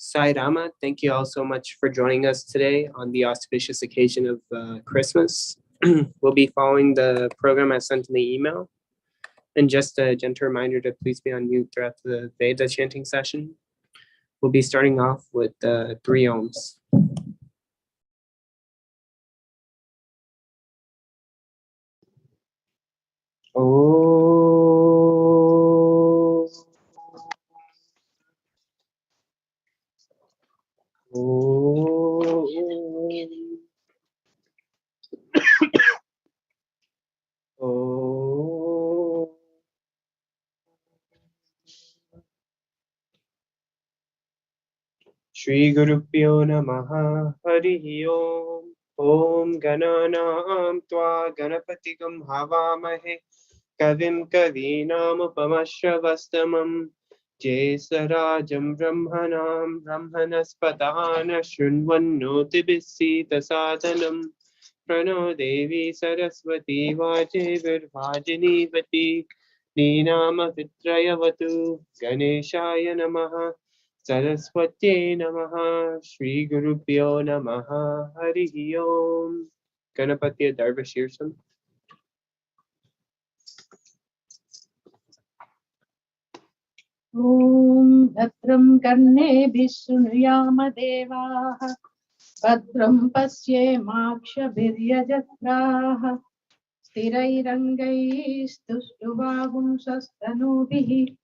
Sai Rama, thank you all so much for joining us today on the auspicious occasion of Christmas. We'll be following the program as sent in the email. And just a gentle reminder to please be on mute throughout the Veda chanting session. We'll be starting off with 3 ohms. Shri Gurupyo Namaha Harihi Om. Om Gananam Tva Ganapatigam Havamahe Kavim Kavinam Upamashravastamam Jesarajam Brahmanam Brahmanaspatana Shunvannotibhisita Sadhanam Prano Devi Saraswati Vaje Virvajini Ninama Vitrayavatu Ganeshaya Namaha Saraswati Namaha Shri Gurupyo Namaha Harihi Om. Ganapati Darvashirsam. Om Bhadram Karnebhih Shrunuyama Devaah Bhadram Pasyemakshapiryajatraah Sthirairangaistushtuvaagum Sastanubhih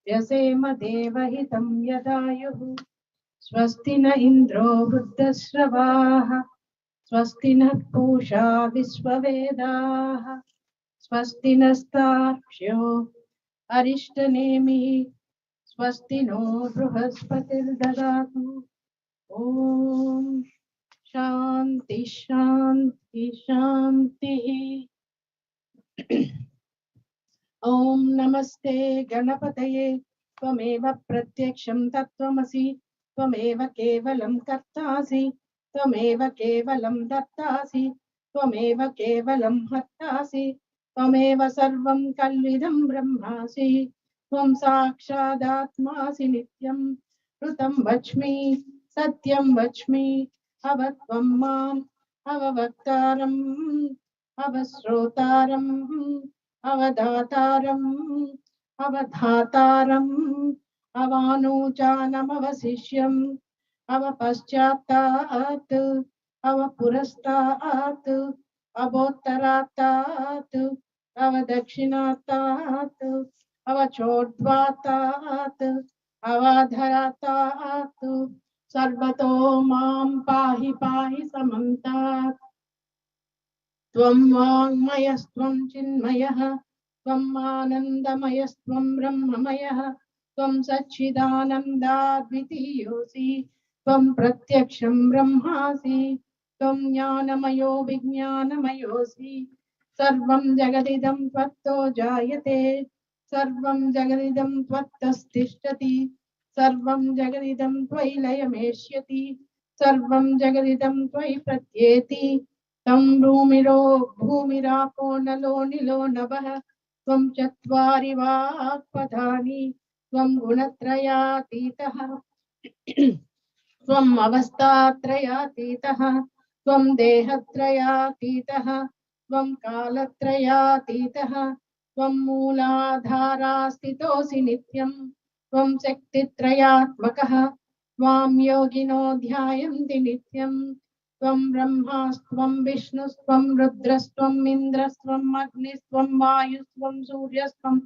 Vyasema Devahitam Yadayuh Swasti na Indro Vruddhasravaah Swasti na Pusha Visvavedaah Swasti nastarksho Arishtanemi Swasti no Bruhaspatir Dadatu. Om Shanti Shanti Shanti. Om Namaste Ganapataye Tvameva Pratyaksham Tattvamasi Tvameva Kevalam Kartasi Tvameva Kevalam Dattasi Tvameva Kevalam Hattasi Tvameva Sarvam Kalvidam Brahmasi Tvam Sakshadatmasi Nityam Rutam Vachmi Satyam Vachmi Avatvam Mam Avavaktaram Avasrotaram Avadhataram Avadhataram Avanujanam Avasishyam Avapaschattat Avapurastat Avottaratat Avadakshinatat Avachodvatat Avadharatat Sarvato Mam Pahi Pahi Samantat Tvam Vangmayastvam Chinmayah Tvam Anandamaystvam Brahmamayah Tvam Satchidanandadvitiyosi Tvam Pratyaksham Brahmasi Tvam Jnanamayo Vijnanamayosi Sarvam Jagadidam Tvatto Jayate Sarvam Jagadidam Tvattastishtati Sarvam Jagadidam Tvai Layameshyati Sarvam Jagadidam Tvai Pratyeti Tam Bhumiro Bhumirapo Nalo Nilo Nabah Tvam Chatvari Vakpadhani Tvam Gunatrayatitaha Tvam Avastatrayatitaha Tvam Dehatrayatitaha Tvam Kalatrayatitaha Tvam Mooladharastitosi Nityam Tvam Shaktitrayatmakaha Tvam Yogino Dhyayanti Nityam Tvam Brahmastvam Vishnustvam Rudrastvam Indrastvam Agnistvam Vayustvam Suryastvam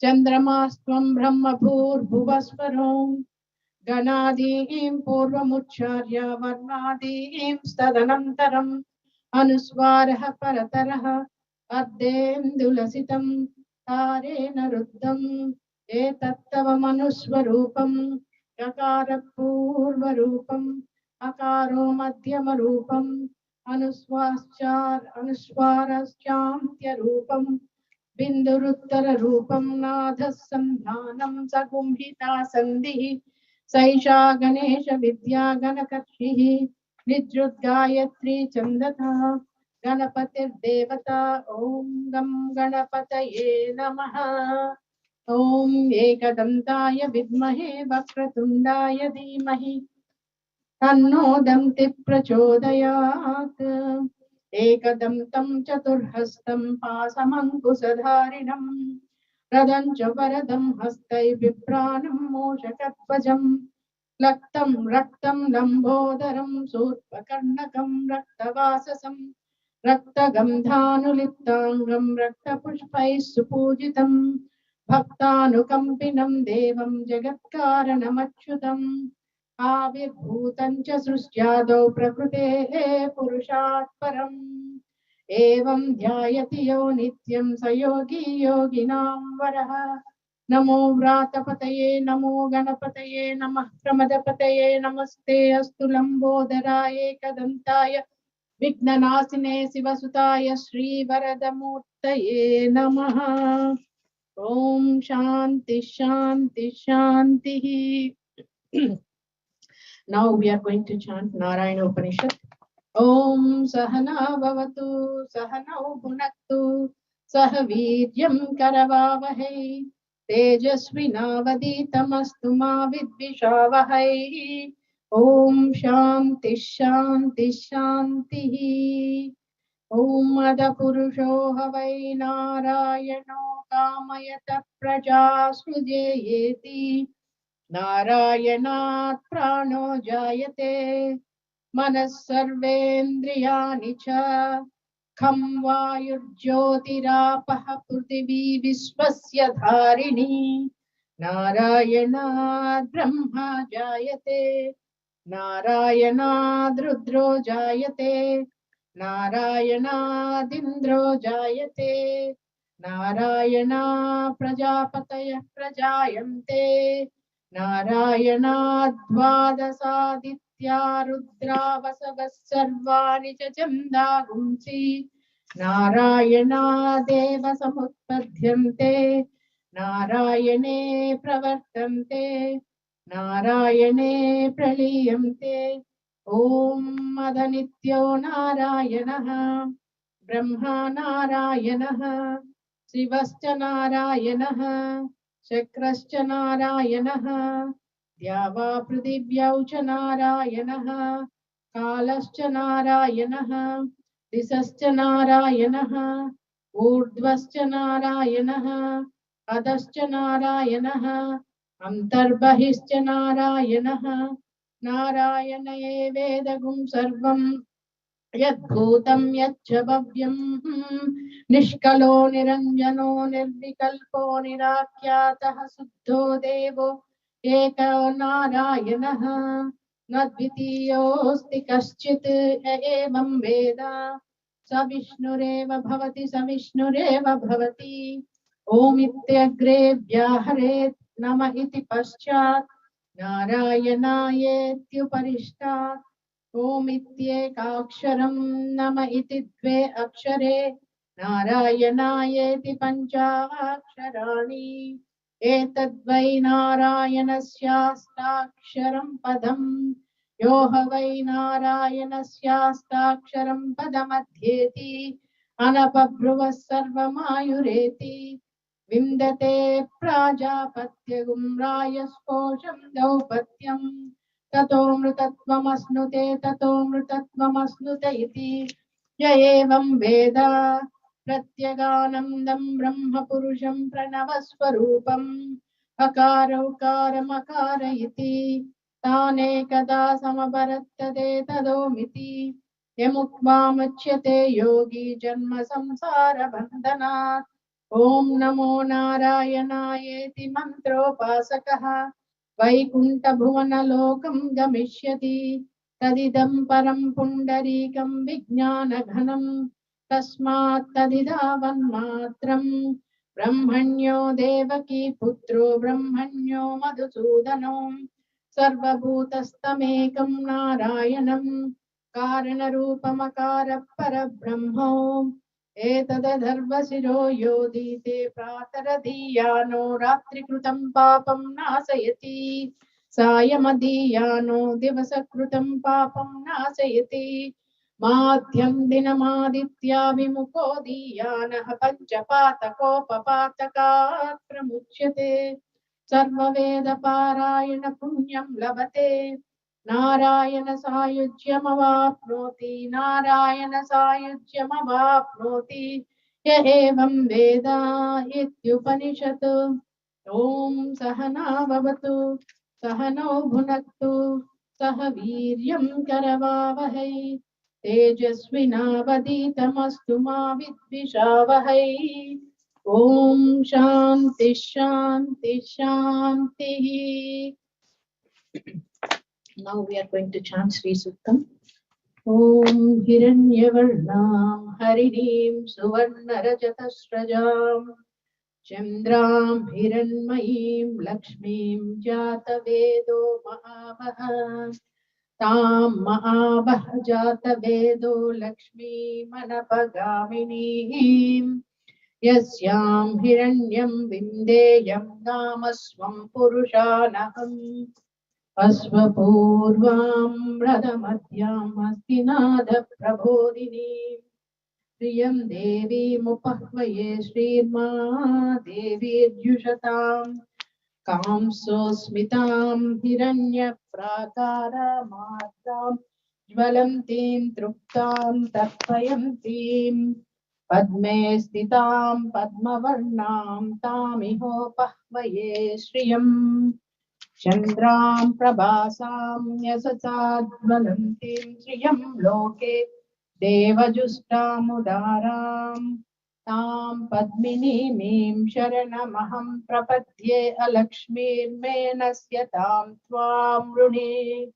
Chandramastam Brahma Bhuvasvarom Ganadihim Purvamucharya Varnadihim Stadanantaram Anuswaraha Parataraha Ardendulasitam Tarena Ruddham Etattava Manuswarupam Kakara Purvarupam Akaro Madhyama Rupam Anuswaraschantya Rupam Binduruttara Rupam Nadhasandhanam Sagumhita Sandhi Saisha Ganesha Vidya Ganakakshihi Nidrut Gayatri Chandata Ganapatir Devata Om Gam Ganapataye Namaha ॐ एकदन्ताय विद्महे वक्रतुण्डाय धीमहि तन्नो दन्ति प्रचोदयात्। एकदन्तं चतुर्हस्तं पाशमङ्कुशधारिणं रदं च वरदं हस्तैर्बिभ्राणं मूषकध्वजं लक्तं रक्तं लम्बोदरं शूर्पकर्णकं रक्तवाससं रक्तगन्धानुलिप्ताङ्गं रक्तपुष्पैः सुपूजितं भक्तानुकम्पिनं देवं जगत्कारणमच्युतम् आविर्भूतं च सृष्ट्यादौ प्रकृतेः पुरुषात् परम् एवं ध्यायति यो नित्यं स योगी योगिनां वरः। नमो व्रातपतये नमो गणपतये नमः प्रमदपतये नमस्ते अस्तु लम्बोदराय एकदन्ताय विघ्ननाशिने शिवसुताय श्रीवरदमूर्तये नमः। ॐ शान्ति शान्ति शान्तिः। Now we are going to chant Narayana Upanishad. Om Sahana Bhavatu Sahanau Bhunaktu Sah Viryam Karavavahai Tejasvinavaditamastu ma Vidvishavahai. Om Shanti Shanti Shanti. Om Adapurusho Havai Narayano Kamayata Praja Sujayeti नारायणात् प्राणो जायते मनः सर्वेन्द्रियाणि च खं वायुर्ज्योतिरापः पृथिवी विश्वस्य धारिणी नारायणात् ब्रह्मा जायते नारायणात् रुद्रो जायते नारायणादिन्द्रो जायते नारायणात् प्रजापतयः प्रजायन्ते नारायणाद्वादशादित्या रुद्रा वसवः सर्वाणि च छन्दागुंसि नारायणादेव समुत्पद्यन्ते नारायणे प्रवर्तन्ते नारायणे प्रलीयन्ते ॐ मदनित्यो नारायणः ब्रह्मा नारायणः शिवश्च नारायणः शक्रश्च नारायणः द्यावा पृथिव्यौ च नारायणः कालश्च नारायणः दिशश्च नारायणः ऊर्ध्वश्च नारायणः अधश्च नारायणः अन्तर्बहिश्च नारायणः नारायण एवेदगुं सर्वं यद्भूतं यच्च भव्यं निष्कलो निरञ्जनो निर्विकल्पो निराख्यातः शुद्धो देवो एको नारायणः न द्वितीयोऽस्ति कश्चित् य एवं वेद स विष्णुरेव भवति स विष्णुरेव भवति ओमित्यग्रे व्याहरेत् नम इति पश्चात् नारायणायेत्युपरिष्टात् ओमित्येकाक्षरं नम इति द्वे अक्षरे नारायणायेति पञ्चाक्षराणि एतद्वै नारायणस्याष्टाक्षरं पदम् यो ह वै नारायणस्याष्टाक्षरं पदमध्येति अनपभ्रुवः सर्वमायुरेति विन्दते प्राजापत्यगुं रायस्पोषं दौपत्यम् ततो मृतत्वमश्नुते ततो मृतत्वमश्नुत इति य एवं वेद प्रत्यगानन्दं ब्रह्म पुरुषं प्रणवस्वरूपम् अकार उकारमकार इति तानेकदा समपरत्तते तदोमिति यमुक्त्वा मुच्यते योगी जन्म संसार बन्धनात् ॐ नमो नारायणायेति मन्त्रोपासकः वैकुण्ठभुवनलोकं गमिष्यति तदिदं परं पुण्डरीकं विज्ञानघनं तस्मात् तदिदावन्मात्रं ब्रह्मण्यो देवकी पुत्रो ब्रह्मण्यो मधुसूदनो सर्वभूतस्तमेकं नारायणं कारणरूपमकारः परब्रह्मो एतदधर्वशिरो योदीते प्रातरधीयानो रात्रिकृतं पापं नाशयति सायमधीयानो दिवसकृतं पापं नाशयति माध्यं दिनमादित्याभिमुखो दीयानः पञ्चपातकोपपातकात् प्रमुच्यते सर्ववेदपारायण पुण्यं लभते नारायण सायुज्यमवाप्नोति नारायण सायुज्यमवाप्नोति य एवं वेद इत्युपनिषत् ॐ सहना भवतु सहनौ भुनक्तु सह वीर्यं करवावहै तेजस्विनावधीतमस्तु मा विद्विषावहै ॐ शान्ति शान्ति शान्तिः. Now we are going to chant Sri Suktam. Om Hiranyavarnam Harinim Suvarnarajtasrajam Chandram Hiranmayim Lakshmim Jatavedo Mahavaha Tam Mahavah Jatavedo Lakshmi Manapagaminihim Yasyam Hiranyam Vindeyam Namaswam Purushanaham Asvapurvam Radhamadhyam Astinada Prabodhini Priyam Devi Mupahvaye Srirma Devi Jyushatam Kamsosmitam Hiranya Prakara Matam Jvalantim Truptam Tatpayantim Padme Stitam Padmavarnam Tamiho Pahvaye Shriyam Chandram Prabhasam Yasatadvalantim Shriyam Loke Devajustamudaram Tam Padminimim Sharanamaham Prapadye Alakshmir Menasyatam Tvam Rune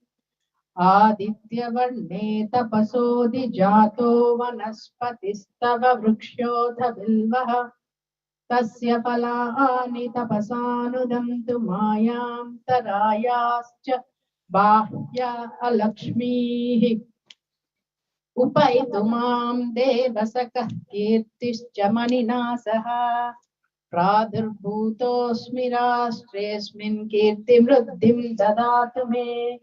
Aditya Varne Tapasodi Jato Vanaspatistava Vrukshotha Bilvaha Tasya Palani Tapasanudamtu Mayam Tarayascha Bahya Alakshmihi Upaitumam Devasakah Kirtischa Manina Saha Pradurbhutosmi Rastresmin Kirtim Ruddhim Dadatu Me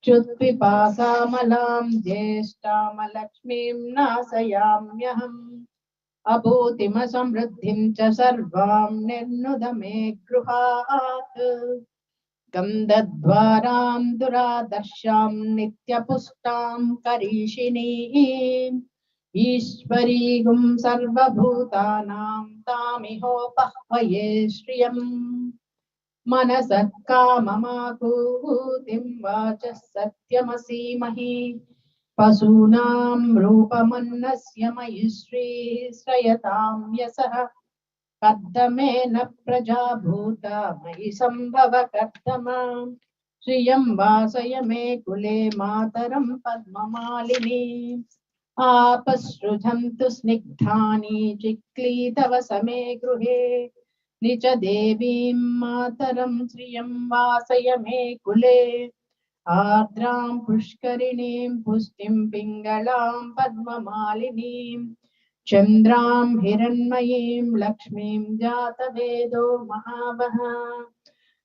Chutpipasamalam Jeshtamalakshmim Nasayamyaham Abhutima Samriddhim Cha Sarvam Nirnudame Gruhat Gandhadvaram Duradarsham Nityapustam Karishini Ishvari Gum Sarvabhutanam Tamiho Pahvaye Shriyam Manasakkamamakutim Vachas Satyamasimahi Pasunam Rupamannasya Mayisri Srayatam Yasaha Kaddamena Prajabhuta Mayi Sambhava Kaddama Shriyam Vasayame Kule Mataram Padmamalini Apasrujhantu Snigdhani Chiklitavasame Gruhe Nicha Devim Mataram Shriyam Vasayame Kule Ardram Pushkarinim Pustim Pingalam Padmamalinim Chandram Hiranmayim Lakshmim Jatavedo Mahavaha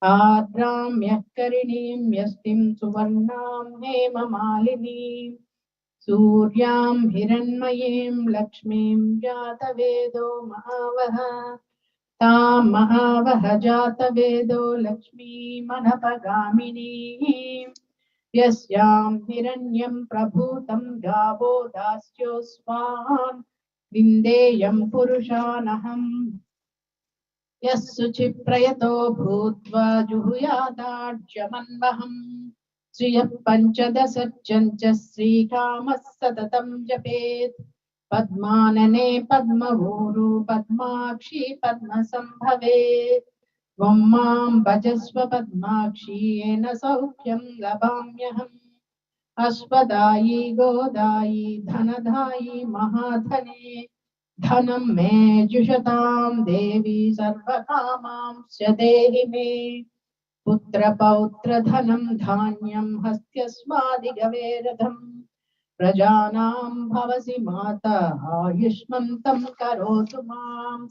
Ardram Yakkarinim Yastim Suvarnam Hemamalinim Suryam Hiranmayim Lakshmim Jatavedo Mahavaha Tam Mahavaha Jatavedo Lakshmi Manapagamini Yasyam Hiranyam Prabhutam Gavo Dasyo Swan Vindeyam Purushanaham Yassuchiprayato Bhutva Juhuyadajyamanvaham Sriya Panchadasachancha Sri Kamas Satatam Japet Padmanane Padmavuru Padmakshi Padmasambhave Vammam Bhajasva Padmakshi Ena Saukhyam Labhamyaham Ashvadayi Godayi Dhanadayi Mahadhane Dhanam Me Jushatam Devi Sarvakamam Syadehi Me Putra Pautra Dhanam Dhanyam Hastyasvadigaveradham Prajanam Bhavasi Mata Ayushmantam Karotu Mam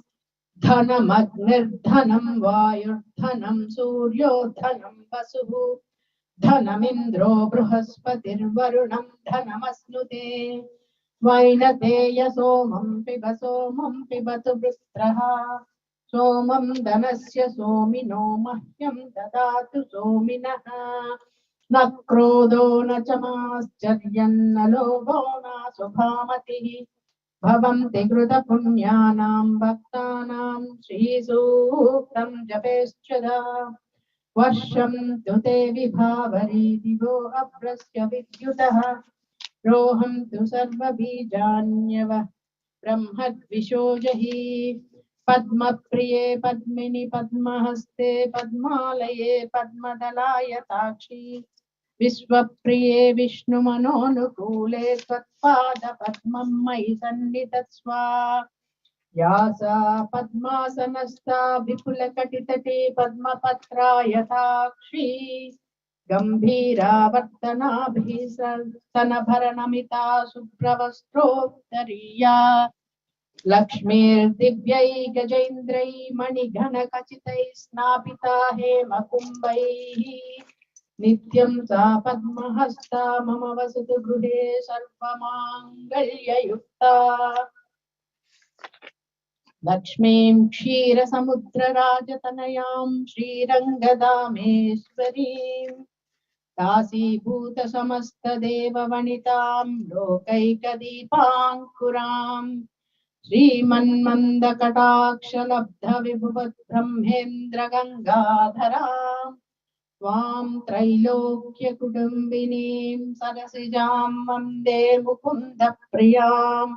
Dhanam Agnir-dhanam Vayur-dhanam Suryo-dhanam Vasuhu Dhanam Indro Bruhaspatir-varunam Dhanamasnute Vainateya सोमं पिबतु वृत्रः सोमं धनस्य सोमिनो मह्यं ददातु सोमिनः न क्रोधो न च माश्चर्यन्न लोभो न शुभामतिः भवन्ति कृतपुण्यानां भक्तानां श्रीसूक्तं जपेश्चदा वर्षं तु ते विभावरी दिवो अभ्रस्य विद्युतः रोहं तु सर्वबीजान्यवः ब्रह्मद्विषोजहि पद्मप्रिये पद्मिनि पद्महस्ते पद्मालये पद्मदलायताक्षी विश्वप्रिये विष्णुमनोनुकूले त्वत्पादपद्मं मयि सन्निधत्स्व या सा पद्मासनस्था विपुलकटितटे पद्मपत्रायताक्षी गम्भीरावर्तनाभिः स्तनभरनमिता शुभ्रवस्त्रोत्तरीया लक्ष्मीर्दिव्यै गजेन्द्रै मणिघनखचितैः स्नापिता हेमकुम्भैः नित्यं सा पद्महस्ता मम वसतु गृहे सर्वमाङ्गल्ययुक्ता लक्ष्मीं क्षीरसमुद्रराजतनयां श्रीरङ्गदामेश्वरीं दासीभूतसमस्तदेववनितां लोकैकदीपाङ्कुरां श्रीमन्मन्दकटाक्षलब्धविभुवद्ब्रह्मेन्द्रगङ्गाधरां त्वां त्रैलोक्यकुटुम्बिनीं सरसिजां वन्दे मुकुन्दप्रियाम्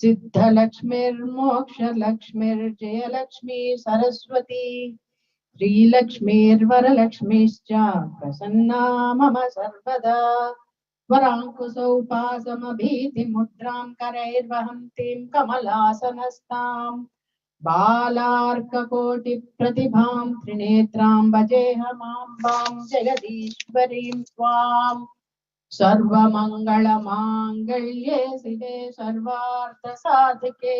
सिद्धलक्ष्मीर्मोक्षलक्ष्मीर्जयलक्ष्मी सरस्वती श्रीलक्ष्मीर्वरलक्ष्मीश्च प्रसन्ना मम सर्वदा वराङ्कुशौपासमभीतिमुद्रां करैर्वहन्तीं कमलासनस्तां बालार्ककोटिप्रतिभां त्रिनेत्रां भजेऽहमाम्बां जगदीश्वरीं त्वाम् सर्वमङ्गलमाङ्गल्ये शिवे सर्वार्थसाधिके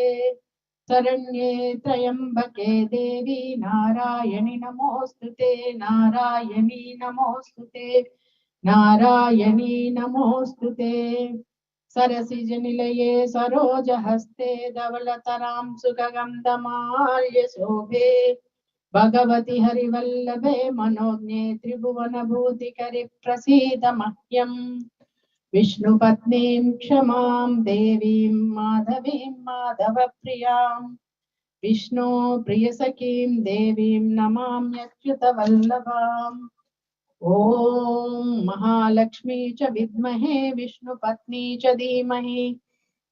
शरण्ये त्र्यम्बके देवी नारायणि नमोऽस्तुते नारायणी नमोऽस्तुते नारायणी नमोऽस्तुते सरसिजनिलये सरोजहस्ते धवलतरां सुगन्धमाल्य शोभे भगवति हरिवल्लभे मनोज्ञे त्रिभुवनभूतिकरि प्रसीद मह्यम् विष्णुपत्नीं क्षमां देवीं माधवीं माधवप्रियां विष्णो प्रियसखीं देवीं नमाम्यच्युतवल्लभाम् ॐ महालक्ष्मी च विद्महे विष्णुपत्नी च धीमहि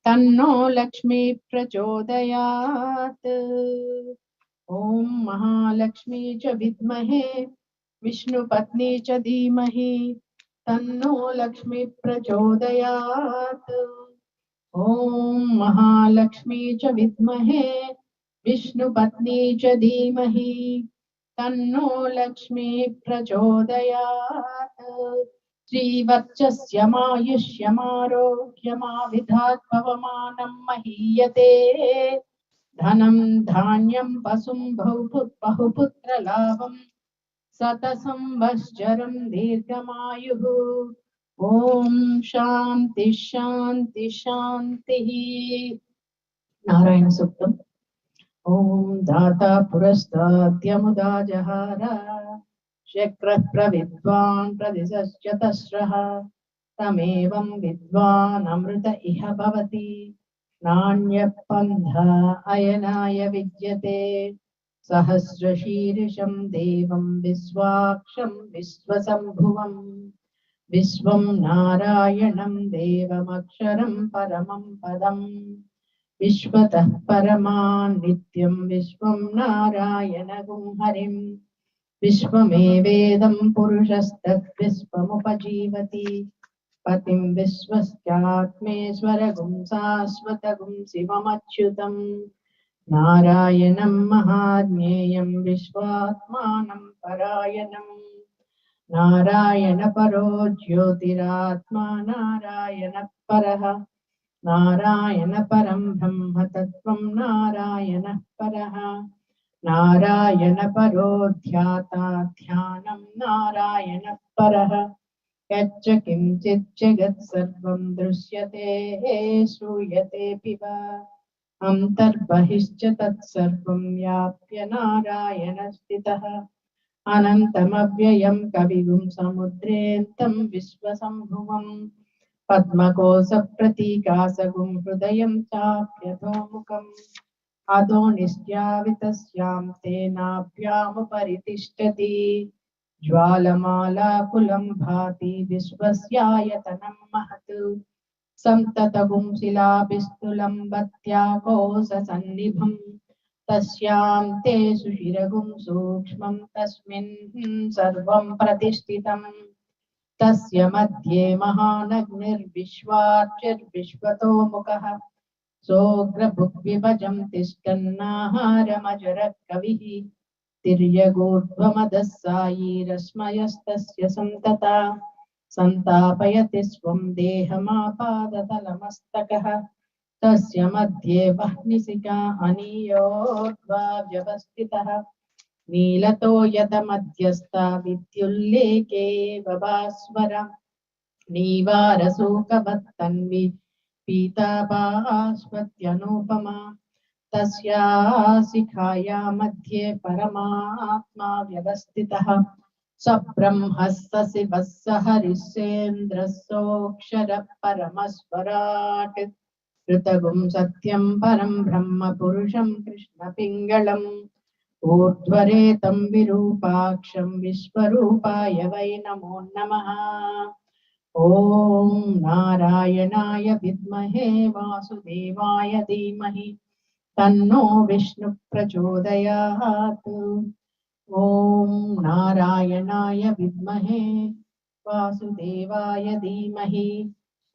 तन्नो लक्ष्मी प्रचोदयात् ॐ महालक्ष्मी च विद्महे विष्णुपत्नी च धीमहि तन्नो लक्ष्मी प्रचोदयात् ॐ महालक्ष्मी च विद्महे विष्णुपत्नी च धीमहि तन्नो लक्ष्मी प्रचोदयात् श्रीवर्चस्यमायुष्यमारोग्यमाविधात् पवमानं महीयते धनं धान्यं पशुं बहुपुत्रलाभं शतसंवत्सरं दीर्घमायुः ॐ शान्ति शान्ति शान्तिः नारायण सूक्तम् ॐ दाता पुरस्ताद्यमुदा जहार शक्रः प्रविद्वान् प्रदिशश्चतस्रः तमेवं विद्वान् अमृत इह भवति नान्यपन्था अयनाय विद्यते सहस्रशीर्षं देवं विश्वाक्षं विश्वसम्भुवं विश्वं नारायणं देवमक्षरं परमं पदम् विश्वतः परमान् नित्यं विश्वं नारायणगुं हरिं विश्वमेवेदं पुरुषस्तद्विश्वमुपजीवति पतिं विश्वस्यात्मेश्वरगुं शाश्वतगुं शिवमच्युतं नारायणं महाज्ञेयं विश्वात्मानं परायणं नारायणपरो ज्योतिरात्मा नारायणः परः नारायणपरं ब्रह्म तत्त्वं नारायणः परः नारायणपरो ध्याता ध्यानं नारायणः परः यच्च किञ्चित् जगत् सर्वं दृश्यते श्रूयतेऽपि वा अन्तर्बहिश्च तत्सर्वं व्याप्य नारायण स्थितः अनन्तमव्ययं कविगुं समुद्रेऽन्तं विश्वसम्भुवम् पद्मकोशप्रतीकासगुं हृदयं चाप्यधोमुखम् अधो निश्चावितस्यां तेनाभ्यामुपरि तिष्ठति ज्वालमालाकुलं भाति विश्वस्यायतनं महत् संततगुं शिलाभिस्तुलं बत्याकोशसन्निभम् तस्यां ते सुशिरगुं सूक्ष्मं तस्मिन् सर्वं प्रतिष्ठितम् तस्य मध्ये महानग्निर्विश्वार्चिर्विश्वतो मुखः सोऽग्रभुग्विभजं तिष्ठन्नाहारमजरः कविः तिर्यगूर्ध्वमदः सायीरश्मयस्तस्य सन्तता सन्तापयति स्वं देहमापादतलमस्तकः तस्य मध्ये वह्निशिखा अनीयोर्ध्वा व्यवस्थितः नीलतो यतमध्यस्था विद्युल्लेखे बभास्वर नीवारसूकवत्तन्वि पीताभास्वत्यनुपमा तस्या शिखाया मध्ये परमात्मा व्यवस्थितः स ब्रह्मः स शिवः स हरिश्चेन्द्रः सोऽक्षरः परमस्वराट् ऋतगुं सत्यं परं ब्रह्म पुरुषं कृष्णपिङ्गलम् ऊर्ध्वरेतं विरूपाक्षं विश्वरूपाय वै नमो नमः ॐ नारायणाय विद्महे वासुदेवाय धीमहि तन्नो विष्णु प्रचोदयात् ॐ नारायणाय विद्महे वासुदेवाय धीमहि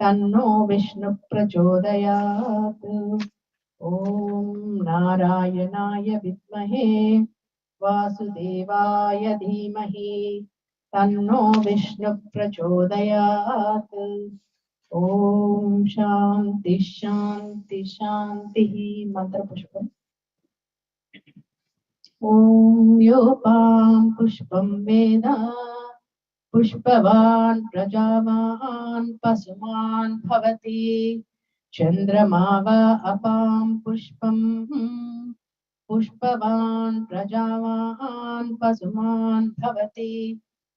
तन्नो विष्णु प्रचोदयात् ॐ नारायणाय विद्महे वासुदेवाय धीमहि तन्नो विष्णु प्रचोदयात् ओम शांति शांति शांति मंत्र पुष्पम ओम योपां पुष्पं वेद पुष्पवान् प्रजावान् पशुमान् भवति चन्द्रमा वा अपां पुष्पं पुष्पवान् प्रजावान् पशुमान् भवति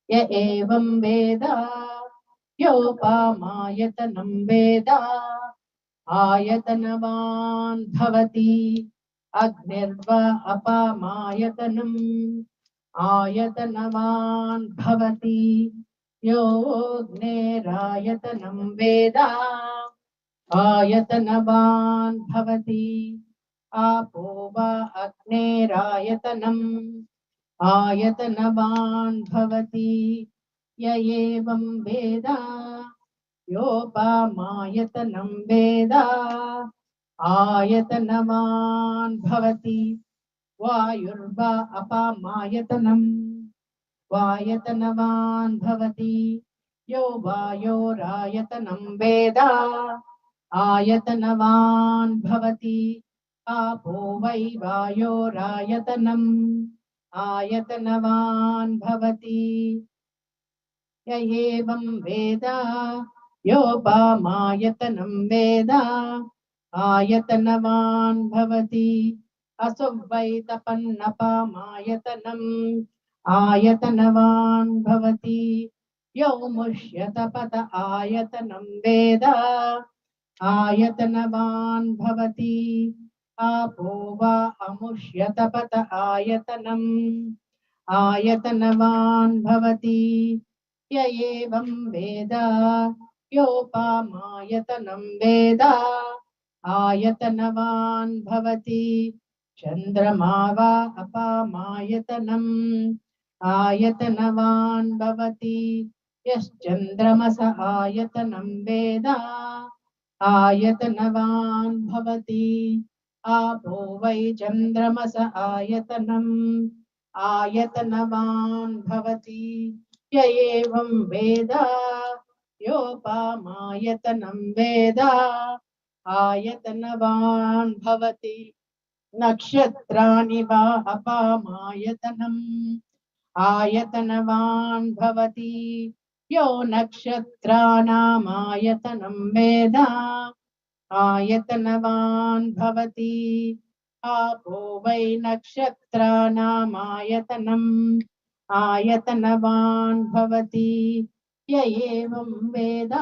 य एवं वेद योपामायतनं वेद आयतनवान् भवति अग्निर्वा अपामायतनम् आयतनवान् भवति योऽग्नेरायतनं वेद आयतनवान् भवति आपो वा अग्नेरायतनम् आयतनवान् भवति य एवं वेद योपामायतनं वेद आयतनवान् भवति वायुर्वा अपामायतनम् वायतनवान् भवति यो वायोरायतनं वेद आयतनवान् भवति आपो वै वायोरायतनम् आयतनवान् भवति य एवं वेद योपामायतनं वेद आयतनवान् भवति असो वै तपन्नपामायतनम् आयतनवान् भवति यो मुष्यतपत आयतनं वेद आयतनवान् भवति आपो वा अमुष्यतपत आयतनम् आयतनवान् भवति य एवं वेद योपामायतनं वेद आयतनवान् भवति चन्द्रमा वा अपामायतनम् आयतनवान् भवति यश्चन्द्रमस आयतनं वेद आयतनवान् भवति आपो वै चन्द्रमस आयतनम् आयतनवान् भवति य एवं वेद योपामायतनं वेद आयतनवान् भवति नक्षत्राणि वा अपामायतनम् आयतनवान् भवति यो नक्षत्राणामायतनं वेद आयतनवान् भवति आपो वै नक्षत्राणामायतनम् आयतनवान् भवति य एवं वेद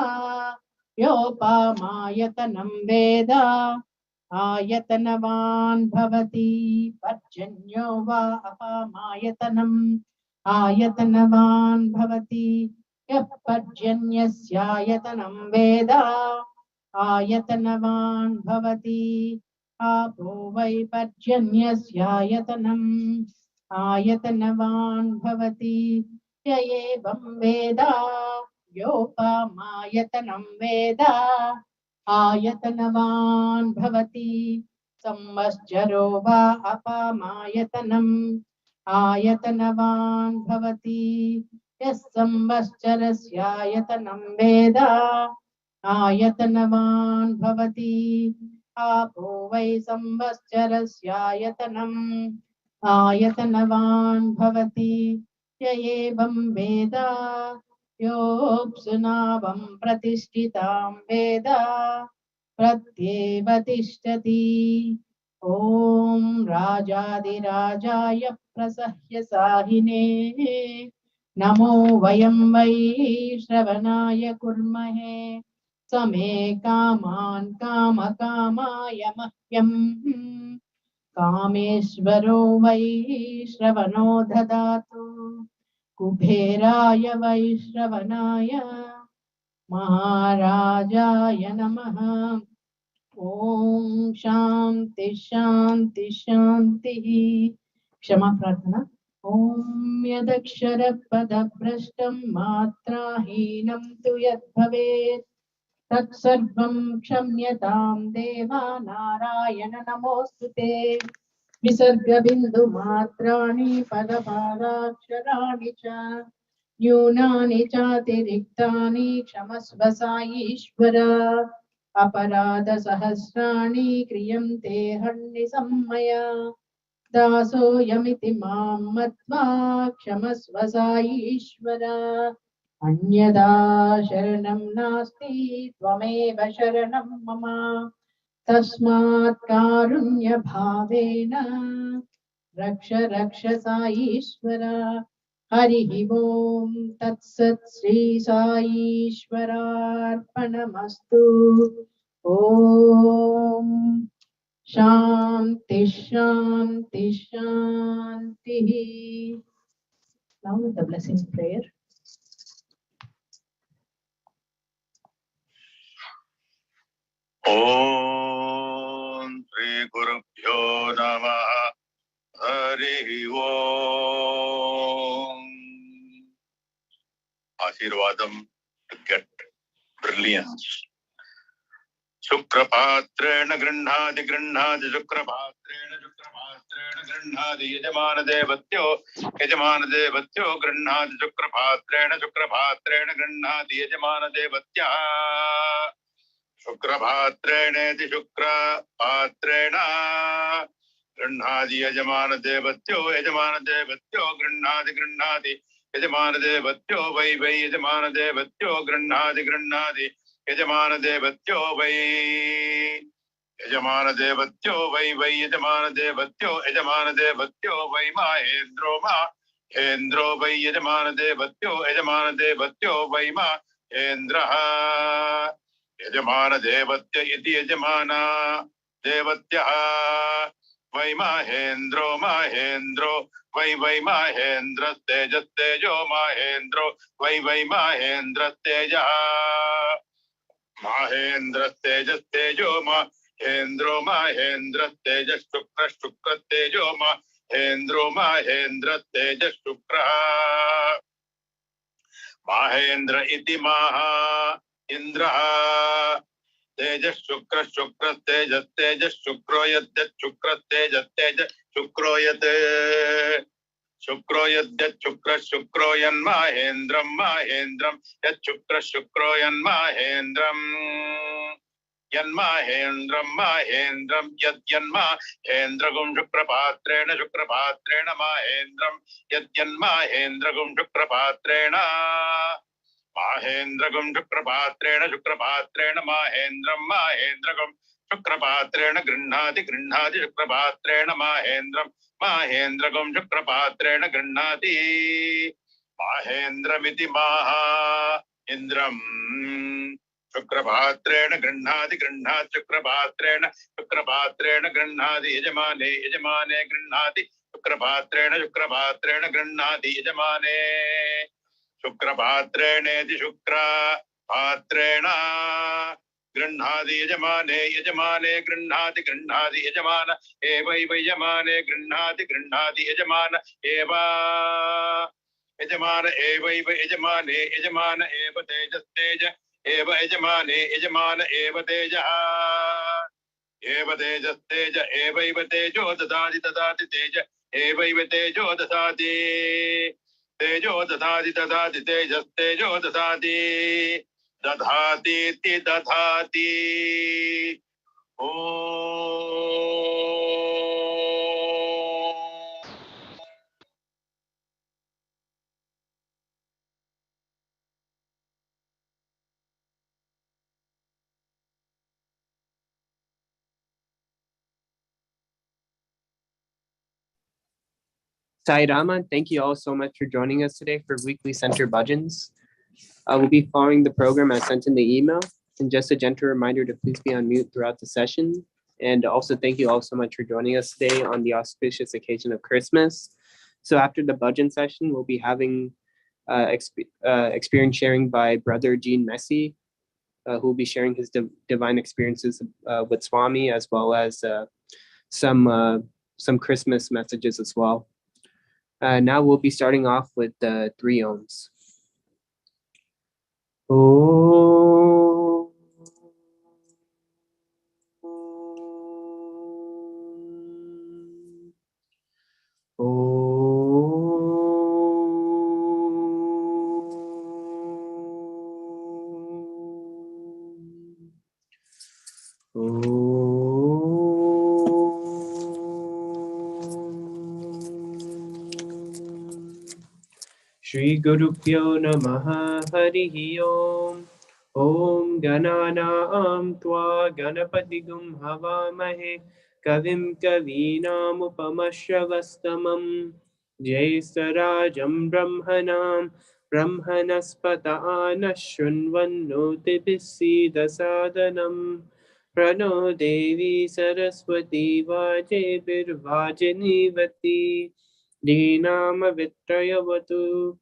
योपामायतनं वेद आयतनवान् भवति पर्जन्यो वा अपामायतनम् आयतनवान् भवति यः पर्जन्यस्यायतनं वेद आयतनवान् भवति आपो वै पर्जन्यस्यायतनम् आयतनवान् भवति य एवं वेद योपामायतनं वेद आयतनवान् भवति संवत्सरो वा अपामायतनम् आयतनवान् भवति यः संवत्सरस्यायतनं वेद आयतनवान् भवति आपो वै संवत्सरस्यायतनम् आयतनवान् भवति य एवं वेद योऽप्सुनावं प्रतिष्ठितां वेद प्रत्येव तिष्ठति ॐ राजाधिराजाय प्रसह्य साहिने नमो वयं वै श्रवणाय कुर्महे समे कामान् कामकामाय मह्यम् कामेश्वरो वै श्रवणो ददातु कुबेराय वै श्रवणाय महाराजाय नमः ओम शांति शांति शांति क्षमा प्रार्थना ओम यदक्षर पदभ्रष्टं मात्राहीनं तु यद्भवेत् तत्सर्वं क्षम्यतां देवा नारायण नमोऽस्तुते विसर्गबिन्दुमात्राणि पदपादाक्षराणि च न्यूनानि चातिरिक्तानि क्षमस्व साईश्वर अपराधसहस्राणि क्रियन्ते हन्निसम्मया दासोऽयमिति मां मत्वा क्षमस्व साईश्वर अन्यदा शरणं नास्ति त्वमेव शरणं मम तस्मात् कारुण्यभावेन रक्ष रक्ष साईश्वर हरिः ओम तत्सत् श्री साईश्वरार्पणमस्तु ओम शांति शांति शांति. Now with the blessing prayer. ओम श्री गुरुभ्यो नमः हरि ओम. आशीर्वादम to get brilliance. शुक्रपात्रेण गृह्णाति गृह्णाति शुक्रपात्रेण गृह्णाति यजमान देवत्यो गृह्णाति शुक्रपात्रेण गृह्णाति यजमान देवत्या शुक्रपात्रेणेति शुक्रपात्रेण गृह्णाति यजमान देवत्यो गृह्णाति यजमान देवत्यो वै यजमान देवत्यो गृह्णाति यजमान देवत्यो वै यजमान देवत्यो वै यजमान देवत्यो वै माहेन्द्रो वै यजमान देवत्यो वै माहेन्द्रः यजमान देवत्य इति यजमान देवत्यः वै माहेन्द्रो वै माहेन्द्रस्तेजस्तेजो माहेन्द्रो वै माहेन्द्रस्तेजः माहेन्द्रस्तेजस्तेजो माहेन्द्रो शुक्रस्तेजो माहेन्द्रस्तेजः माहेन्द्र इति महा इंद्रः तेजः शुक्रस्तेजस्तेजः शुक्रो शुक्रो यन्माहेन्द्रं यच्छुक्रो यन्माहेन्द्रं यद्यन्माहेन्द्रगुं शुक्रपात्रेण माहेन्द्रं यद्यन्माहेन्द्रगुं शुक्रपात्रेण माहेन्द्रगं शुक्रपात्रेण माहेन्द्रं माहेन्द्रगं शुक्रपात्रेण गृह्णाति शुक्रपात्रेण माहेन्द्रगं शुक्रपात्रेण गृह्णाति माहेन्द्रमिति माहा इन्द्रम् शुक्रपात्रेण गृह्णाति शुक्रपात्रेण गृह्णाति यजमाने गृह्णाति शुक्रपात्रेण गृह्णाति यजमाने शुक्रपात्रेणेति शुक्रपात्रेण गृह्णाति यजमाने गृह्णाति यजमान एवैव यजमाने गृह्णाति यजमान एव यजमान एवैव यजमाने यजमान एव तेजस्तेज एव यजमाने यजमान एव तेजः एव तेजस्तेज एवैव तेजो ददाति तेज एवैव तेजो ददाति तेजस्तेजो ददाति दधातीति दधाति Sai Rama, thank you all so much for joining us today for weekly center bhajans. We'll be following the program as sent in the email. And just a gentle reminder to please be on mute throughout the session. And also thank you all so much for joining us today on the auspicious occasion of Christmas. So after the bhajan session, we'll be having experience sharing by Brother Gene Messi, who will be sharing his divine experiences with Swami, as well as some Christmas messages as well. Now we'll be starting off with the 3 ohms. Oh. Shri Guru Pyo Namaha Harihi Om. Om Gananam Tva Ganapatigum Havamahe Kavim Kavinam Upamashravastamam Jaisarajam Brahmanam Brahmanaspata Anashunvannoti Bisida Sadanam Prano Devi Saraswati Vaje Virvajanivati Dinama Vitrayavatu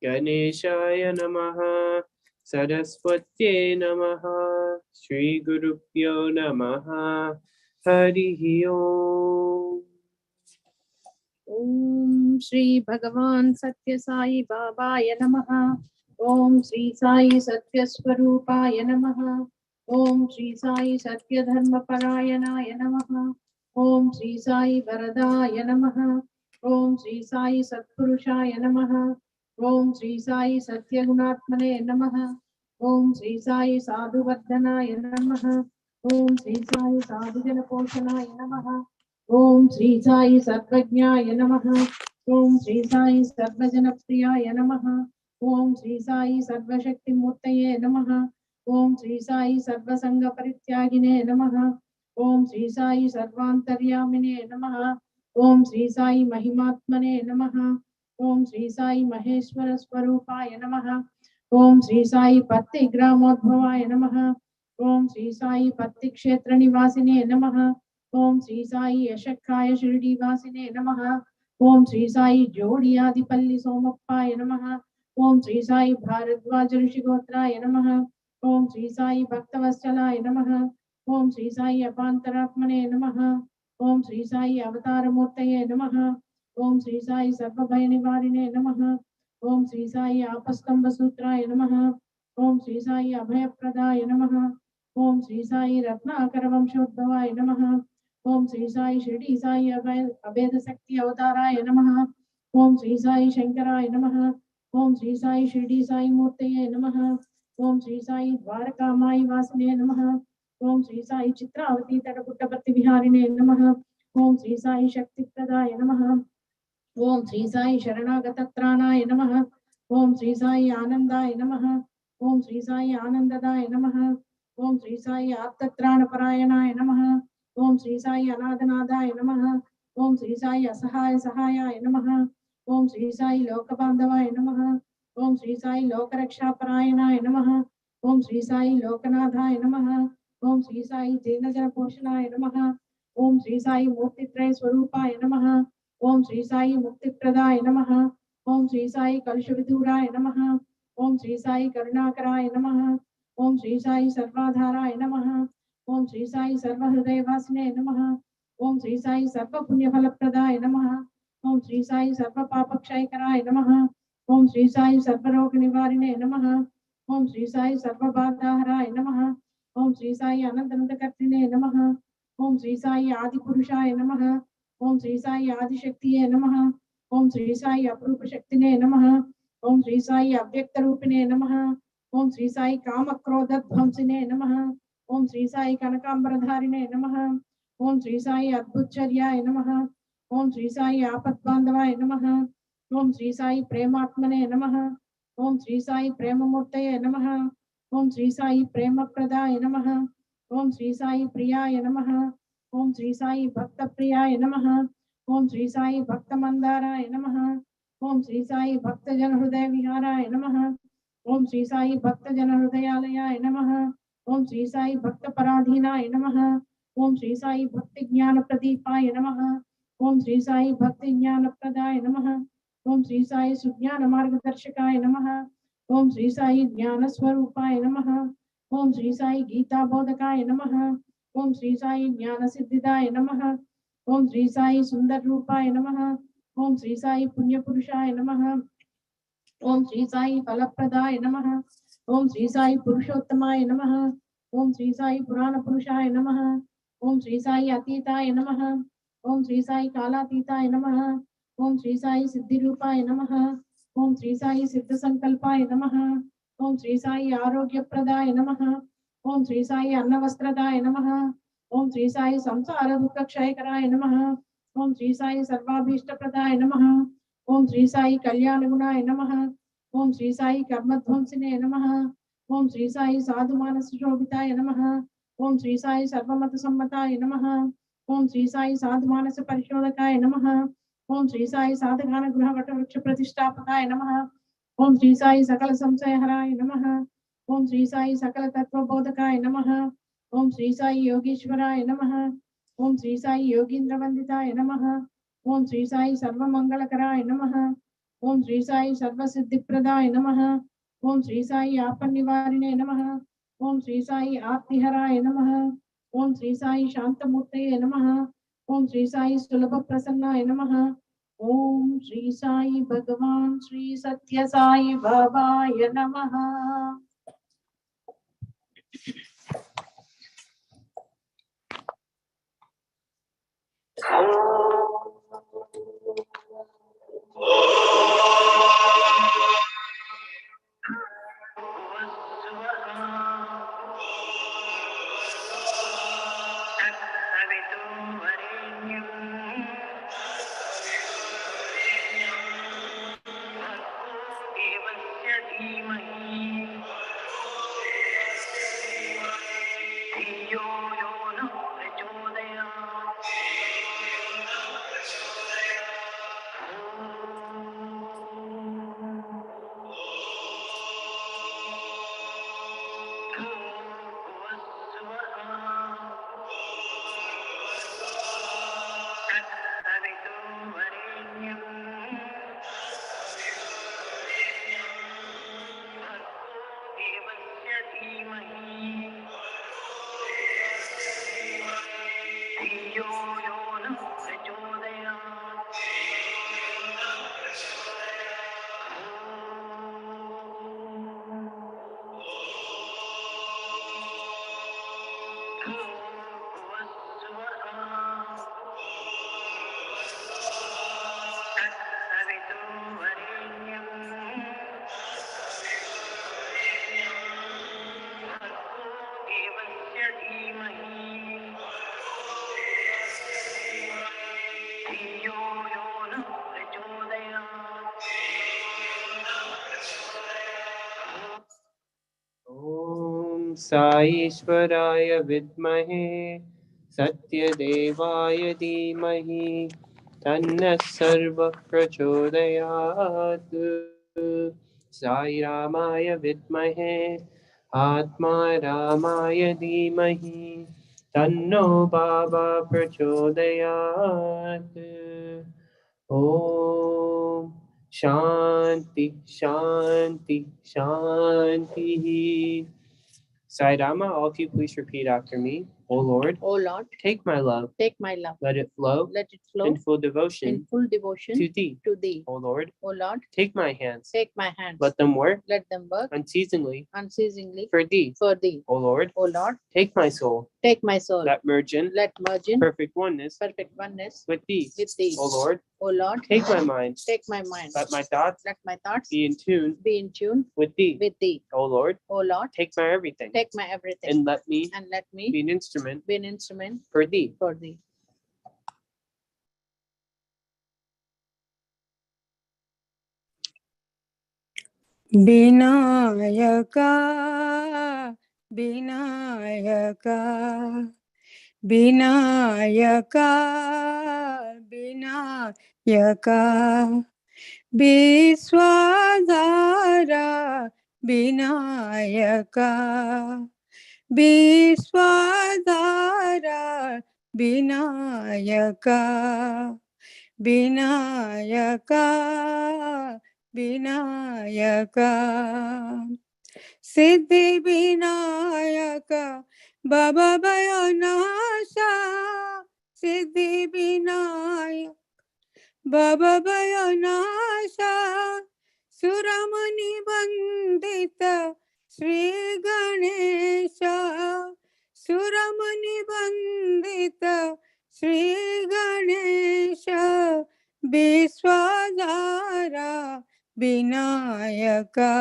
Ganeshaya Namaha Saraswatye Namaha Shri Guru Pyo Namaha Harihi Om. Om Shri Bhagavan Satya Sai Babaya Namaha. Om Shri Sai Satya Swarupaya Namaha. Om Shri Sai Satya Dharma Parayanaya Namaha. Om Shri Sai Varadaya Namaha. Om Shri Sai Satpurushaya Namaha. Om Shri Sai Satya Gunatmane Namaha. Om Shri Sai Sadhuvardhanaya Namaha. Om Shri Sai Sadhujana Poshanaya Namaha. Om Shri Sai Sarvajnaya Namaha. Om Shri Sai Sarvajana Priyaya Namaha. Om Shri Sai Sarvashakti Murtaye Namaha. Om Shri Sai Sarvasanga Parityagine Namaha. Om Shri Sai Sarvantaryamine Namaha. Om Shri Sai Mahimatmane Namaha. Om Shri Sai Maheshwara Swarupaya Namaha. Om Shri Sai Patti Gramodbhavaya Namaha. Om Shri Sai Patti Kshetra Nivasine Namaha. Om Shri Sai Yashakkaya Shirdi Vasine Namaha. Om Shri Sai Jodiyadipalli Somappaya Namaha. Om Shri Sai Bharadwaja Rishigotraya Namaha. Om Shri Sai Bhaktavaschalaya Namaha. Om Shri Sai Apantaratmane Namaha. Om Shri Sai Avataramurtaye Namaha. Om Shri Sai Sarvabhaya Nivarine Namaha. Om Shri Sai Apastamba Sutraya Namaha. Om Shri Sai Abhayapradaya Namaha. Om Shri Sai Ratnakara Vamshodbhavaya Namaha. Om Shri Sai Shirdi Sai Abheda Sakti Avataraya Namaha. Om Shri Sai Shankaraya Namaha. Om Shri Sai Shirdi Sai Murtaye Namaha. Om Shri Sai Dwarakamai Vasine Namaha. Om Shri Sai Chitravati Tadaputtapatti Viharine Namaha. Om Shri Sai Shakti Pradaya Namaha. Om Shri Sai Sharanagatatranaaya Namaha. Om Shri Sai Anandaya Namaha. ओम श्री साई आनंददाय नमः। ओम श्री साई आर्तत्राणपरायणाय नमः। ओम श्री साई अनाथनादाय नमः। ओम श्री साई असहाय सहायाय नमः। ओम श्री साई लोकबांधवाय नमः। ओम श्री साई लोकरक्षापरायणाय नमः। ओम श्री साई लोकनाथाय नमः। ओम श्री साई दीनजन पोषणाय नमः। ओम श्री साई मूर्तित्रय स्वरूपाय नमः। ओम श्री साई मुक्तिप्रदाय नमः। ओम श्री साई कलुषविदूराय नमः। ओम श्री साई करुणाकराय नमः। ओम श्री साई सर्वाधाराय नमः। ओम श्री साई सर्वहृदयवासिने नमः। ओम श्री साई सर्वपुण्यफलप्रदाय नमः। ओम श्री साई सर्वपापक्षयकराय नमः। ओम श्री साई सर्वरोगनिवारिणे नमः। ओम श्री साई सर्वबाधाहराय नमः। ओम श्री साई अनंतनंदकर्तिने नमः। ओम श्री साई आदिपुरुषाय नमः। ओम श्री साई आदिशक्तिये नमः। ओम श्री साई अपरूपशक्तिने नमः। ओम श्री साई अव्यक्तरूपिणे नमः। ओम श्री साई कामक्रोधध्वंसिने नमः। ओम श्री साई कनकांबरधारिणे नमः। ओम श्री साई अद्भुतचर्याय नमः। ओम श्री साई आपद्बांधवाय नमः। ओम श्री साई प्रेमात्मने नमः। ओम श्री साई प्रेममूर्तये नमः। ओम श्री साई प्रेमप्रदाय नमः। ओम श्री साई प्रियाय नमः। ओम श्री साई भक्तप्रियाय नमः। ओम श्री साई भक्तमंदाराय नमः। ओम श्री साई भक्तजन हृदय विहाराय नमः। ओम श्री साई भक्तजन हृदयालयाय नमः। ओम श्री साई भक्तपराधीनाय नमः। ओम श्री साई भक्ति ज्ञान प्रदीपाय नमः। ओम श्री साई भक्ति ज्ञान प्रदाय नमः। ओम श्री साई सुज्ञान मार्गदर्शकाय नमः। ओम श्री साई ज्ञान स्वरूपाय नमः। ओम श्री साई गीता बोधकाय नमः। ओम श्री साई ज्ञान सिद्धिदाय नमः। ओम श्री साई सुंदर रूपाय नमः। ओम श्री साई पुण्य पुरुषाय नमः। ओम श्री साई फलप्रदाय नमः। ओम श्री साई पुरुषोत्तमाय नमः। ओम श्री साई पुराण पुरुषाय नमः। ओम श्री साई अतीताय नमः। ओम श्री साई कालातीताय नमः। ओम श्री साई सिद्धि रूपाय नमः। ओम श्री साई सिद्ध संकल्पाय नमः। ओम श्री साई आरोग्य प्रदाय नमः। ओम श्री साई अन्न वस्त्रदाय नमः। ओम श्री साई संसार दुख क्षयकराय नमः। ओम श्री साई सर्वाभीष्ट प्रदाय नमः। ओम श्री साई कल्याण गुणाय नमः। ओम श्री साई कर्मध्वंसिने नमः। ओम श्री साई साधु मानस शोभिताय नमः। ओम श्री साई सर्वमत सम्मताय नमः। ओम श्री साई साधु मानस परिशोधकाय नमः। ओम श्री साई साधकान गृह वट वृक्ष प्रतिष्ठापकाय नमः। ओम श्री साई सकल संशय हराय नमः। ओम श्री साई सकल तत्व बोधकाय नमः। ओम श्री साई योगीश्वराय नमः। ओम श्री साई योगींद्र वंदिताय नमः। ओम श्री साई सर्वमंगलकराय नमः। ओम श्री साई सर्वसिद्धिप्रदाय नमः। ओम श्री साई आपन्निवारिणे नमः। ओम श्री साई आर्तिहराय नमः। ओम श्री साई शांतमूर्तये नमः। ओम श्री साई सुलभ प्रसन्नाय नमः। ओम श्री साई भगवान श्री सत्य साई बाबाय नमः। साईश्वराय विद्महे सत्यदेवाय धीमहि तन्नः सर्वः प्रचोदयात्। साई रामाय विद्महे आत्मा रामाय धीमहि तन्नो बाबा प्रचोदयात्। ओम शांति शांति शांति। Sai Rama, all of you please repeat after me. O Lord, O Lord, take my love, take my love, let it flow let it flow in full devotion in full devotion to thee. to thee. O Lord, O Lord, take my hands, take my hands, let them work let them work unceasingly unceasingly for thee. for thee. O Lord, O Lord, take my soul, take my soul, let merge in let merge in perfect oneness perfect oneness with thee. with thee. O Lord, O Lord, take my mind, take my mind, let my thoughts let my thoughts be in tune be in tune with thee. with thee. O Lord, O Lord, take my everything take my everything and let me and let me be an instrument be an instrument for thee. for thee. Vinayaka Vinayaka Vinayaka Vinayaka विश्वाधारा Vinayaka विश्वाधारा Vinayaka Vinayaka Vinayaka Siddhi Vinayak Baba भयनाशा Siddhi Vinayak Baba भयनाशा Surmani Vandit Shri Ganesh Surmani Vandit Shri Ganesh विश्वाधारा Vinayaka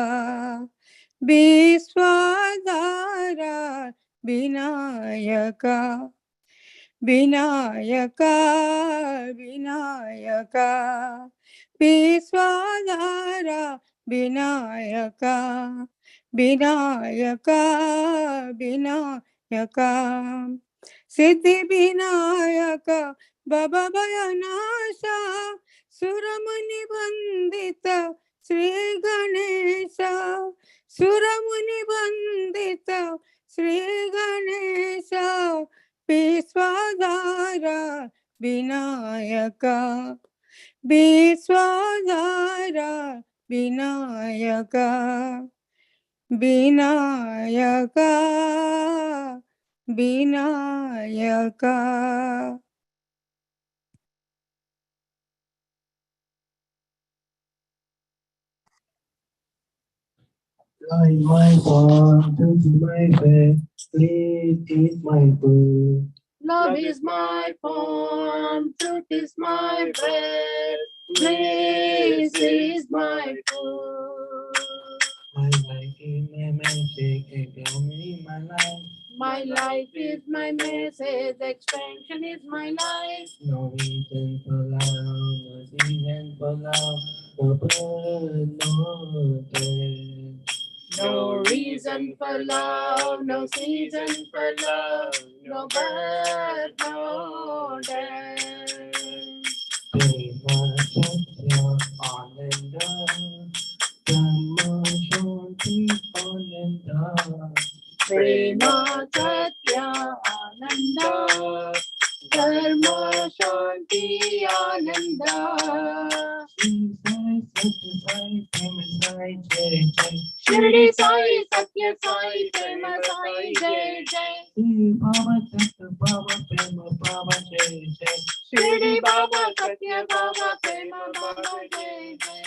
विश्वाधारा Vinayaka Vinayaka Vinayaka विश्वाधारा Vinayaka Vinayaka Vinayaka Siddhi Vinayak Baba भयनाशा सुरमुनि Vandit Shri Ganesh सुरमुनि Vandit Shri Ganesh विश्वाधारा Vinayaka विश्वाधारा Vinayaka Vinayaka Vinayaka Light my form, to my faith, sleep is my food. Love is my form, truth is my bread, grace is my food. My life is my magic, only my life. My life is my message, expansion is my life. No reason for love, no season for love, no birth, no death. No reason for love, no season for love, no birth, no death. Prema Satya Ananda, Dhamma Shanti Ananda. Prema Satya Ananda, Dharma Shanti Ananda. Shri Sai Satya Sai Prema Sai Jai Jai. Shirdi Sai Satya Sai Prema Sai Jai Jai. Shri Baba Satya Baba Prema Baba Jai Jai. Shirdi Baba Satya Baba Prema Baba Jai Jai.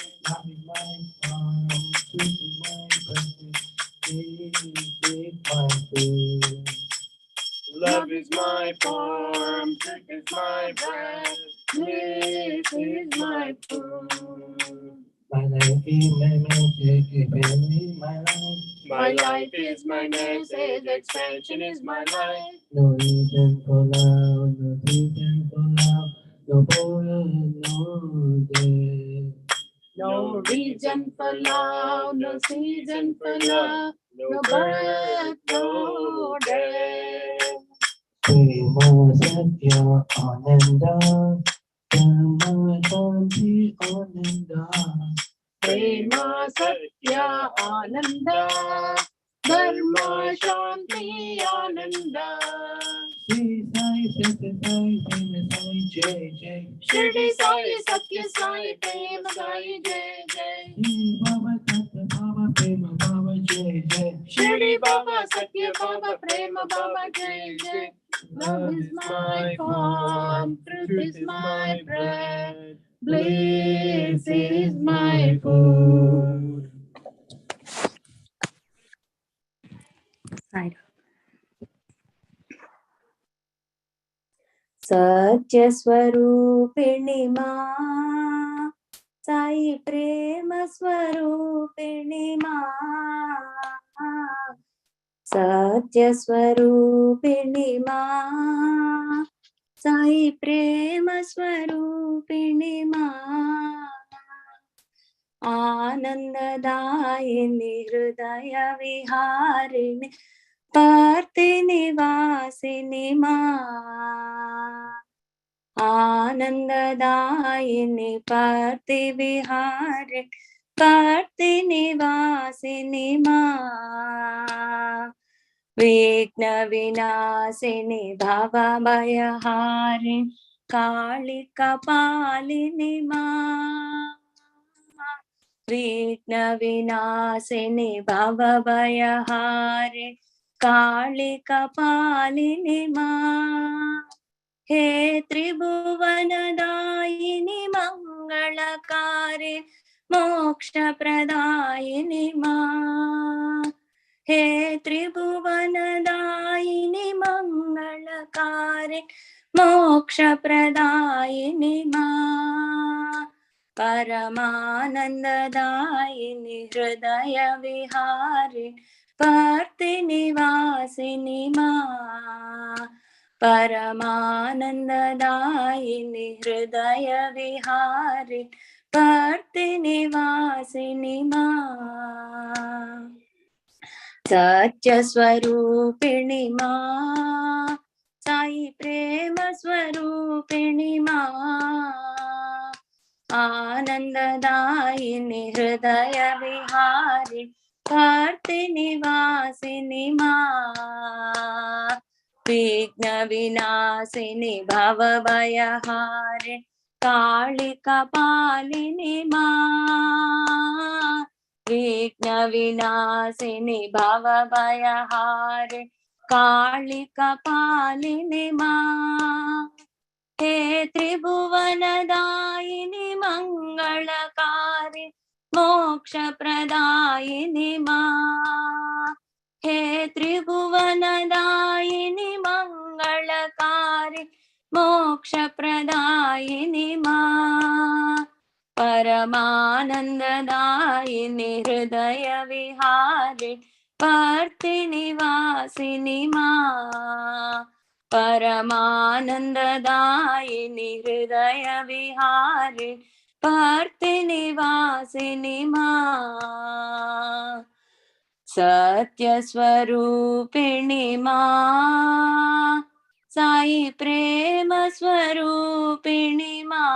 Love is my form, truth is my breath, This is my food. my life is my magic, only my life. My life is my message, expansion is my life. No reason for love, no reason for love, no birth, no death. No reason for love, no season for love, no birth, no death. Prema Satya Ananda Dharma Shanti Ananda Prema Satya Ananda Dharma Shanti Ananda. Shri Sai Satya Sai Prema Sai Jai Jai Shirdi Sai Satya Sai Prema Sai Jai Jai. Shri Baba Satya Baba Prema Baba Jai Jai Shirdi Baba Satya Baba Prema Baba Jai Jai. Love is my form, truth is my bread, bliss is my food. सत्य स्वरूपिणी मां साई प्रेम स्वरूपिणी मां सत्य स्वरूपिणी मां साई प्रेम स्वरूपिणी मां आनंददायिनी हृदय विहारिणी पार्ति निवासिनी मां आनंददायिनी पार्ति विहारिणी पार्ति निवासिनी मां विघ्न विनाशिनी भवभयहारिणी कालिका पालिनी मां विघ्न विनाशिनी भवभयहारिणी कालिका पालिनी मां हे त्रिभुवनदायिनी मंगलकारि मोक्षप्रदायिनी मां हे त्रिभुवनदायिनी मंगलकारि मोक्षप्रदायिनी मां परमानन्ददायिनी हृदय विहारिणी पार्ति निवासिनी मां परमानन्ददायिनी हृदय विहारिणी पार्ति निवासिनी मां सत्य स्वरूपिणी मां साई प्रेम स्वरूपिणी मां आनंददायिनी हृदय विहारिणी पार्ति निवासिनी मां विघ्न विनाशिनी भवभयहारिणी कालिका पालिनी मां विघ्न विनाशिनी भवभयहारिणी कालिका पालिनी मां हे त्रिभुवनदायिनी मंगलकारि मोक्षप्रदायिनी मां हे त्रिभुवनदायिनी मंगलकारि मोक्षप्रदायिनी मां परमानन्ददायिनी हृदय विहारिणी पार्ति निवासिनी मां परमानन्ददायिनी हृदय विहारिणी पार्ति निवासिनी मां सत्य स्वरूपिणी मां साई प्रेम स्वरूपिणी मां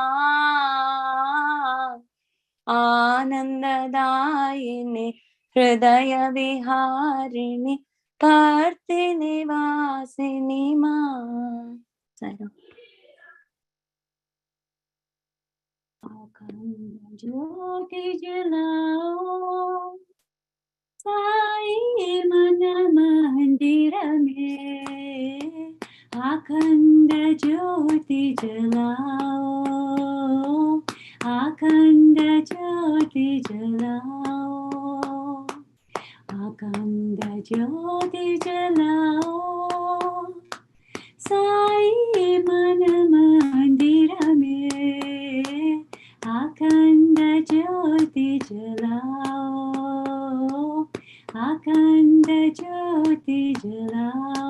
आनंददायिनी हृदय विहारिणी पार्ति निवासिनी मां अखंड ज्योति जलाओ साई मन मंदिर में अखंड ज्योति जलाओ अखंड ज्योति जलाओ अखंड ज्योति जलाओ साई मन मंदिर में अखंड ज्योति जलाओ अखंड ज्योति जलाओ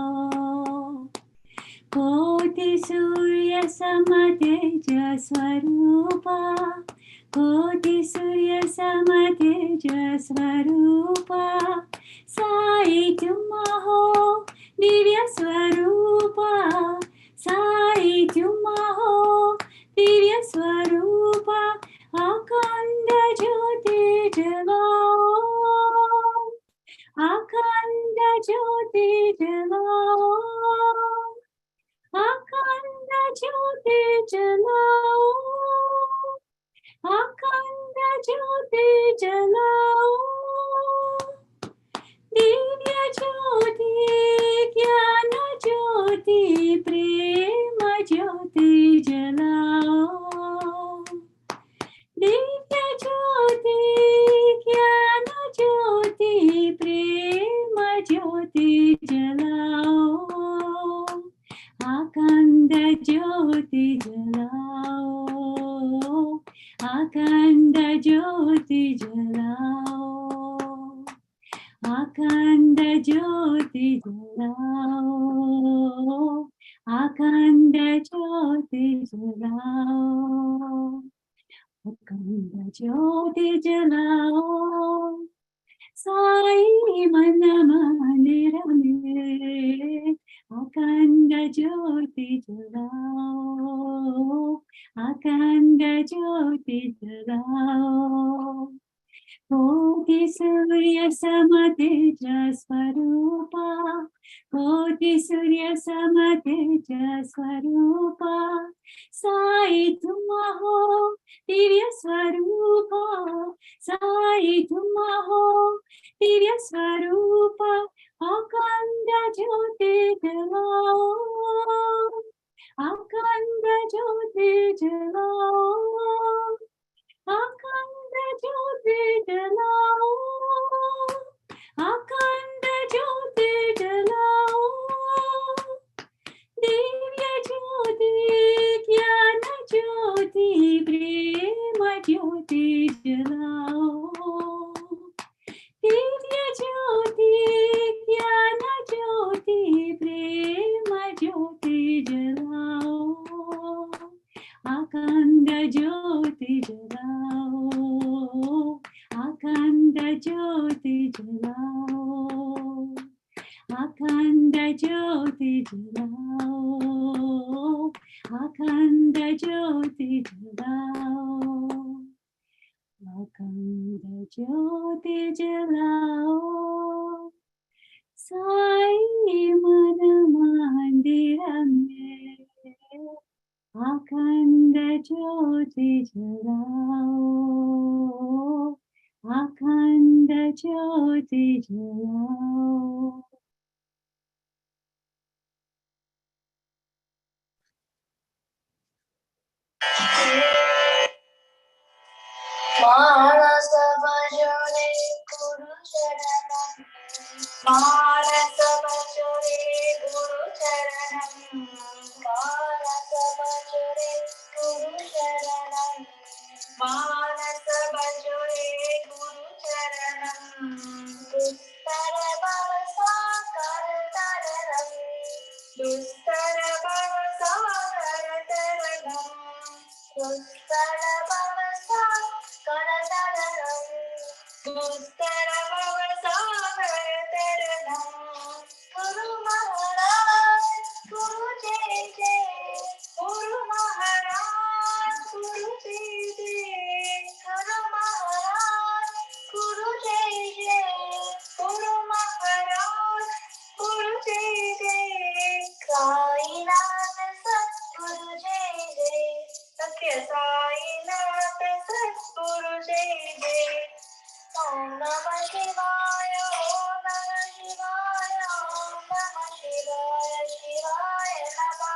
कोटि सूर्य सम तेज स्वरूपा कोटि सूर्य सम तेज स्वरूपा साई तुम हो दिव्य स्वरूपा साई तुम हो दिव्य स्वरूपा अखंड ज्योति जलाओ अखंड ज्योति जलाओ अखंड ज्योति जलाओ अखंड ज्योति जलाओ दिव्य ज्योति ज्ञान ज्योति प्रेम ज्योति जलाओ दिव्य ज्योति ज्ञान ज्योति प्रेम ज्योति जलाओ अखंड ज्योति जलाओ अखंड ज्योति जलाओ अखंड ज्योति जलाओ अखंड ज्योति जलाओ अखंड ज्योति जलाओ साई मन मंदिर में अखंड ज्योति जलाओ अखंड ज्योति जलाओ कोटि सूर्य सम तेज स्वरूपा कोटि सूर्य सम तेज स्वरूपा साई तुम हो दिव्य स्वरूपा साई तुम हो दिव्य स्वरूपा अखंड ज्योति जलाओ अखंड ज्योति जलाओ अखंड ज्योति जलाओ अखंड ज्योति जलाओ दिव्य ज्योति ज्ञान ज्योति प्रेम ज्योति जलाओ दिव्य ज्योति ज्ञान ज्योति प्रेम ज्योति जलाओ अखंड ज्योति जलाओ अखंड ज्योति जलाओ अखंड ज्योति जलाओ अखंड ज्योति जलाओ अखंड ज्योति जलाओ साई मन मंदिर में अखंड ज्योति जलाओ अखंड ज्योति जलाओ मानस भजने गुरु चरणं मानस भजने गुरु चरणं मानस भजने गुरु चरणं मानस भजने गुरु चरणं दुस्तर भव सागर तरणं दुस्तर भव सागर तरणं दुस्तर भव सागर तरणं दुस्तर भव सागर तरणं गुरु महाराज गुरु जय जय गुरु महाराज गुरु जय जय गुरु महाराज गुरु जय जय गुरु महाराज गुरु जय जय साईनाथ सद्गुरु जय जय सत्य साईनाथ सद्गुरु जय जय ओम नमः शिवाय ओम नमः शिवाय ओम नमः शिवाय शिवाय नमः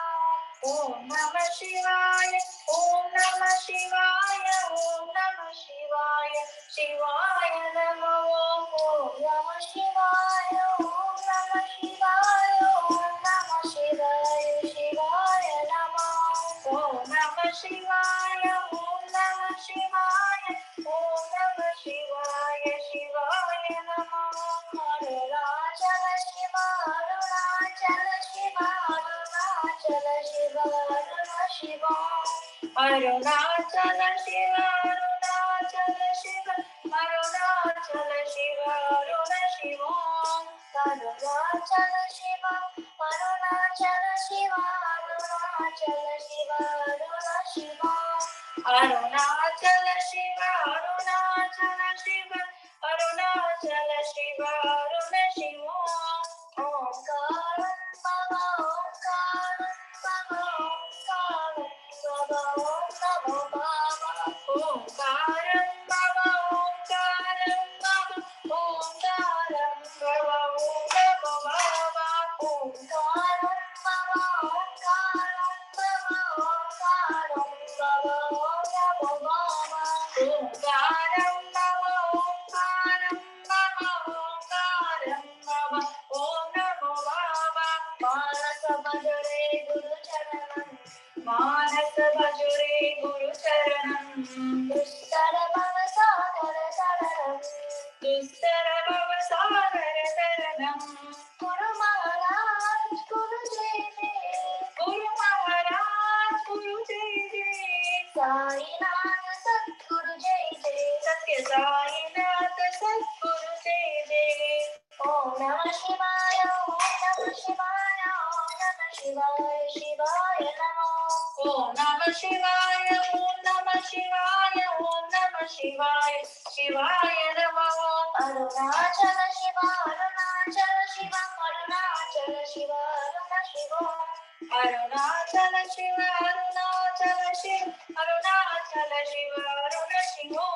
ओम नमः शिवाय ओम नमः शिवाय ओम नमः शिवाय शिवाय नमः ओम नमः शिवाय ओम नमः शिवाय ओम नमः शिवाय शिवाय नमः ओम नमः शिवाय ओम नमः शिवाय ओम नमः शिवाय शिवाय नमः Arunachal Shiv Arunachal Shiv Arunachal Shiv Arunachal Shiv Arunachal Shiv Arunachal Shiv Arunachal Shiva, Aruna Shiva, Arunachal Shiva, Arunachal Shiva, Arunachal Shiva, Aruna Shiva, Arunachal Shiva, Arunachal Shiva, Arunachal Shiva, Aruna Shiva, Omkaram Baba, Omkaram Baba, Omkaram Baba, Om Namo Baba, Omkaram Baba, Omkaram Baba, Omkaram Baba, Om Namo Baba, Omkaram Baba, Omkaram Baba, Omkaram Baba, Om Namo Baba, Omkaram Baba, Omkaram Baba, Omkaram Baba, Om Namo Baba, Manasa Bhajare Guru Charanam, Manasa Bhajare Guru Charanam, Dushara Bhava Sagar Saranam, Dushara Bhava Sagar Saranam, Guru Maharaj Guru Jai Jai, Guru Maharaj Guru Jai Jai, Sai Nath Satguru Jai Jai, Satya Sai Nath Satguru Jai Jai, Om Namah Shivaya, Om Namah Shivaya, Om Namah Shivaya, Shivaya Namo, Om Namah Shivaya, Om Namah Shivaya, Om Namah Shivaya, Shivaya Namo, Arunachal Shiva, Arunachal Shiva, Arunachal Shiva, Arunachal Shiva, Arunachal Shiva, Arunachal Shiva, Arunachal Shiva, Arunachal Shiva,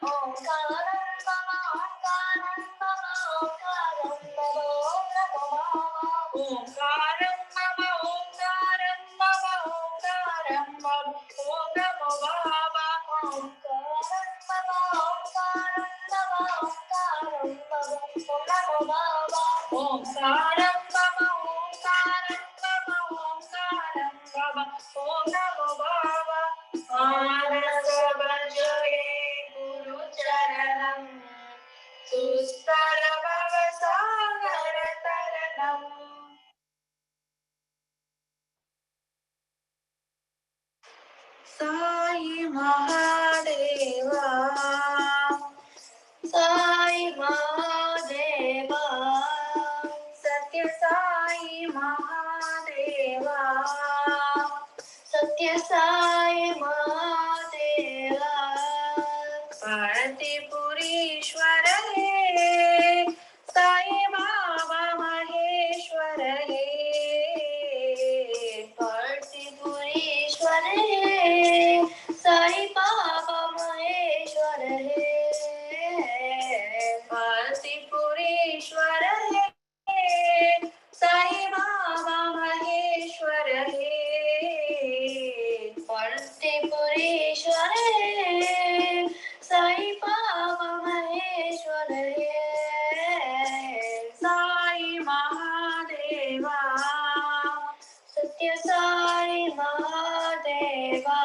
Omkaram Baba, Omkaram Baba, Omkaram Baba, Om Namo Baba, Omkaram Baba, Omkaram Baba, Omkaram Baba, Om Namo Baba, Omkaram Baba, Omkaram Baba, Omkaram Baba, Om Namo Baba, Omkaram Baba, Omkaram Baba, Omkaram Baba, Om Namo Baba, Manasa Bhajare Guru Charanam, Sustara Bhava Sagar Taranam. Sai Mahadeva, Sai Mahadeva, Satya Sai Mahadeva, Satya Sai Mahadeva, Bharati Purishwara He, Sai Baba Maheshwara He, Bharati Purishwara He, Sai Baba Maheshwara He, Bharati Purishwara He, Sai Baba Maheshwara He, Bharati Purishwara He, Sai Baba Maheshwara He, Sai Mahadeva, Satya Sai Mahadeva,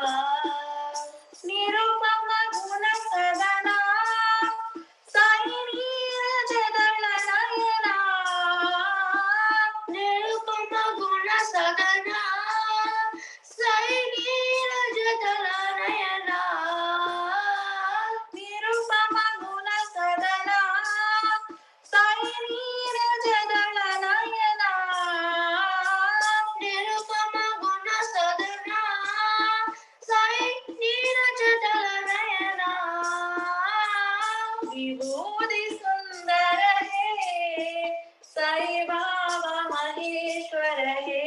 Nirupama Guna Sadana, Sai Nirajadala Nayana, Nirupama Guna Sadana, Sai Nirajadala Nayana, Nirupama Guna Sadana, Sai Nirajadala Nayana, Nirupama Guna Sadana, Sai Nirajadala Nayana, Vibhuti Sundara He, Sai Baba Maheshwara He,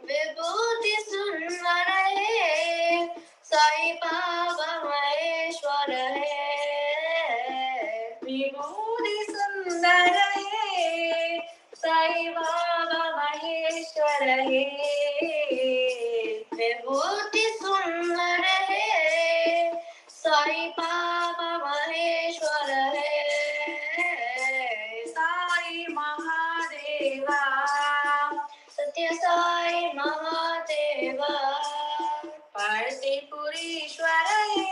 Vibhuti Sundara He, Sai Baba Maheshwara He, Vibhuti Sundara He, Sai Baba Maheshwara He, Vibhuti Sundara He, Sai Baba Maheshwara He, Sai Mahadeva, Satya Sai Mahadeva, Bharati Purishwara He,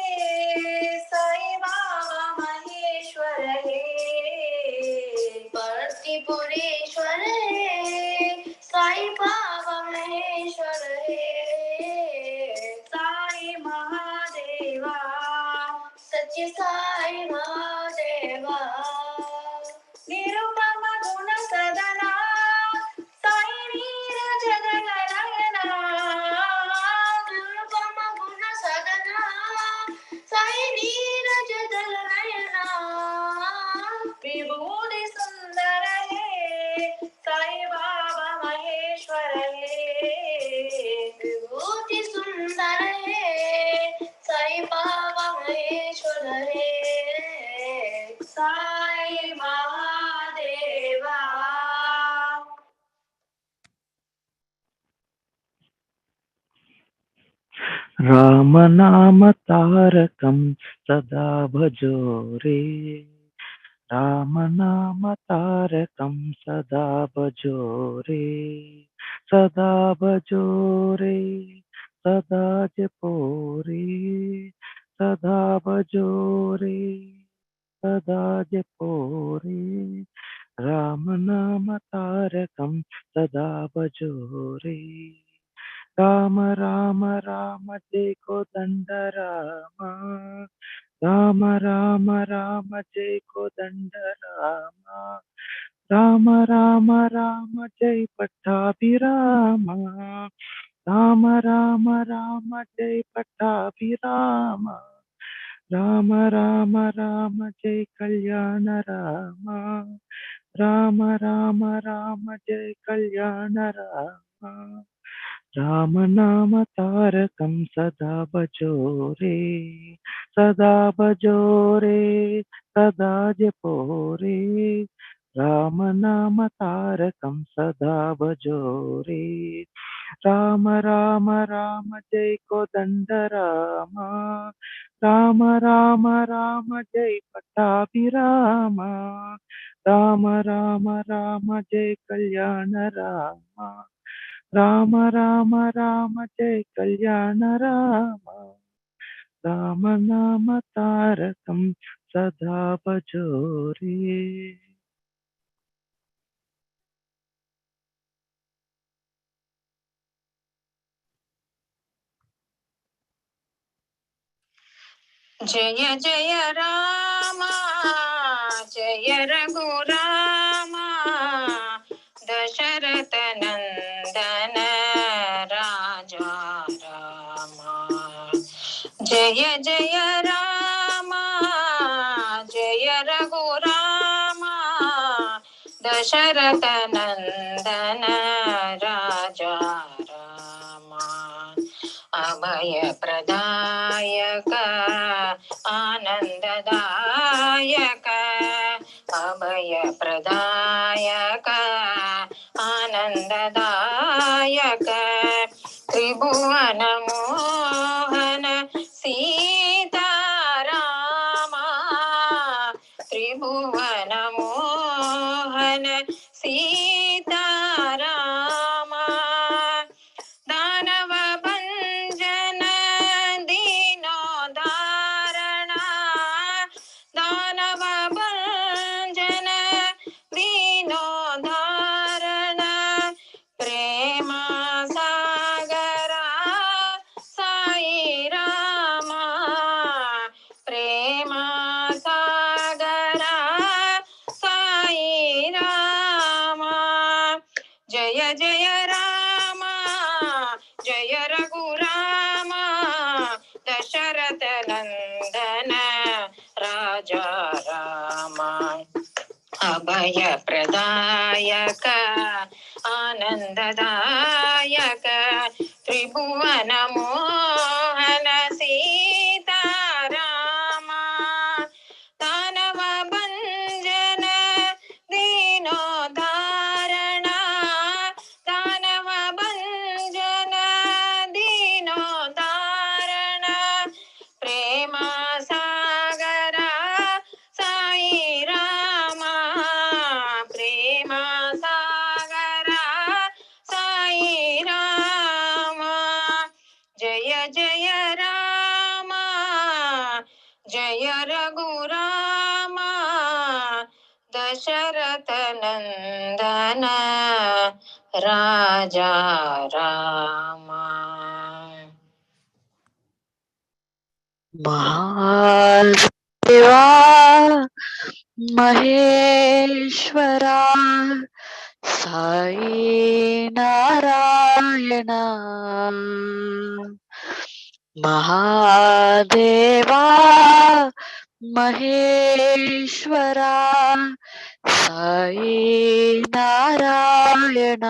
Sai Baba Maheshwara He, Bharati Purishwara He, Sai Baba Maheshwara He, Sai Mahadeva, सत्य साई महादेवा निरुपम गुण सदना साई नीरज नयना निरुपम गुण सदना साई नीरज नयना विभूति सुंदर है साई बाबा महेश्वर है विभूति सुंदर है साई बाबा महेश्वर है साई महादेवा। राम नाम तारकं सदा भजो रे राम नाम तारकं सदा भजो रे सदा जपो रे सदा भजो रे सदा जपो रे राम नाम तारकं सदा भजो रे राम राम राम जय कोदंड राम राम राम राम जय कोदंड राम राम राम राम जय पट्टाभिराम राम राम राम जय पट्टाभिराम राम राम राम जय कल्याण राम राम राम राम जय कल्याण राम राम नाम तारकं सदा भजो रे सदा जपो रे राम नाम तारकं सदा भजो रे राम राम राम जय कोदंड राम राम राम राम जय पट्टाभिराम राम राम राम जय कल्याण राम राम राम राम जय कल्याण राम राम नाम तारकं सदा भजो रे। जय जय राम जय रघुराम दशरथ नंदन राजा राम जय जय राम जय रघुराम दशरथ नंदन राजा राम अभय प्रदायक आनंददायक अभय प्रदायक आनंददायक त्रिभुवन मोहन सीताराम त्रिभुवन मोहन सीताराम दानव भंजन दीनो धारणा दानव भंजन दीनो धारणा प्रेम सागरा साई रामा प्रेम सागरा साई रामा जय जय राम जय रघुराम दशरथ नंदन राजा राम अभय प्रदायक आनंददायक त्रिभुवन मोहन सीताराम दानव भंजन दीनो धारणा दानव भंजन दीनो धारणा प्रेम सागरा साई रामा प्रेम सागरा साई रामा जय जय राम जय रघुराम दशरथ नंदन राजा राम महाल महेश्वरा साई नारायण महादेवा महेश्वरा साई नारायण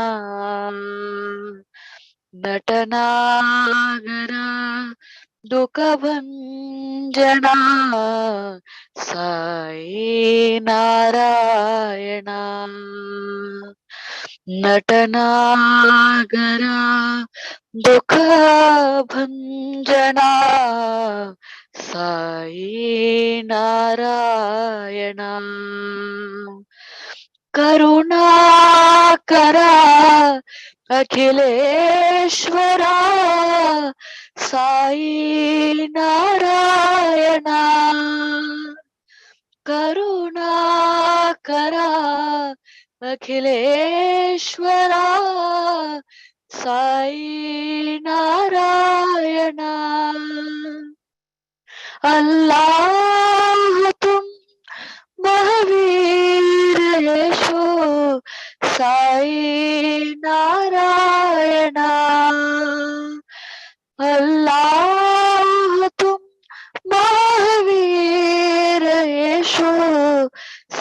नटनागरा दुःखभञ्जना साई नारायण नटनागरा दुःखभञ्जना साई नारायण करुणाकरा अखिलेश्वरा साई नारायण करुणाकरा अखिलेश्वरा साई नारायण अल्लाह तुम महावीर यीशु साई नारायण अल्लाह तुम महावीर यीशु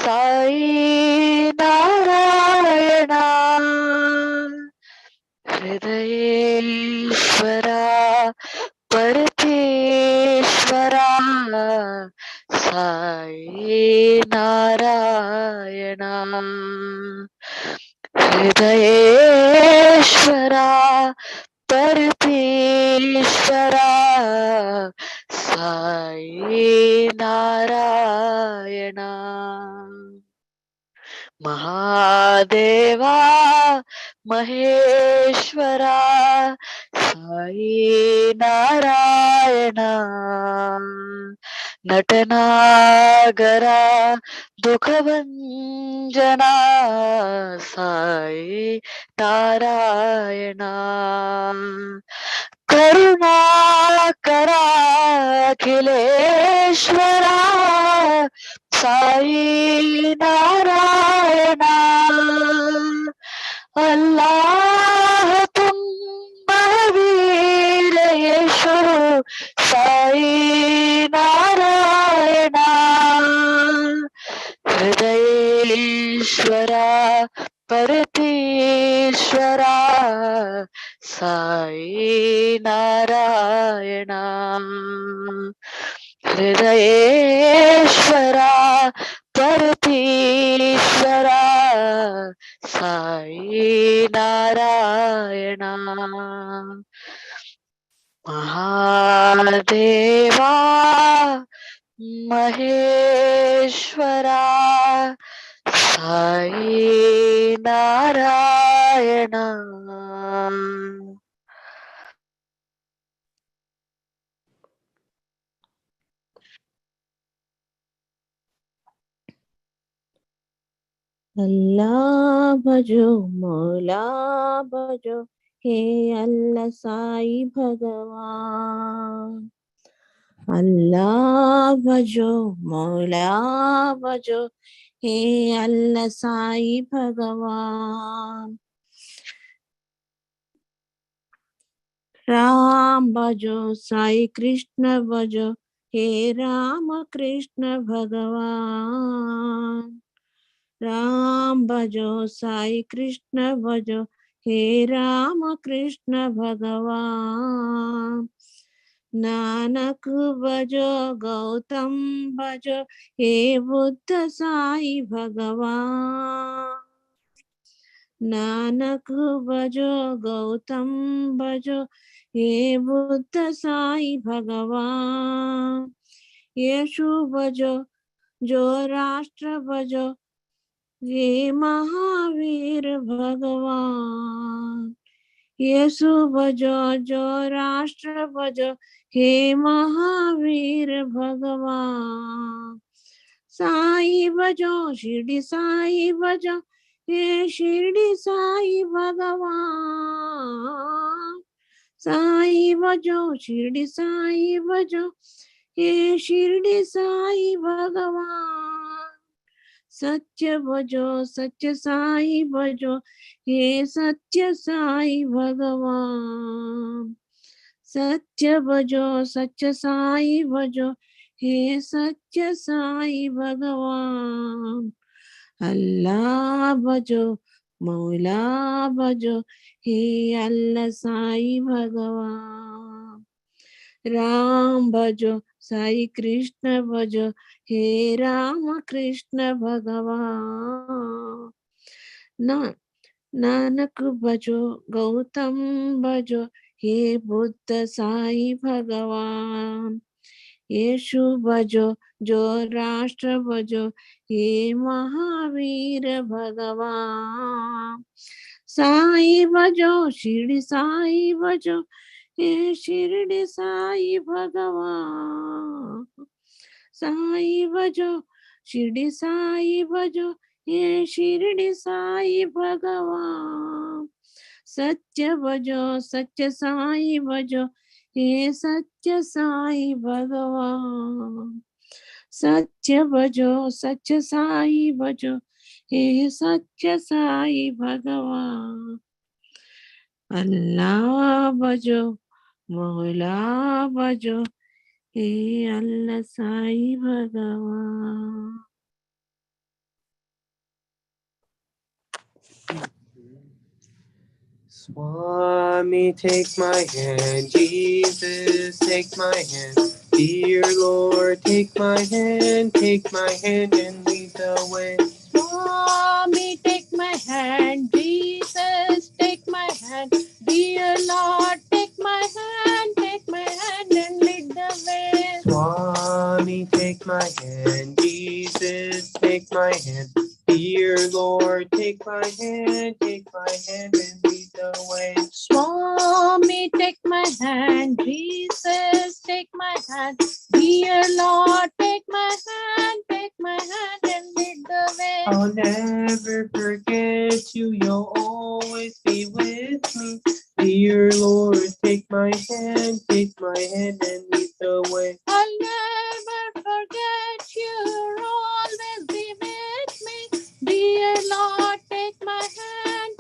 साई नारायण हृदयेश्वरा परमेश्वरा साई नारायण हृदयेश्वरा परमेश्वरा साई नारायण महादेवा महेश्वरा साई नारायण नटनागरा दुःखभञ्जना साई नारायण करुणाकरा अखिलेश्वरा साई नारायण अल्लाह तुम महावीर यीशु साई नारायण हृदयेश्वरा परमेश्वरा साई नारायण हृदयेश्वरा परमेश्वरा साई नारायण महादेवा महेश्वरा साई नारायण अल्लाह भजो मौला भजो हे अल्लाह साई भगवान अल्लाह भजो मौला भजो हे अल्लाह साई भगवान राम भजो साई कृष्ण भजो हे राम कृष्ण भगवान राम भजो साई कृष्ण भजो हे राम कृष्ण भगवान नानक भजो गौतम भजो हे बुद्ध साई भगवान नानक भजो गौतम भजो हे बुद्ध साई भगवान यीशु भजो जो राष्ट्र भजो ये महावीर भगवान यीशु भजो जो राष्ट्र भजो हे महावीर भगवान साई भजो शिरडी साई भजो हे शिरडी साई भगवान साई भजो शिरडी साई भजो हे शिरडी साई भगवान सत्य भजो सत्य साई भजो हे सत्य साई भगवान। सत्य भजो सत्य साई भजो हे सत्य साई भगवान। अल्लाह भजो मौला भजो हे अल्लाह साई भगवान। राम भजो साई कृष्ण भजो हे राम कृष्ण भगवान। नानक भजो गौतम भजो हे बुद्ध साई भगवान। यीशु भजो जो राष्ट्र भजो हे महावीर भगवान। साई भजो शिरडी साई भजो हे शिरडी साई भगवान। साई भजो शिरडी साई भजो हे शिरडी साई भगवान। सत्य भजो सत्य साई भजो हे सत्य साई भगवान। सत्य भजो सत्य साई भजो हे सत्य साई भगवान। अल्लाह भजो मौला भजो हे अल्लाह साई भगवान। Swami, take my hand. Jesus, take my hand. Dear Lord, take my hand and lead the way. Swami, take my hand. Jesus, take my hand. Dear Lord, take my hand and lead the way. Swami, take my hand. Jesus, take my hand. Dear Lord, take my hand and lead the way. Swami, take my hand. Jesus, take my hand. Dear Lord, take my hand and lead the way. I'll never forget you, you'll always be with me. Dear Lord, take my hand and lead the way. I'll never forget you, always be with me. Dear Lord, take my hand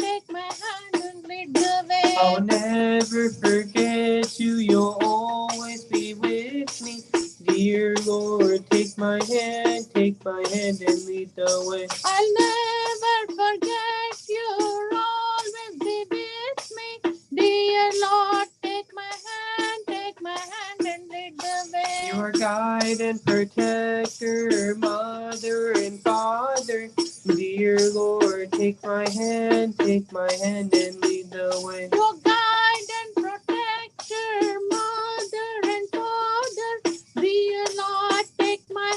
and lead the way. I'll never forget you, you'll always be with me. Dear Lord, take my hand and lead the way. I'll never forget you, always be with me. Dear Lord, take my hand and lead the way. Your guide and protector, mother and father. Dear Lord, take my hand and lead the way. Your guide and protector, mother and father. Dear Lord, take my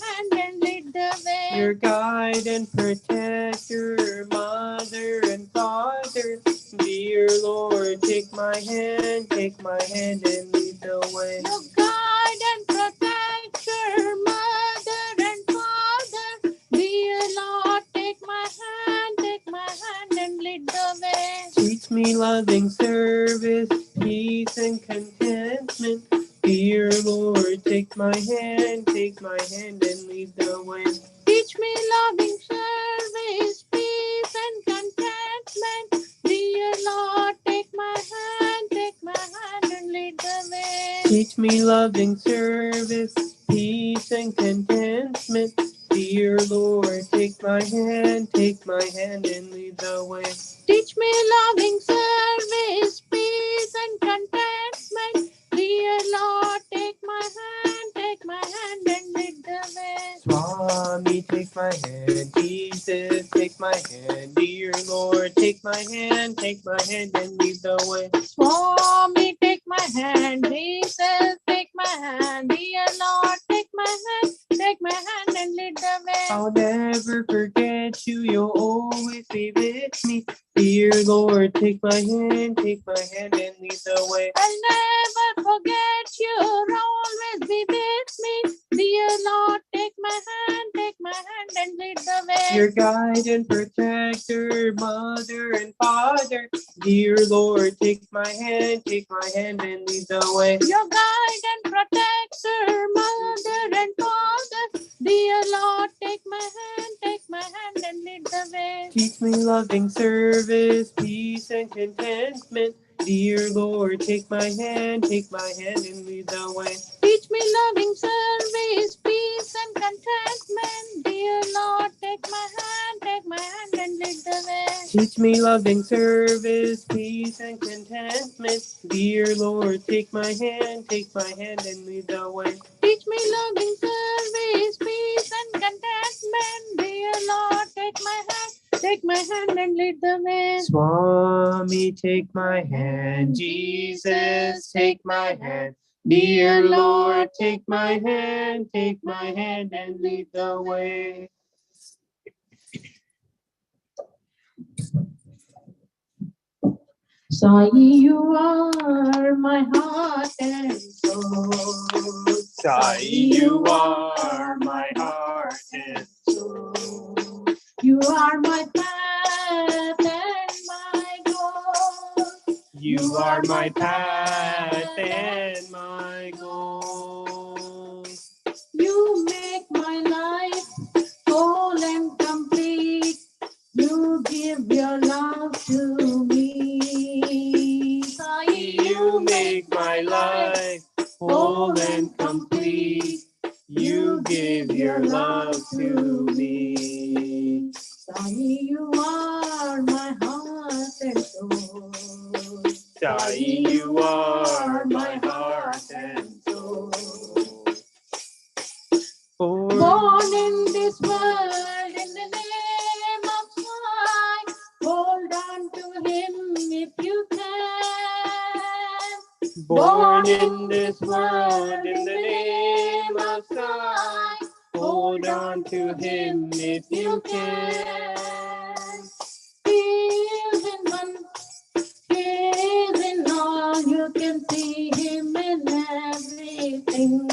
hand and lead the way. Your guide and protector, mother and father. Dear Lord, take my hand and lead the way. Your guide and protector, mother and father. Dear Lord, take my hand and lead the way. Teach me loving service, peace and contentment. Dear Lord, take my hand and lead the way. Teach me loving service, peace and contentment. Dear Lord, take my hand and lead the way. Teach me loving service, peace and contentment. Dear Lord, take my hand and lead the way. Teach me loving service, peace and contentment. Dear Lord, take my hand and lead the way. Swami, take my hand. Jesus, take my hand. Dear Lord, take my hand and lead the way. Swami, take my hand. Jesus, take my hand. Dear Lord, take my hand and lead the way. I'll never forget you, you'll always be with me. Dear Lord, take my hand and lead the way. I'll never forget you, always be with me. Dear Lord, take my hand and lead the way. Your guide and protector, mother and father. Dear Lord, take my hand and lead the way. Your guide and protector, mother and father. Dear Lord, take my Teach me loving service, peace and contentment. Dear Lord, take my hand and lead the way. Teach me loving service, peace and contentment. Dear Lord, take my hand and lead the way. Teach me loving service, peace and contentment. Dear Lord, take my hand and lead the way. Teach me loving service, peace and contentment. Dear Lord, take my hand and lead the way. Swami, take my hand. Jesus, take my hand. Dear Lord, take my hand and lead the way. Sai, you are my heart and soul. Sai, you are my heart and soul. You are my path and my goal. You are my path and my goal. You make my life whole and complete. You give your love to me. Sai, You make my life whole and complete. You give your love to me. Sai, you are my heart and soul. Sai, you are my heart and soul. Born in this world in the name of Sai, hold on to him if you can. Born in this world in the name of Sai, hold on to him if you can. He is in one, he is in all, you can see him in everything.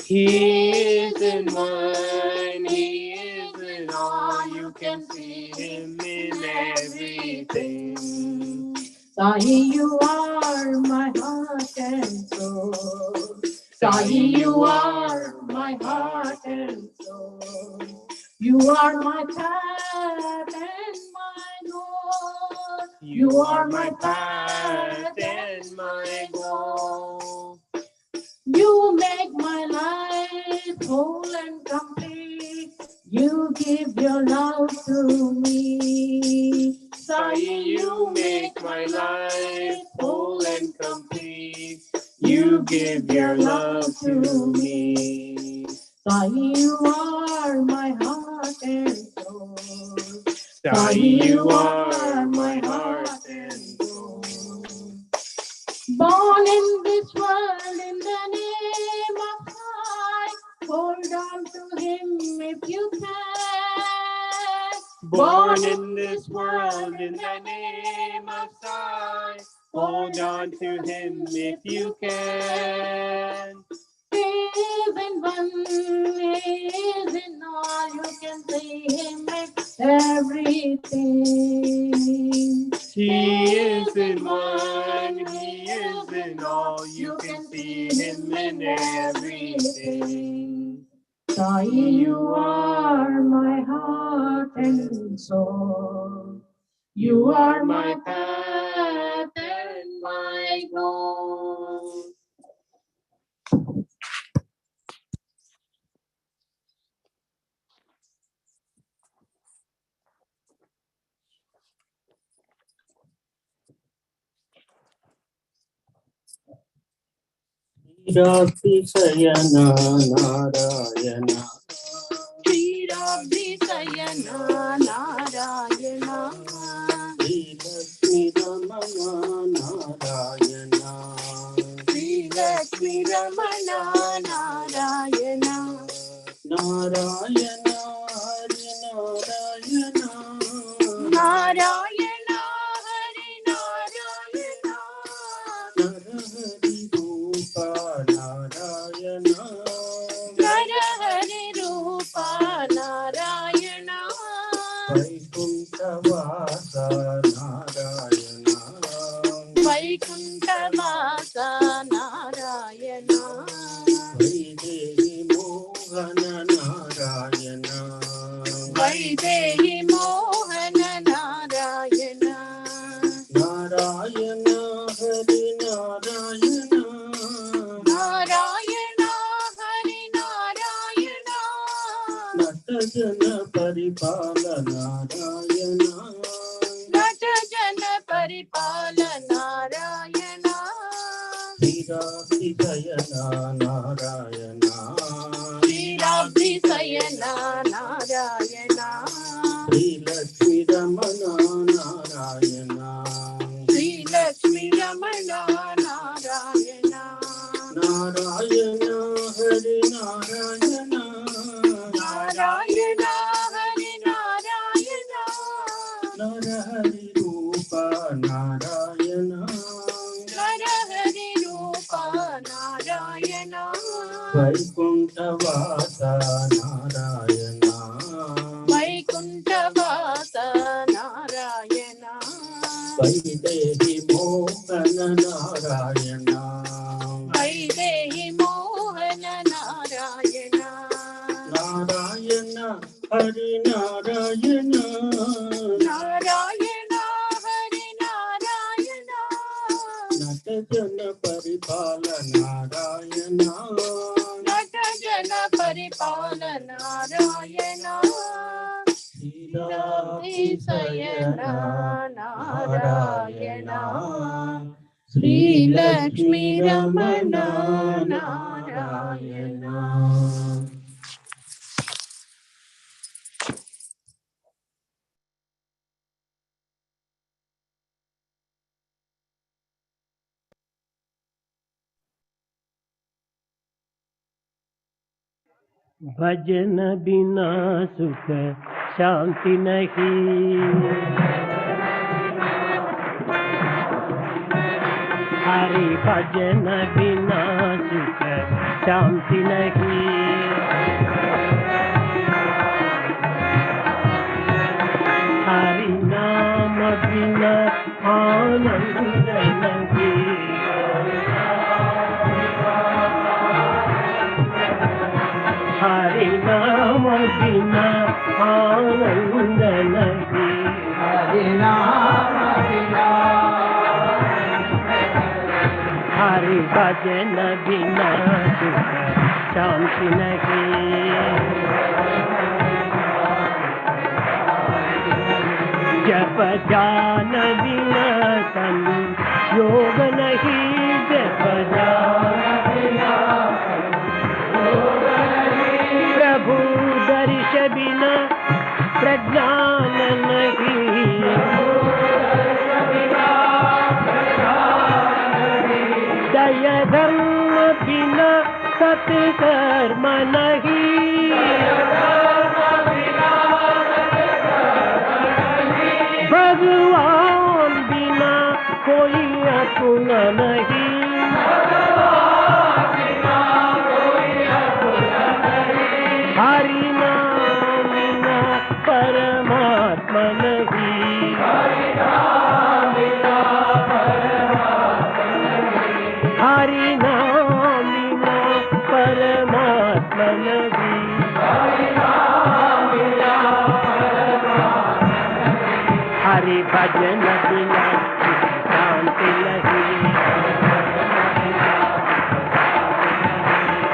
He is in one, he is in all, you can see him in everything. Sai, you are my heart and soul. Sai, you are my heart and soul. You are my path and my goal. You are my path and my goal. You make my life whole and complete. You give your love to me. Sai, you make my life whole and complete. You give your love to me. Sai, you are my heart and soul. Sai, you are my heart and soul. Born in this world in the name of Sai, hold on to him if you can. Born in this world in the name of Sai, hold on to him if you can. He is in one, he is in all, you can see him in everything. He is in one, he is in all, you can see him in everything. Sai, you are my heart and soul. You are my path and my goal. Sayana Narayana. Sayana Narayana. Lakshmi Ramana Narayana. Lakshmi Ramana Narayana. Narayana Hari Narayana. Narayana Hari Narayana. Narahari Rupa Narayana. Narahari Rupa Narayana. Vaikuntavasa Narayana. Vaikuntavasa Narayana. Vaidehi Mohana Narayana. Vaidehi जन परिपाल नारायण नट जन परिपाल नारायण श्रीराब्धि शयना नारायण श्रीराब्धि शयना नारायण श्रीलक्ष्मी रमण नारायण श्रीलक्ष्मी रमण नारायण नारायण हरि नारायण नारायण हरि नारायण नरहरि रूप नारायण नरहरि रूप नारायण वैकुंठवास नारायण वैकुंठवास नारायण वैदेहि मोहन नारायण वैदेहि मोहन नारायण नारायण हरि नारायण नारायण हरि नारायण नट जन परिपाल नारायण नट जन परिपाल नारायण श्रीराब्धि शयन नारायण श्रीलक्ष्मी रमण नारायण भजन बिना सुख शांति नहीं, हरि भजन बिना सुख शांति नहीं, हरि नाम बिना आनंद नहीं, हरि नाम बिना आनंद नहीं, हरि नाम बिना, हरि भजन बिना सुख शांति नहीं, जप जान बिना संयोग नहीं, जप जान बिना प्रभु दर्श बिना प्रज्ञान नहीं, दय धर्म बिना सत्कर्म नहीं, भगवान बिना कोई अपना नहीं, हरि नाम बिना परमात्मा नहीं, हरि नाम बिना परमात्मा नहीं, हरि नाम बिना परमात्मा नहीं, हरि नाम बिना परमात्मा नहीं, हरि भजन बिना शांति नहीं,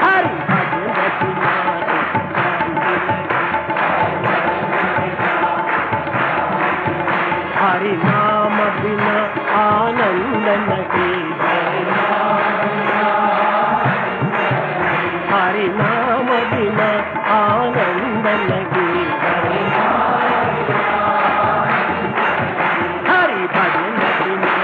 हरि भजन बिना हरि नाम बिना आनंद नहीं, हरि नाम बिना आनंद नहीं, हरि भजन बिना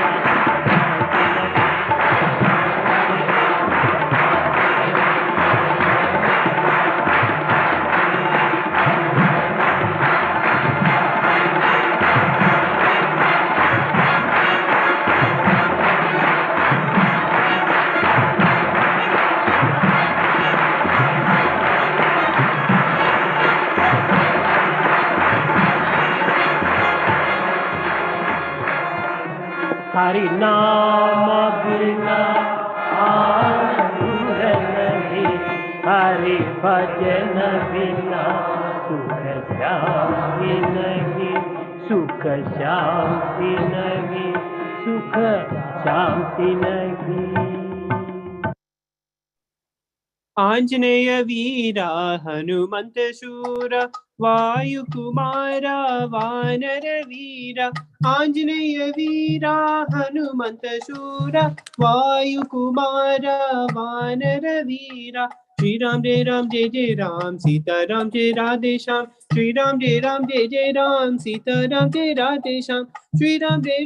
हरि नाम बिना आनंद नहीं, हरि भजन बिना सुख शांति नहीं, सुख शांति नहीं, सुख शांति नहीं। आंजनेय वीरा हनुमंत शूरा वायुकुमारा वानरवीरा आञ्जनेयवीरा हनुमन्तशूरा वायुकुमारा वानरवीरा श्रीराम जय राम सीताराम जय राधे श्याम श्रीराम जय राम सीताराम जय राधे श्याम श्रीराम जय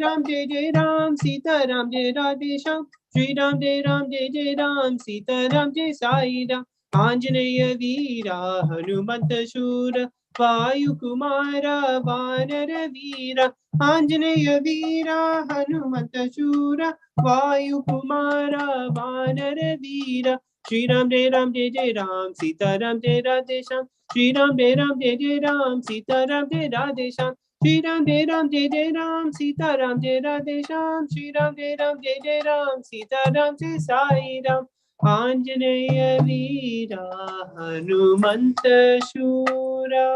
राम सीताराम जय राधे श्याम श्रीराम जय राम सीताराम जय साई राम आंजनेय वीरा हनुमंत शूर वायुकुमारा वानर वीरा आंजनेय वीरा हनुमंत शूर वायुकुमारा वानर वीरा श्रीराम जय राम सीताराम जय राधे श्याम श्रीराम जय राम सीताराम जय राधे श्याम श्रीराम जय राम सीताराम जय राधे श्याम श्रीराम जय राम सीताराम जय साई राम आंजनेय वीरा हनुमंत शूरा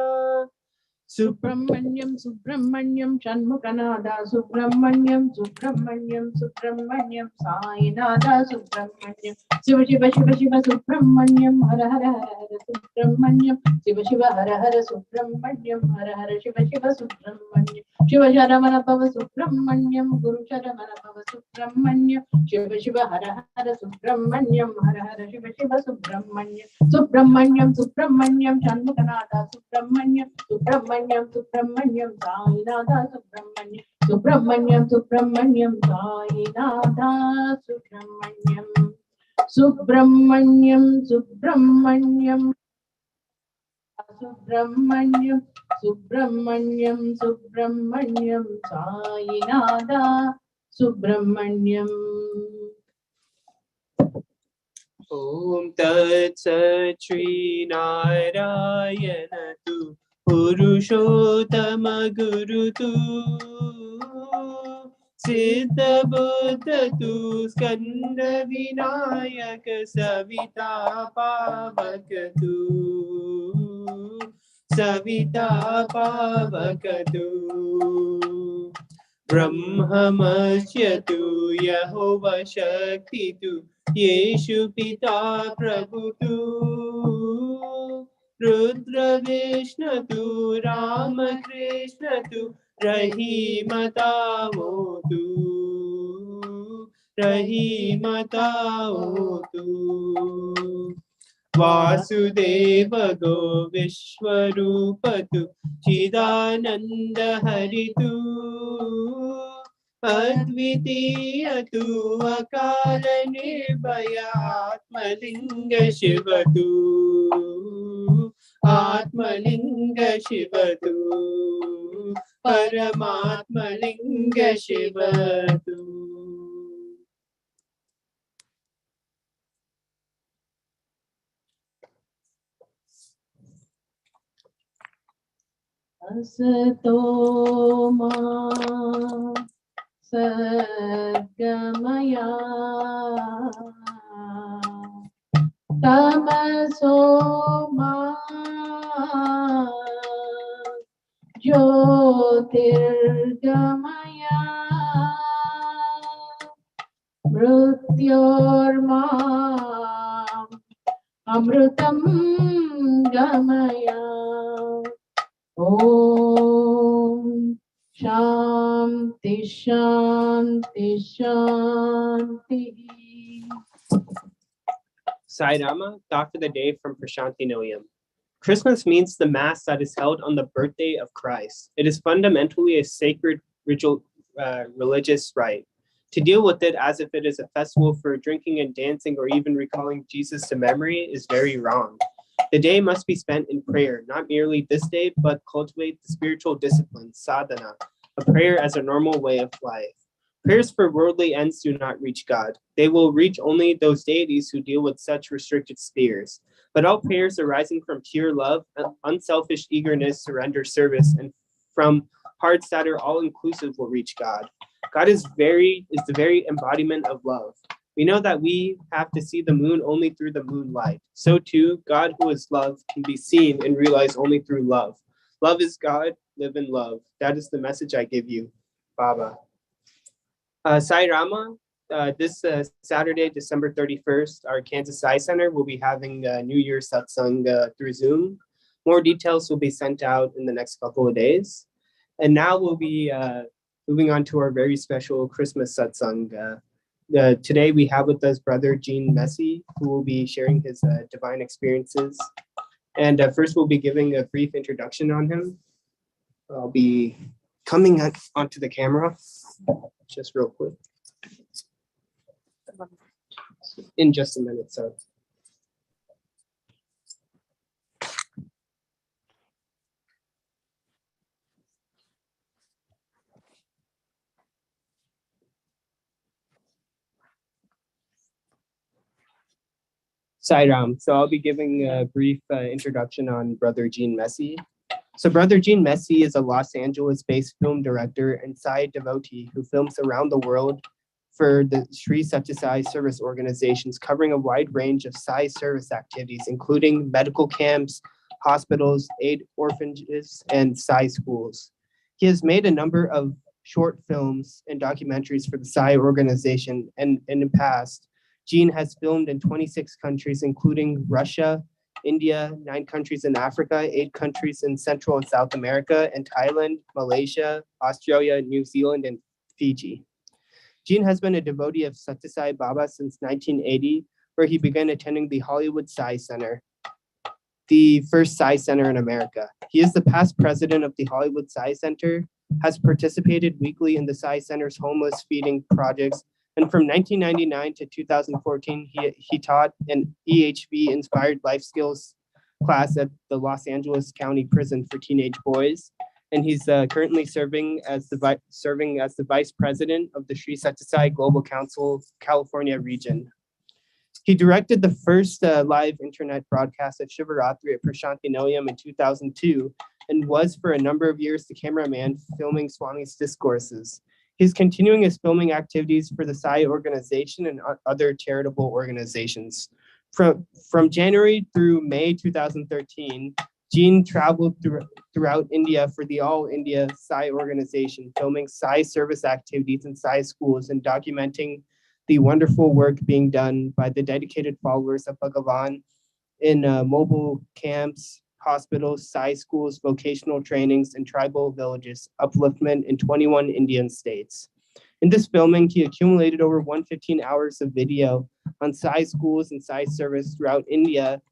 सुब्रह्मण्यम सुब्रह्मण्यम षण्मुखनादा सुब्रह्मण्यम सुब्रह्मण्यम सुब्रह्मण्यम साईनादा सुब्रह्मण्यम शिव शिव शिव शिव सुब्रह्मण्यम हर हर हर हर सुब्रह्मण्यम शिव शिव हर हर सुब्रह्मण्यम हर हर शिव शिव सुब्रह्मण्यम शिव शरवण भव सुब्रह्मण्यम गुरु शरवण भव सुब्रह्मण्यम शिव शिव हर हर सुब्रह्मण्यम हर हर शिव शिव सुब्रह्मण्यम सुब्रह्मण्यम सुब्रह्मण्यम षण्मुखनादा सुब्रह्मण्यम सुब्रह्मण्यम सुब्रह्मण्यम साईनाथा सुब्रह्मण्यम सुब्रह्मण्यम सुब्रह्मण्यम साईनाथा सुब्रह्मण्यम सुब्रह्मण्यम सुब्रह्मण्यम सुब्रह्मण्यम सुब्रह्मण्यम सुब्रह्मण्यम साईनाथा सुब्रह्मण्यम ओम तत्सत् श्री नारायण तु पुरुषोत्तम गुरु तु सिद्ध बुद्ध तु स्कंद विनायक सविता पावक तु सविता पावक तु ब्रह्मस्य तु यहोवा शक्ति तु येषु पिता प्रभु तु रुद्र विष्णु तु राम कृष्ण तु रहीमताओ तु रहीमताओ तु वासुदेव गो विश्वरूप तु चिदानंद हरि तु अद्वितीय तु अकाल निर्भय आत्मलिंग शिव तु आत्मलिंग शिव तु परमात्मलिंग शिव तु असतो मा सद्गमया तमसो मा ज्योतिर्गमया मृत्योर्मा अमृतं गमया ओम शांति शांति शांति. Sai Rama, thought for the day from Prashanti Noyam. Christmas means the Mass that is held on the birthday of Christ. It is fundamentally a sacred ritual, religious rite. To deal with it as if it is a festival for drinking and dancing or even recalling Jesus to memory is very wrong. The day must be spent in prayer, not merely this day, but cultivate the spiritual discipline, sadhana, a prayer as a normal way of life. Prayers for worldly ends do not reach God. They will reach only those deities who deal with such restricted spheres. But all prayers arising from pure love, unselfish eagerness to render service, and from hearts that are all-inclusive will reach God. God is the very embodiment of love. We know that we have to see the moon only through the moonlight. So too, God who is love can be seen and realized only through love. Love is God, live in love. That is the message I give you, Baba. Sai Rama, this Saturday, December 31st, our Kansas Sai Center will be having New Year's Satsang through Zoom. More details will be sent out in the next couple of days. And now we'll be moving on to our very special Christmas satsang. Today we have with us Brother Gene Messi, who will be sharing his divine experiences. And first we'll be giving a brief introduction on him. I'll be coming onto the camera just real quick. In just a minute, so. Sairam. So I'll be giving a brief introduction on Brother Gene Messi. So Brother Gene Messi is a Los Angeles-based film director and Sai devotee who films around the world for the Sri Sathya Sai service organizations, covering a wide range of Sai service activities, including medical camps, hospitals, aid orphanages, and Sai schools. He has made a number of short films and documentaries for the Sai organization, and in the past, Gene has filmed in 26 countries, including Russia, India, 9 countries in Africa, 8 countries in Central and South America, and Thailand, Malaysia, Australia, New Zealand, and Fiji. Gene has been a devotee of Sathya Sai Baba since 1980, where he began attending the Hollywood Sai Center, the first Sai Center in America. He is the past president of the Hollywood Sai Center, has participated weekly in the Sai Center's homeless feeding projects, and from 1999 to 2014, he taught an EHV-inspired life skills class at the Los Angeles County Prison for Teenage Boys. And he's currently serving as the vice president of the Sri Sathya Sai Global Council California region. He directed the first live internet broadcast of Shivaratri at Prashanthi Nilayam in 2002, and was for a number of years the cameraman filming Swami's discourses. He's continuing his filming activities for the Sai organization and other charitable organizations. From January through May 2013, Gene traveled throughout India for the All India Sai organization, filming Sai service activities in Sai schools and documenting the wonderful work being done by the dedicated followers of Bhagavan in mobile camps, hospitals, Sai schools, vocational trainings, and tribal villages, upliftment in 21 Indian states. In this filming, he accumulated over 115 hours of video on Sai schools and Sai service throughout India,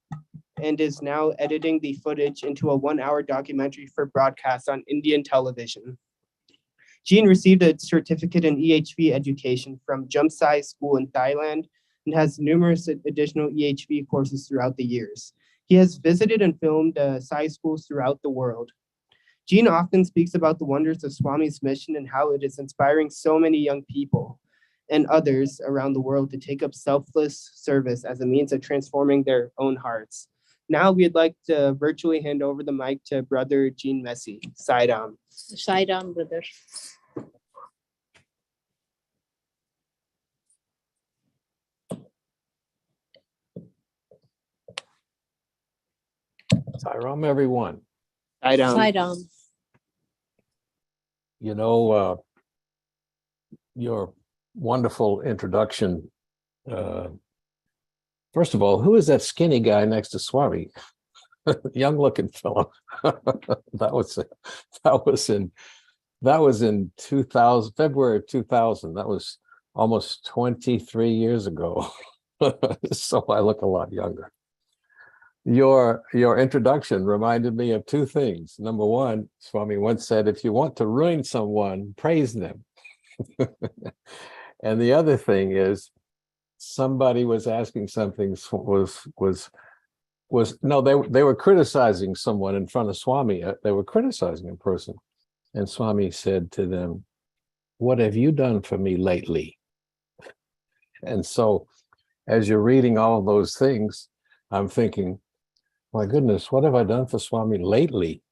and is now editing the footage into a 1-hour documentary for broadcast on Indian television. Gene received a certificate in EHV education from Jump Sai School in Thailand and has numerous additional EHV courses throughout the years. He has visited and filmed Sai schools throughout the world. Gene often speaks about the wonders of Swami's mission and how it is inspiring so many young people and others around the world to take up selfless service as a means of transforming their own hearts. Now we'd like to virtually hand over the mic to Brother Gene Messi. Saidam. Saidam, brother. Sairam, everyone. Saidam. Saidam. You know, your wonderful introduction. First of all, who is that skinny guy next to Swami? Young looking fellow. that was in 2000, February of 2000. That was almost 23 years ago. So I look a lot younger. Your introduction reminded me of 2 things. Number one, Swami once said, if you want to ruin someone, praise them. And the other thing is, somebody was asking something, they were criticizing someone in front of Swami. They were criticizing a person. And Swami said to them, what have you done for me lately? And so as you're reading all of those things, I'm thinking, my goodness, what have I done for Swami lately?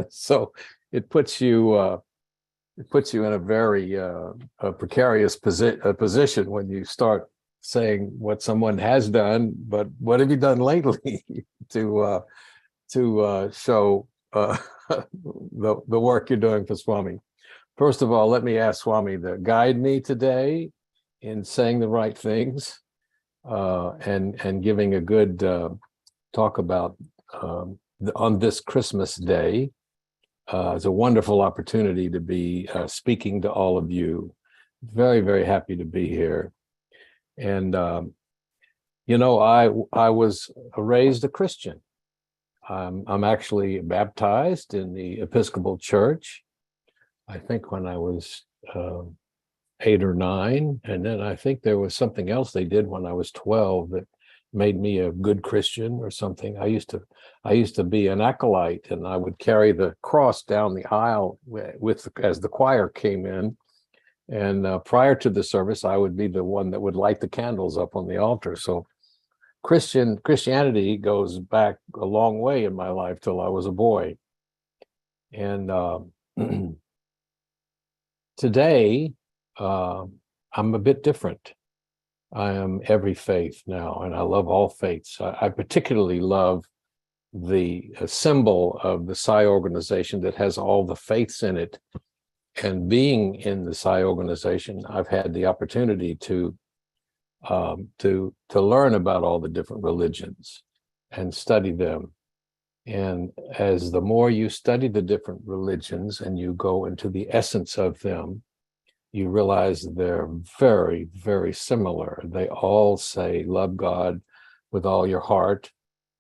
So it puts you in a very precarious position when you start saying what someone has done, but what have you done lately to show the work you're doing for Swami? First of all, let me ask Swami to guide me today in saying the right things and giving a good talk about on this Christmas day. It's a wonderful opportunity to be speaking to all of you. Very, very happy to be here. And, I was raised a Christian. I'm actually baptized in the Episcopal Church, I think when I was 8 or 9. And then I think there was something else they did when I was 12 that made me a good Christian or something. I used to be an acolyte, and I would carry the cross down the aisle as the choir came in. And prior to the service, I would be the one that would light the candles up on the altar. So Christianity goes back a long way in my life till I was a boy. And today, I'm a bit different. I am every faith now, and I love all faiths. I particularly love the symbol of the Psi organization that has all the faiths in it. And being in the Psi organization, I've had the opportunity to learn about all the different religions and study them. And as the more you study the different religions and you go into the essence of them, you realize they're very, very similar. They all say, love God with all your heart.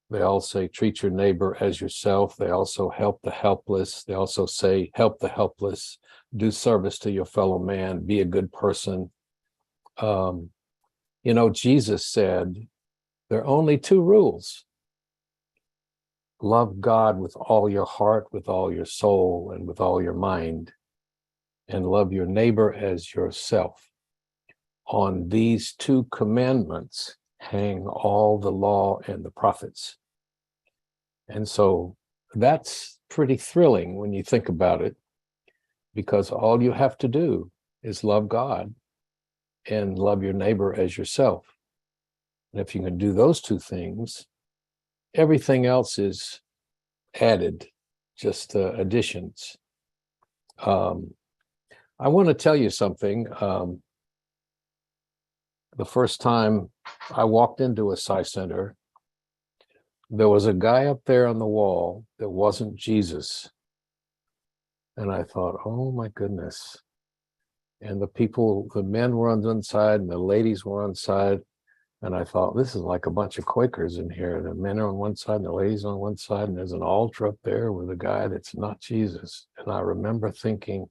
They all say, treat your neighbor as yourself. They also help the helpless. They also say, help the helpless, do service to your fellow man, be a good person. Jesus said, there are only 2 rules. Love God with all your heart, with all your soul, and with all your mind, and love your neighbor as yourself. On these 2 commandments hang all the law and the prophets. And so that's pretty thrilling when you think about it, because all you have to do is love God and love your neighbor as yourself. And if you can do those 2 things, everything else is added, just additions. I want to tell you something. The first time I walked into a Psi center, there was a guy up there on the wall that wasn't Jesus. And I thought, oh my goodness. And the men were on one side and the ladies were on side. And I thought, this is like a bunch of Quakers in here. The men are on one side and the ladies on one side, and there's an altar up there with a guy that's not Jesus. And I remember thinking,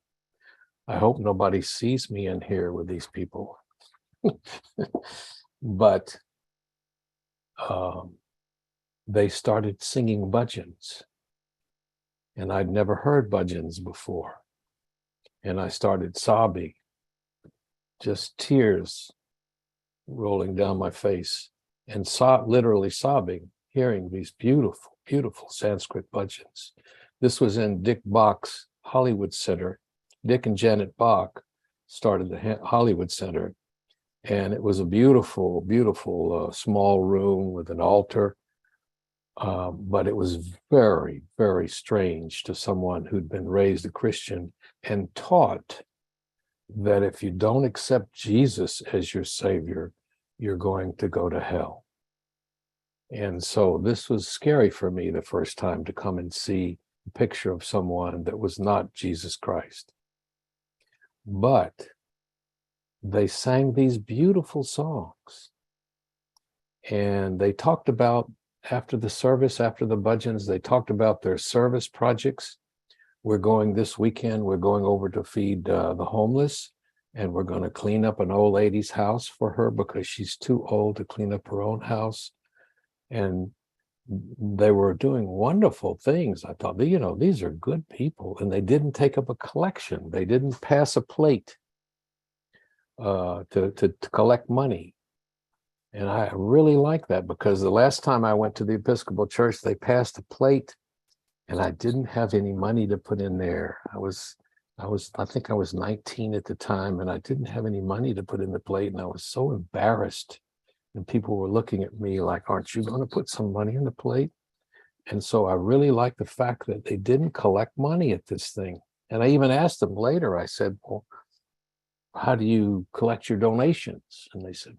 I hope nobody sees me in here with these people. But they started singing bhajans. And I'd never heard bhajans before. And I started sobbing, just tears rolling down my face, and literally sobbing, hearing these beautiful, beautiful Sanskrit bhajans. This was in Dick Bach's Hollywood Center. Dick and Janet Bach started the Hollywood Center, and it was a beautiful, beautiful small room with an altar. But it was very, very strange to someone who'd been raised a Christian and taught that if you don't accept Jesus as your Savior, you're going to go to hell. And so this was scary for me the first time to come and see a picture of someone that was not Jesus Christ. But they sang these beautiful songs. And they talked about, after the service, after the bhajans, they talked about their service projects. This weekend, we're going over to feed the homeless, and we're going to clean up an old lady's house for her because she's too old to clean up her own house. And they were doing wonderful things. I thought, these are good people. And they didn't take up a collection. They didn't pass a plate to collect money. And I really like that, because the last time I went to the Episcopal Church, they passed a plate and I didn't have any money to put in there. I think I was 19 at the time, and I didn't have any money to put in the plate. And I was so embarrassed. And people were looking at me like, aren't you going to put some money in the plate? And so I really like the fact that they didn't collect money at this thing. And I even asked them later, I said, well, how do you collect your donations? And they said,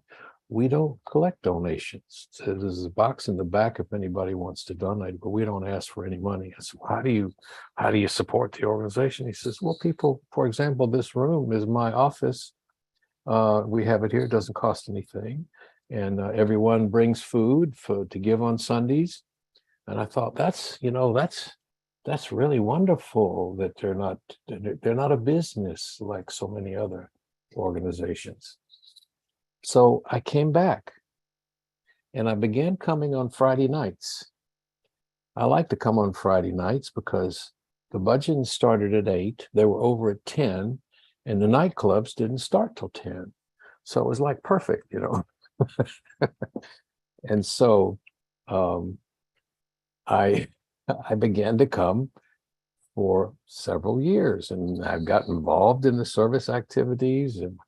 we don't collect donations. So there's a box in the back if anybody wants to donate, but we don't ask for any money. I said, how do you support the organization? He says, well, people, for example, this room is my office. We have it here. It doesn't cost anything. And everyone brings food to give on Sundays. And I thought, that's really wonderful that they're not a business like so many other organizations. So I came back and I began coming on Friday nights. I like to come on Friday nights because the budgeting started at 8. They were over at 10, and the nightclubs didn't start till 10. So it was like perfect, And so I began to come for several years, and I got involved in the service activities. And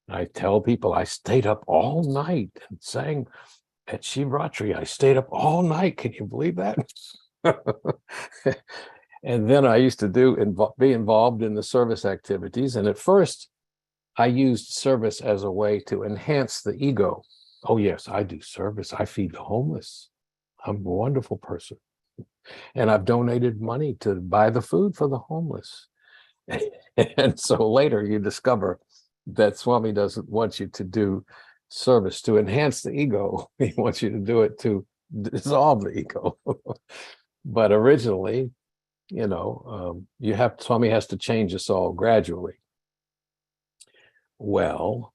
I tell people I stayed up all night and sang at Shivratri. I stayed up all night. Can you believe that? And then I used to be involved in the service activities. And at first, I used service as a way to enhance the ego. Oh, yes, I do service. I feed the homeless. I'm a wonderful person. And I've donated money to buy the food for the homeless. And so later you discover that Swami doesn't want you to do service to enhance the ego. He wants you to do it to dissolve the ego. But originally, Swami has to change us all gradually. Well,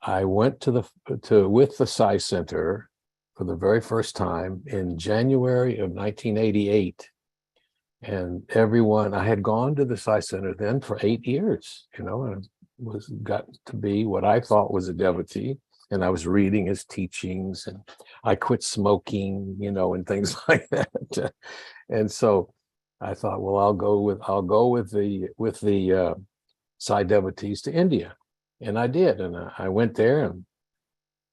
I went with the Sai Center for the very first time in January of 1988. And I had gone to the Sai Center then for 8 years, and got to be what I thought was a devotee. And I was reading his teachings, and I quit smoking, and things like that. And so I thought, well, I'll go with the Sai devotees to India. And I did. And I went there, and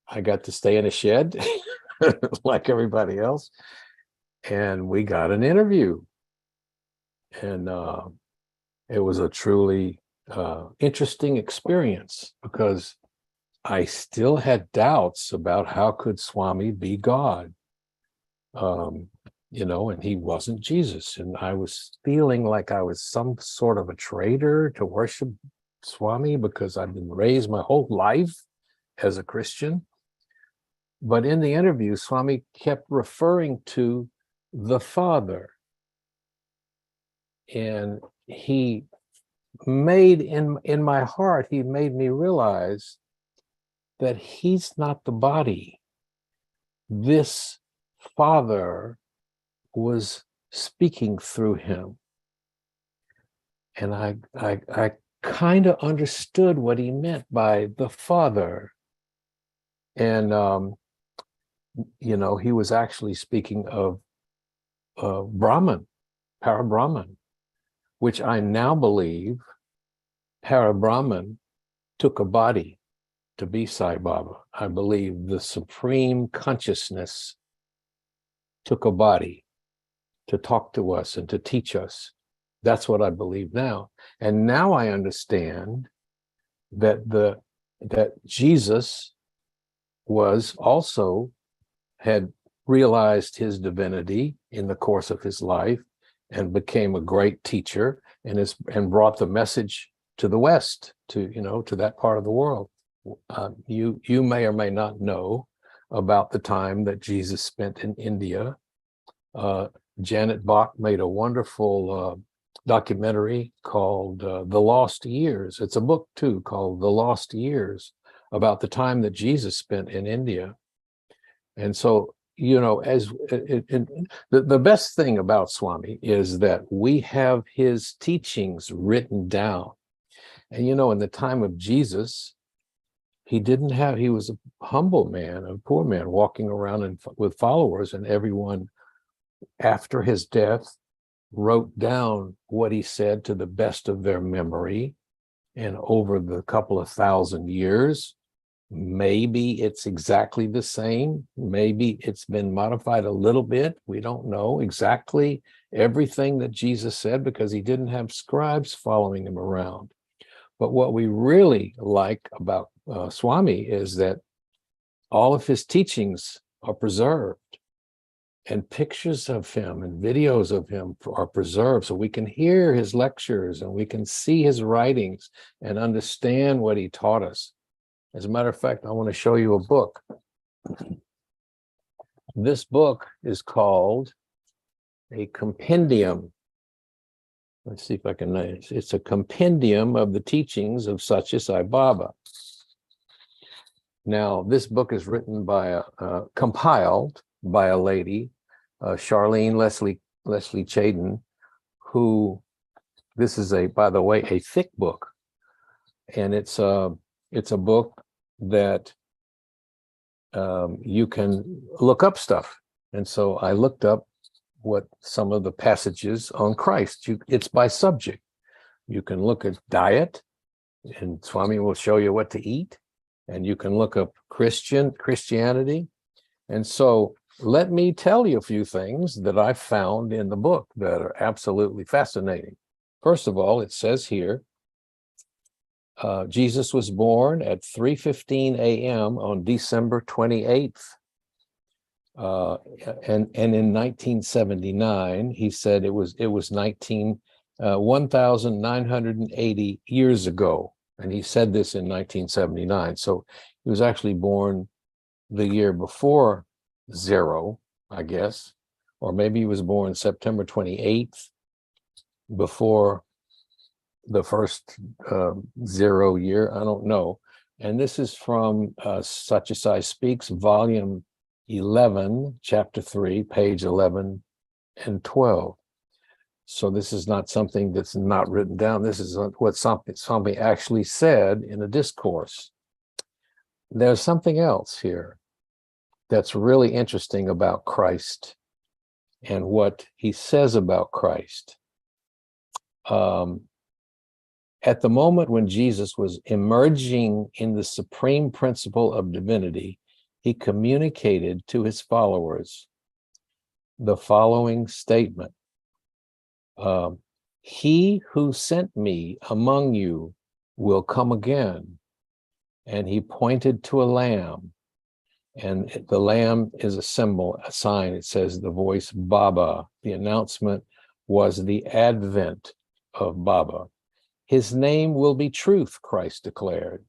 I got to stay in a shed like everybody else. And we got an interview. And it was a truly interesting experience, because I still had doubts about how could Swami be God, and he wasn't Jesus. And I was feeling like I was some sort of a traitor to worship Swami because I've been raised my whole life as a Christian. But in the interview, Swami kept referring to the Father. And he made in my heart, he made me realize that he's not the body. This Father was speaking through him. And I kind of understood what he meant by the Father. And, he was actually speaking of Brahman, Para-Brahman, which I now believe Para-Brahman took a body to be Sai Baba. I believe the Supreme Consciousness took a body to talk to us and to teach us. That's what I believe now. And now I understand that Jesus had realized his divinity in the course of his life and became a great teacher and brought the message to the West, to that part of the world. You may or may not know about the time that Jesus spent in India. Janet Bach made a wonderful documentary called The Lost Years. It's a book too called The Lost Years, about the time that Jesus spent in India. And so, the best thing about Swami is that we have his teachings written down. And, in the time of Jesus, he was a humble man, a poor man, walking around with followers, and everyone after his death wrote down what he said to the best of their memory. And over the couple of thousand years, maybe it's exactly the same. Maybe it's been modified a little bit. We don't know exactly everything that Jesus said because he didn't have scribes following him around. But what we really like about Swami is that All of his teachings are preserved, and pictures of him and videos of him are preserved, so we can hear his lectures and we can see his writings and understand what he taught us. As a matter of fact, I want to show you a book. This book is called a compendium. Let's see if I can name it. It's a compendium of the teachings of Satya Sai Baba. Now, this book is written by compiled by a lady, Charlene Leslie Chaden, who, this is by the way, a thick book, and it's a book that you can look up stuff. And so I looked up what some of the passages on Christ. It's by subject. You can look at diet, and Swami will show you what to eat, and you can look up Christianity. And so let me tell you a few things that I found in the book that are absolutely fascinating. First of all, it says here, Jesus was born at 3:15 a.m. on December 28th. And in 1979, he said it was 1,980 years ago. And he said this in 1979. So he was actually born the year before zero, I guess, or maybe he was born September 28th before the first 0 year. I don't know. And this is from Satya Sai Speaks, volume 11, chapter 3, page 11 and 12. So this is not something that's not written down. This is what something actually said in a discourse. There's something else here that's really interesting about Christ and what he says about Christ. At the moment when Jesus was emerging in the supreme principle of divinity, he communicated to his followers the following statement. He who sent me among you will come again. And he pointed to a lamb. And the lamb is a symbol, a sign. It says the voice Baba. The announcement was the advent of Baba. His name will be truth, Christ declared.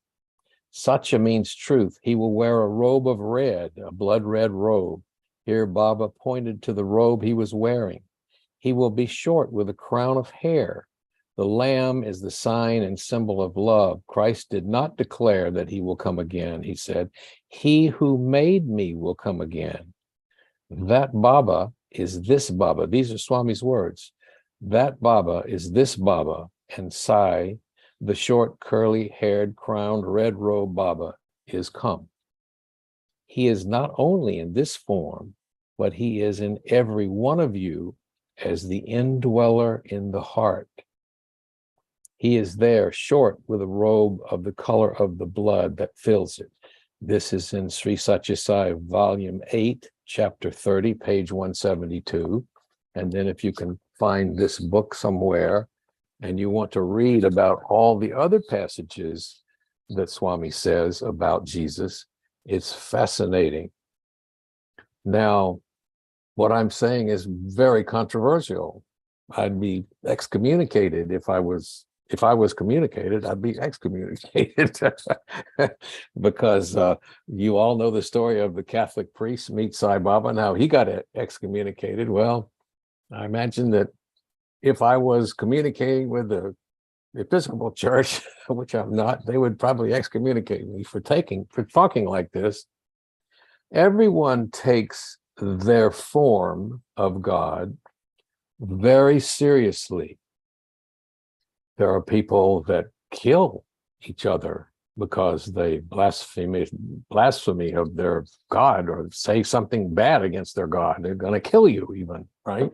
Satya means truth. He will wear a robe of red, a blood red robe. Here Baba pointed to the robe he was wearing. He will be short with a crown of hair. The lamb is the sign and symbol of love. Christ did not declare that he will come again. He said, he who made me will come again. That Baba is this Baba. These are Swami's words. That Baba is this Baba. And Sai, the short, curly-haired, crowned, red-robe Baba, is come. He is not only in this form, but he is in every one of you as the indweller in the heart. He is there, short, with a robe of the color of the blood that fills it. This is in Sri Satya Sai, volume 8, chapter 30, page 172. And then if you can find this book somewhere, and you want to read about all the other passages that Swami says about Jesus, it's fascinating. Now, what I'm saying is very controversial. I'd be excommunicated if I was communicated, I'd be excommunicated because you all know the story of the Catholic priest meet Sai Baba and how he got excommunicated. Well, I imagine that if I was communicating with the Episcopal Church, which I'm not, they would probably excommunicate me for talking like this. Everyone takes their form of God very seriously. There are people that kill each other because they blasphemy of their God or say something bad against their God. They're going to kill you even, right?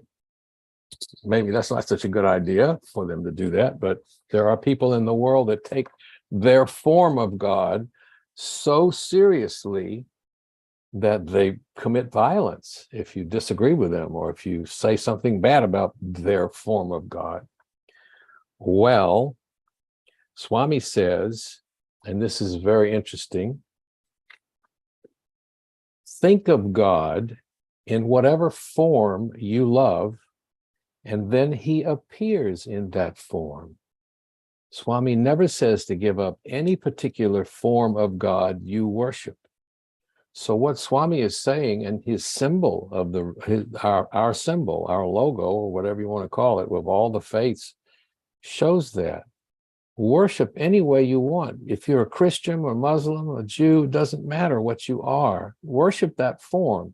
Maybe that's not such a good idea for them to do that, but there are people in the world that take their form of God so seriously that they commit violence if you disagree with them or if you say something bad about their form of God. Well, Swami says, and this is very interesting, think of God in whatever form you love, and then he appears in that form. Swami never says to give up any particular form of God you worship. So what Swami is saying, and his symbol of our symbol, our logo, or whatever you want to call it, with all the faiths, shows that. Worship any way you want. If you're a Christian or Muslim or Jew, it doesn't matter what you are. Worship that form.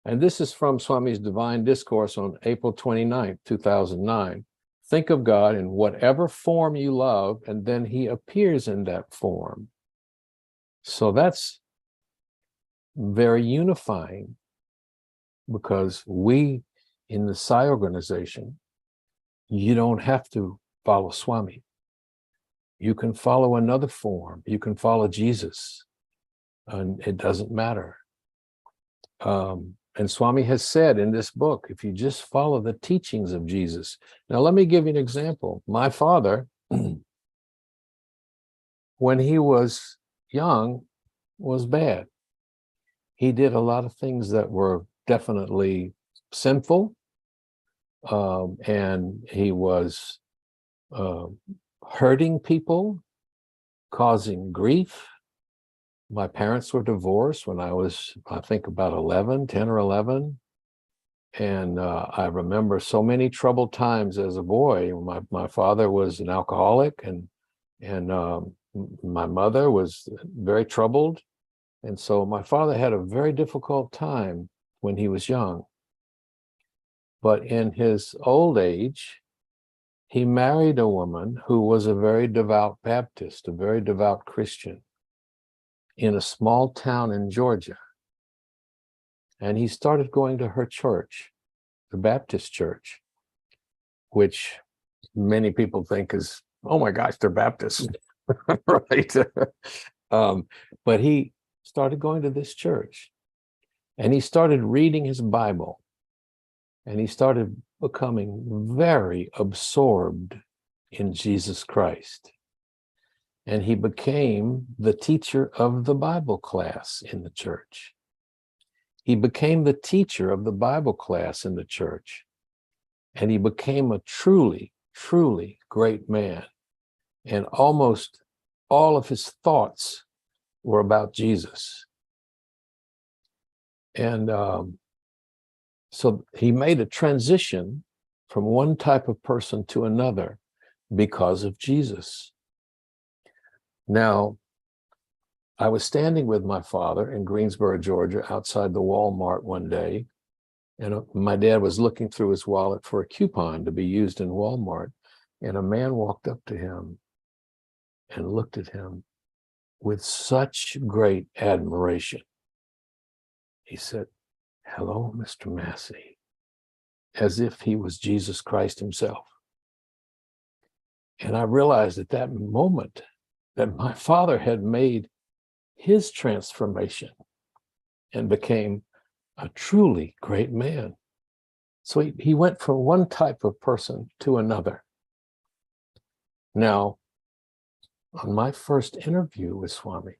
And this is from Swami's Divine Discourse on April 29th, 2009. Think of God in whatever form you love, and then he appears in that form. So that's very unifying, because we in the Sai organization, you don't have to follow Swami. You can follow another form. You can follow Jesus, and it doesn't matter. And Swami has said in this book, if you just follow the teachings of Jesus. Now, let me give you an example. My father, when he was young, was bad. He did a lot of things that were definitely sinful, and he was hurting people, causing grief. My parents were divorced when I was, I think, about 10 or 11. And I remember so many troubled times as a boy. My father was an alcoholic, and my mother was very troubled. And so my father had a very difficult time when he was young. But in his old age, he married a woman who was a very devout Baptist, a very devout Christian, in a small town in Georgia. And he started going to her church, the Baptist church, which many people think is, oh my gosh, they're Baptists, right? But he started going to this church, and he started reading his Bible, and he started becoming very absorbed in Jesus Christ. And he became the teacher of the Bible class in the church. He became the teacher of the Bible class in the church. And he became a truly, truly great man. And almost all of his thoughts were about Jesus. And so he made a transition from one type of person to another because of Jesus. Now, I was standing with my father in Greensboro, Georgia, outside the Walmart one day, and my dad was looking through his wallet for a coupon to be used in Walmart, and a man walked up to him and looked at him with such great admiration. He said, "Hello, Mr. Massey," as if he was Jesus Christ himself. And I realized at that moment that my father had made his transformation and became a truly great man. So he went from one type of person to another. Now, on my first interview with Swami,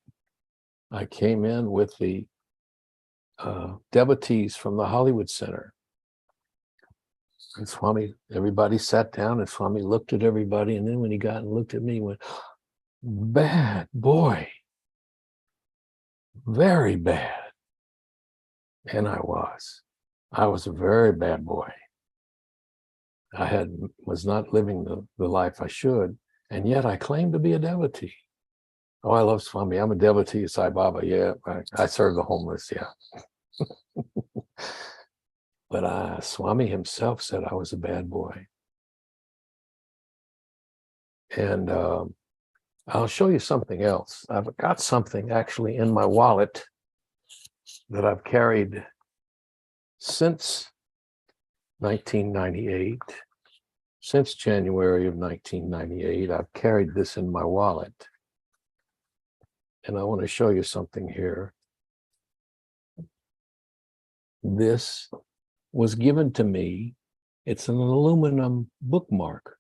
I came in with the devotees from the Hollywood Center. And Swami, everybody sat down, and Swami looked at everybody, and then when he got and looked at me, he went, "Bad boy, very bad." And I was a very bad boy. I was not living the life I should, and yet I claimed to be a devotee. Oh, I love Swami. I'm a devotee of Sai Baba. Yeah, I serve the homeless. Yeah. But Swami himself said I was a bad boy. And I'll show you something else. I've got something actually in my wallet that I've carried since 1998. Since January of 1998, I've carried this in my wallet. And I want to show you something here. This was given to me. It's an aluminum bookmark.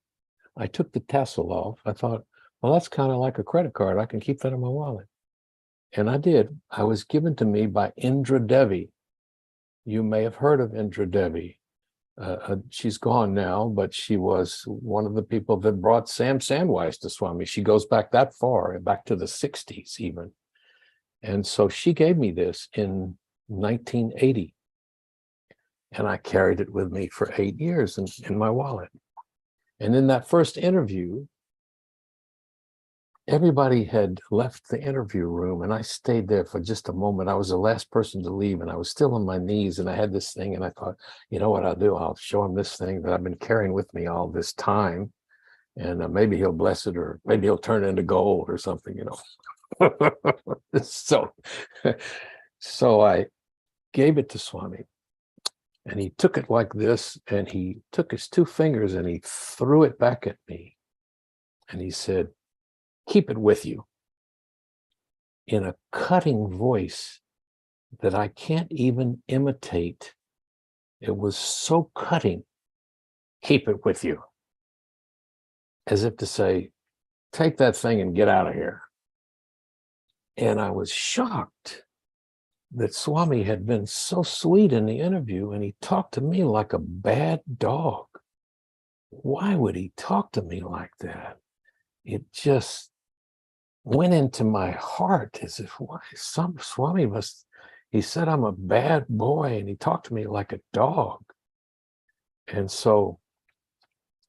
I took the tassel off. I thought, well, that's kind of like a credit card. I can keep that in my wallet. And I did. I was given to me by Indra Devi. You may have heard of Indra Devi. She's gone now, but she was one of the people that brought Sam Sandwise to Swami. She goes back that far, back to the 60s even. And so she gave me this in 1980. And I carried it with me for 8 years in my wallet. And in that first interview, everybody had left the interview room, and I stayed there for just a moment. I was the last person to leave, and I was still on my knees, and I had this thing, and I thought, you know what I'll do? I'll show him this thing that I've been carrying with me all this time, and maybe he'll bless it, or maybe he'll turn it into gold or something, you know. So I gave it to Swami, and he took it like this, and he took his 2 fingers and he threw it back at me, and he said, "Keep it with you," in a cutting voice that I can't even imitate. It was so cutting. "Keep it with you." As if to say, take that thing and get out of here. And I was shocked that Swami had been so sweet in the interview, and he talked to me like a bad dog. Why would he talk to me like that? It just went into my heart as if, why, Swami must, he said I'm a bad boy, and he talked to me like a dog. And so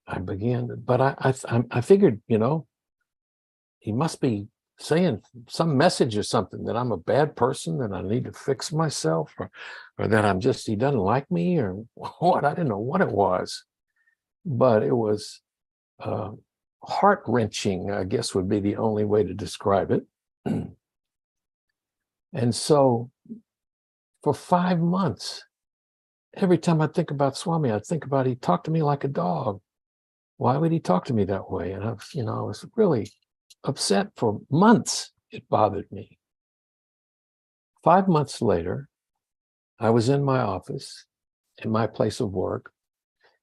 I began, but I figured, you know, he must be saying some message or something, that I'm a bad person, that I need to fix myself, or that I'm just, he doesn't like me, or what. I didn't know what it was, but it was heart-wrenching, I guess would be the only way to describe it. And so for 5 months, every time I think about Swami, I think about, he talked to me like a dog. Why would he talk to me that way? And I was really upset for months. It bothered me. 5 months later, I was in my office, in my place of work,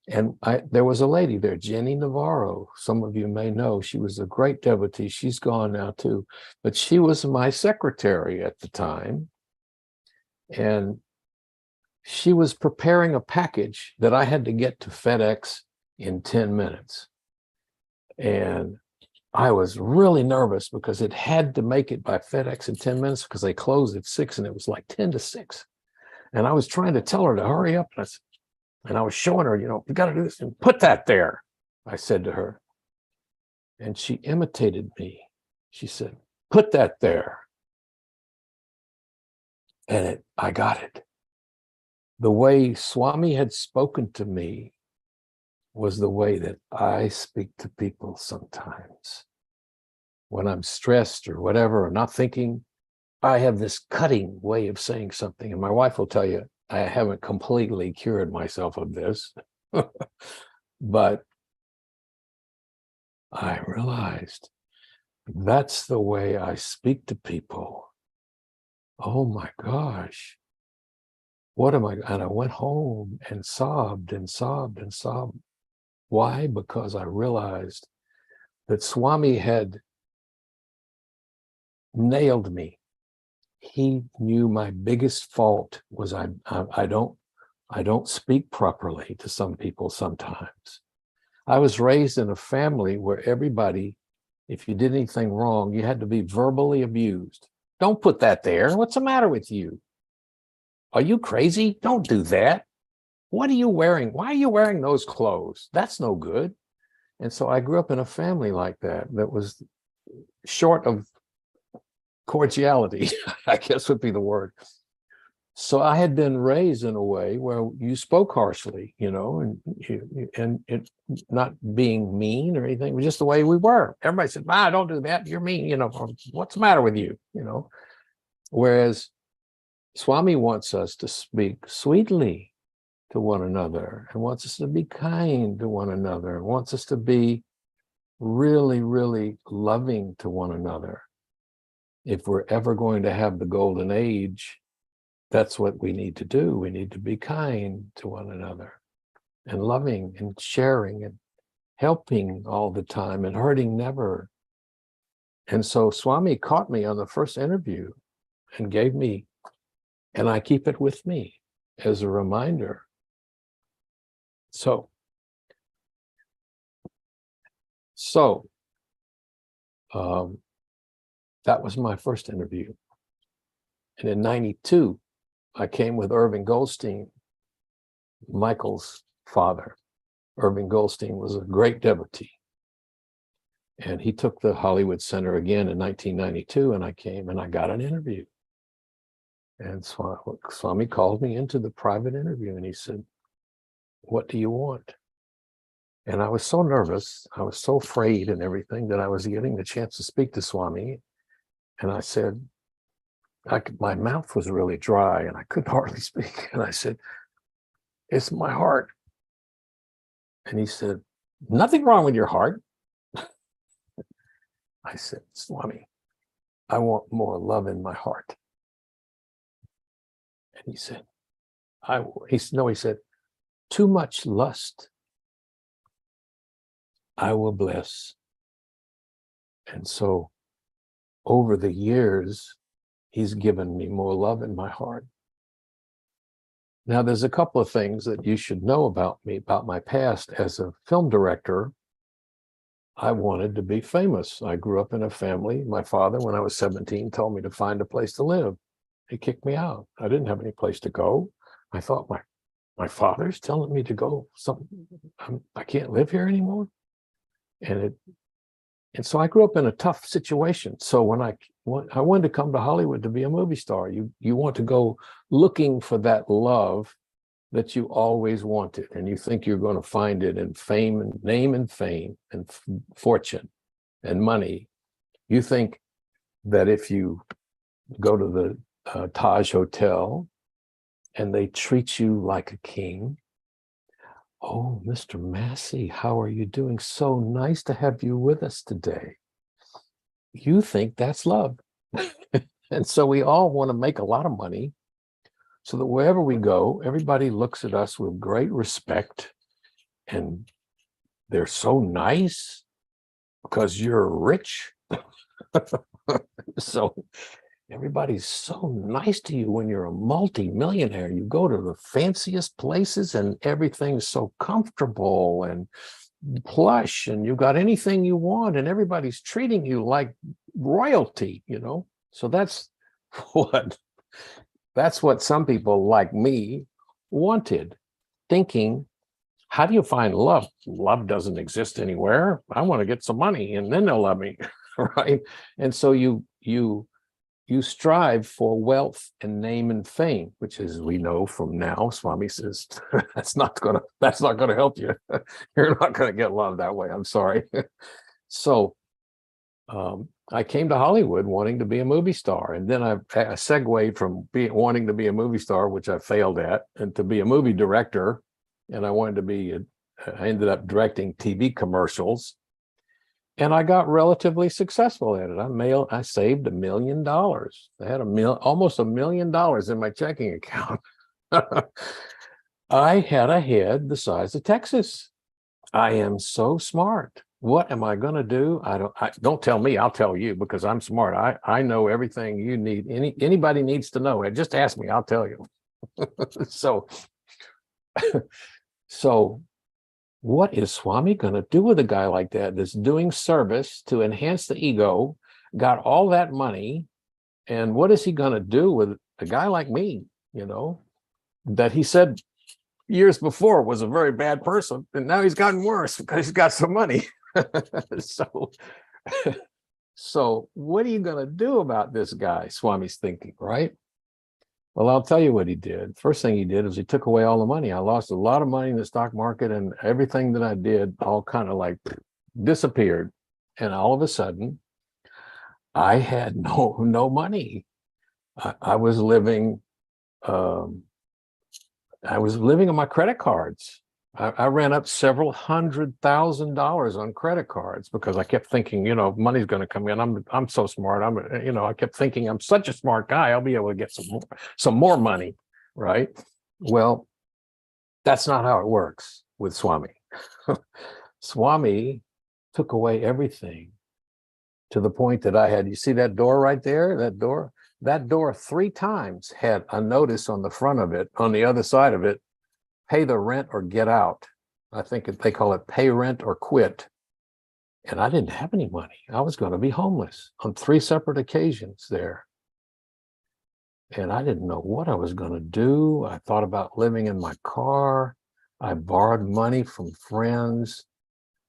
and there was a lady there, Jenny Navarro. Some of you may know. She was a great devotee. She's gone now too, but she was my secretary at the time. And she was preparing a package that I had to get to FedEx in 10 minutes. And I was really nervous because it had to make it by FedEx in 10 minutes because they closed at 6, and it was like 10 to 6. And I was trying to tell her to hurry up. And I was showing her, you got to do this, and put that there, I said to her. And she imitated me. She said, "Put that there." And I got it. The way Swami had spoken to me was the way that I speak to people sometimes. When I'm stressed or whatever, or not thinking, I have this cutting way of saying something. And my wife will tell you, I haven't completely cured myself of this. But I realized that's the way I speak to people. Oh my gosh. What am I? And I went home and sobbed and sobbed and sobbed. Why? Because I realized that Swami had nailed me. He knew my biggest fault was I don't speak properly to some people sometimes. I was raised in a family where everybody, if you did anything wrong, you had to be verbally abused. "Don't put that there. What's the matter with you? Are you crazy? Don't do that. What are you wearing? Why are you wearing those clothes? That's no good." And so I grew up in a family like that was short of cordiality, I guess would be the word. So I had been raised in a way where you spoke harshly, and it not being mean or anything, it was just the way we were. Everybody said, "Don't do that. You're mean, what's the matter with you?" Whereas Swami wants us to speak sweetly to one another, and wants us to be kind to one another, and wants us to be really, really loving to one another. If we're ever going to have the golden age, that's what we need to do. We need to be kind to one another, and loving and sharing and helping all the time, and hurting never. And so Swami caught me on the first interview and gave me, and I keep it with me as a reminder. So that was my first interview. And in 92, I came with Irving Goldstein, Michael's father. Irving Goldstein was a great devotee. And he took the Hollywood Center again in 1992, and I came and I got an interview. And Swami called me into the private interview and he said, "What do you want?" And I was so nervous, I was so afraid and everything that I was getting the chance to speak to Swami. And I said, my mouth was really dry and I couldn't hardly speak. And I said, "It's my heart." And he said, "Nothing wrong with your heart." I said, "Swami, I want more love in my heart." And he said, he said, "Too much lust I will bless." And so over the years, he's given me more love in my heart. Now, there's a couple of things that you should know about me, about my past. As a film director, I wanted to be famous. I grew up in a family. My father, when I was 17, told me to find a place to live. He kicked me out. I didn't have any place to go. I thought, my father's telling me to go. I can't live here anymore. And so I grew up in a tough situation. So when I wanted to come to Hollywood to be a movie star, you want to go looking for that love that you always wanted, and you think you're going to find it in fame and name and fame and fortune and money. You think that if you go to the Taj Hotel and they treat you like a king, "Oh, Mr. Massey, how are you doing? So nice to have you with us today." You think that's love. And so we all want to make a lot of money so that wherever we go, everybody looks at us with great respect and they're so nice because you're rich. So everybody's so nice to you when you're a multi-millionaire. You go to the fanciest places and everything's so comfortable and plush, and you've got anything you want, and everybody's treating you like royalty, So that's what some people like me wanted, thinking, how do you find love? Love doesn't exist anywhere. I want to get some money and then they'll love me, right? And so you strive for wealth and name and fame, which, as we know from now, Swami says, that's not gonna help you. You're not gonna get love that way. I'm sorry. So I came to Hollywood wanting to be a movie star, and then I segued from wanting to be a movie star, which I failed at, and to be a movie director. And I ended up directing TV commercials. And I got relatively successful at it. I saved $1 million. I had almost $1 million in my checking account. I had a head the size of Texas. I am so smart. What am I going to do? Don't tell me. I'll tell you, because I'm smart. I know everything you need. Anybody needs to know. Just ask me. I'll tell you. So what is Swami going to do with a guy like that that's doing service to enhance the ego, got all that money, and what is he going to do with a guy like me, that he said years before was a very bad person, and now he's gotten worse because he's got some money. So what are you going to do about this guy? Swami's thinking, right? Well, I'll tell you what he did. First thing he did is he took away all the money. I lost a lot of money in the stock market, and everything that I did all kind of like disappeared. And all of a sudden, I had no money. I was living on my credit cards. I ran up several $100,000 on credit cards because I kept thinking, money's going to come in. I'm so smart. I kept thinking I'm such a smart guy. I'll be able to get some more money, right? Well, that's not how it works with Swami. Swami took away everything to the point that you see that door right there? That door? That door 3 times had a notice on the front of it, on the other side of it, pay the rent or get out. I think they call it pay rent or quit. And I didn't have any money. I was going to be homeless on 3 separate occasions there. And I didn't know what I was going to do. I thought about living in my car. I borrowed money from friends.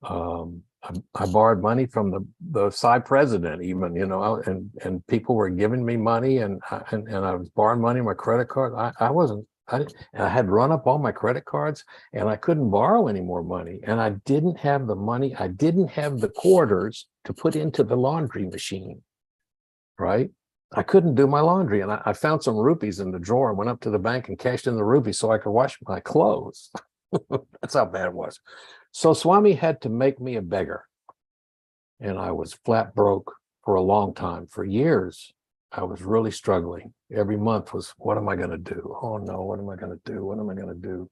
I borrowed money from the Psy president, even, you know, and people were giving me money, and I was borrowing money on my credit card. I had run up all my credit cards, and I couldn't borrow any more money. And I didn't have the money. I didn't have the quarters to put into the laundry machine, right? I couldn't do my laundry. And I found some rupees in the drawer, went up to the bank and cashed in the rupees so I could wash my clothes. That's how bad it was. So Swami had to make me a beggar. And I was flat broke for a long time. For years, I was really struggling. Every month was, what am I going to do? Oh no, what am I going to do? What am I going to do?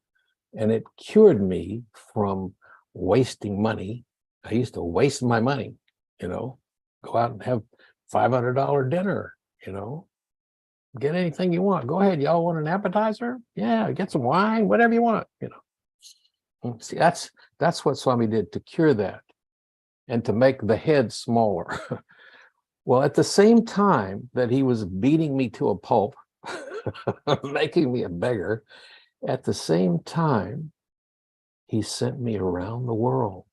And it cured me from wasting money. I used to waste my money, you know, go out and have $500 dinner, you know, get anything you want. Go ahead. Y'all want an appetizer? Yeah, get some wine, whatever you want, you know. See, that's what Swami did to cure that and to make the head smaller. Well, at the same time that he was beating me to a pulp, making me a beggar, at the same time, he sent me around the world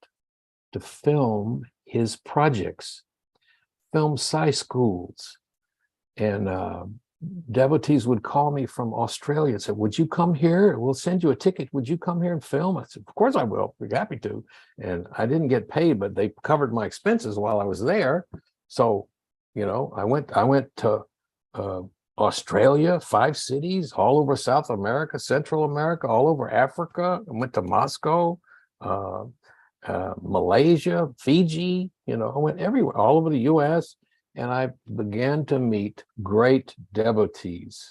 to film his projects, film Psy schools. And devotees would call me from Australia and say, would you come here? We'll send you a ticket. Would you come here and film? I said, of course I will. Be happy to. And I didn't get paid, but they covered my expenses while I was there. So, you know, I went to Australia, 5 cities, all over South America, Central America, all over Africa. I went to Moscow, Malaysia, Fiji, you know, I went everywhere, all over the US. And I began to meet great devotees,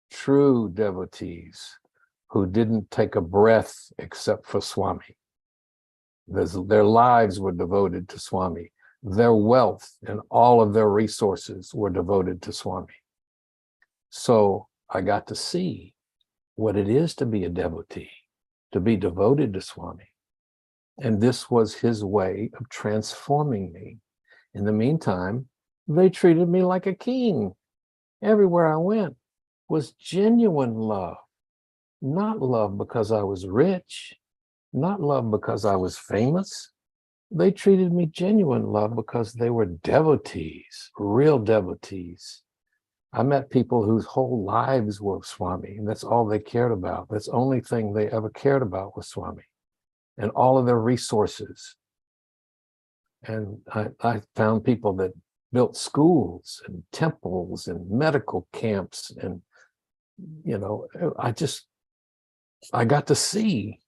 true devotees, who didn't take a breath except for Swami. Their lives were devoted to Swami. Their wealth and all of their resources were devoted to Swami. So I got to see what it is to be a devotee, to be devoted to Swami. And this was his way of transforming me. In the meantime, they treated me like a king. Everywhere I went was genuine love, not love because I was rich, not love because I was famous. They treated me genuine love because they were devotees, real devotees. I met people whose whole lives were Swami, and that's all they cared about. That's the only thing they ever cared about was Swami and all of their resources. And I found people that built schools and temples and medical camps. And, you know, I got to see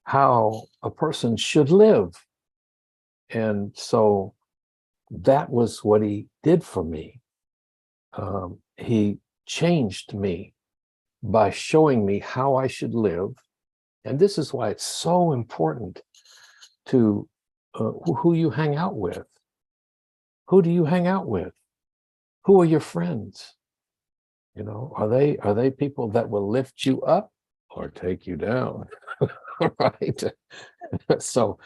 how a person should live. And so that was what he did for me. He changed me by showing me how I should live. And this is why it's so important to who you hang out with. Who do you hang out with? Who are your friends? You know, are they people that will lift you up or take you down? Right? So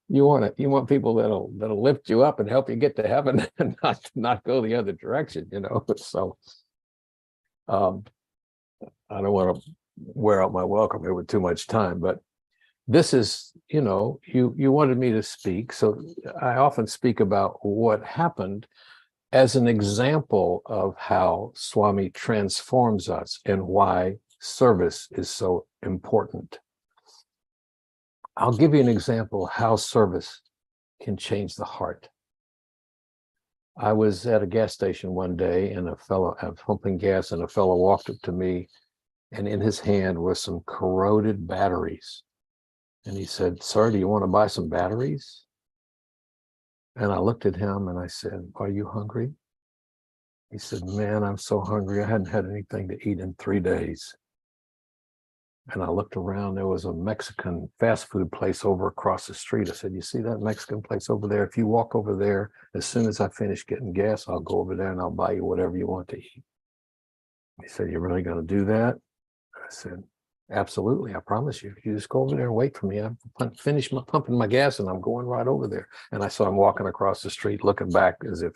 you want people that'll lift you up and help you get to heaven and not go the other direction, you know. So I don't want to wear out my welcome here with too much time, but this is, you know, you wanted me to speak, so I often speak about what happened as an example of how Swami transforms us and why service is so important. I'll give you an example of how service can change the heart. I was at a gas station one day and I was pumping gas, and a fellow walked up to me, and in his hand were some corroded batteries. And he said, "Sir, do you want to buy some batteries?" And I looked at him and I said, "Are you hungry?" He said, "Man, I'm so hungry. I hadn't had anything to eat in 3 days." And I looked around, there was a Mexican fast food place over across the street. I said, you see that Mexican place over there? If you walk over there, as soon as I finish getting gas, I'll go over there and I'll buy you whatever you want to eat. He said, you're really going to do that? I said, absolutely, I promise you. You just go over there and wait for me. I'm finished pumping my gas and I'm going right over there. And I saw him walking across the street, looking back as if,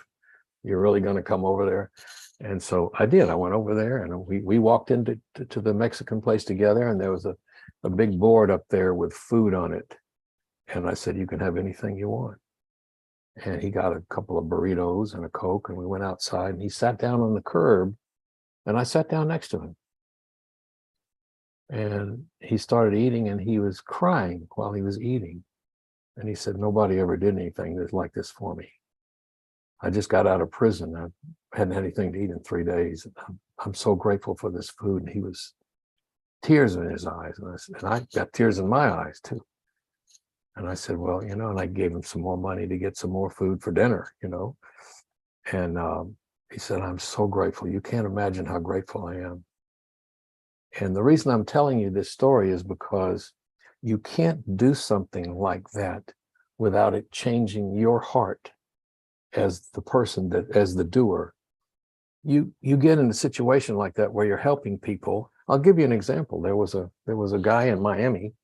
you're really going to come over there? And so I did. I went over there and we walked into to the Mexican place together, and there was a big board up there with food on it. And I said, you can have anything you want. And he got a couple of burritos and a Coke, and we went outside, and he sat down on the curb, and I sat down next to him. And he started eating, and he was crying while he was eating. And he said, nobody ever did anything like this for me. I just got out of prison. I hadn't had anything to eat in 3 days. I'm so grateful for this food. And he was tears in his eyes. And I got tears in my eyes too. And I said, well, you know, and I gave him some more money to get some more food for dinner, you know. And he said, I'm so grateful. You can't imagine how grateful I am. And the reason I'm telling you this story is because you can't do something like that without it changing your heart as the person as the doer. You get in a situation like that where you're helping people. I'll give you an example. There was a guy in Miami.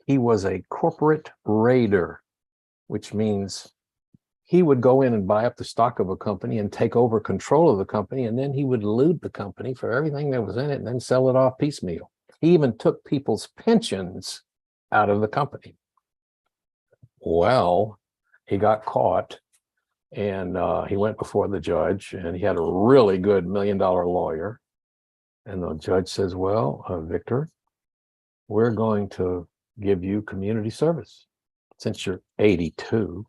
He was a corporate raider, which means he would go in and buy up the stock of a company and take over control of the company, and then he would loot the company for everything that was in it and then sell it off piecemeal. He even took people's pensions out of the company. Well, he got caught, and he went before the judge, and he had a really good $1 million lawyer. And the judge says, well, Victor, we're going to give you community service since you're 82.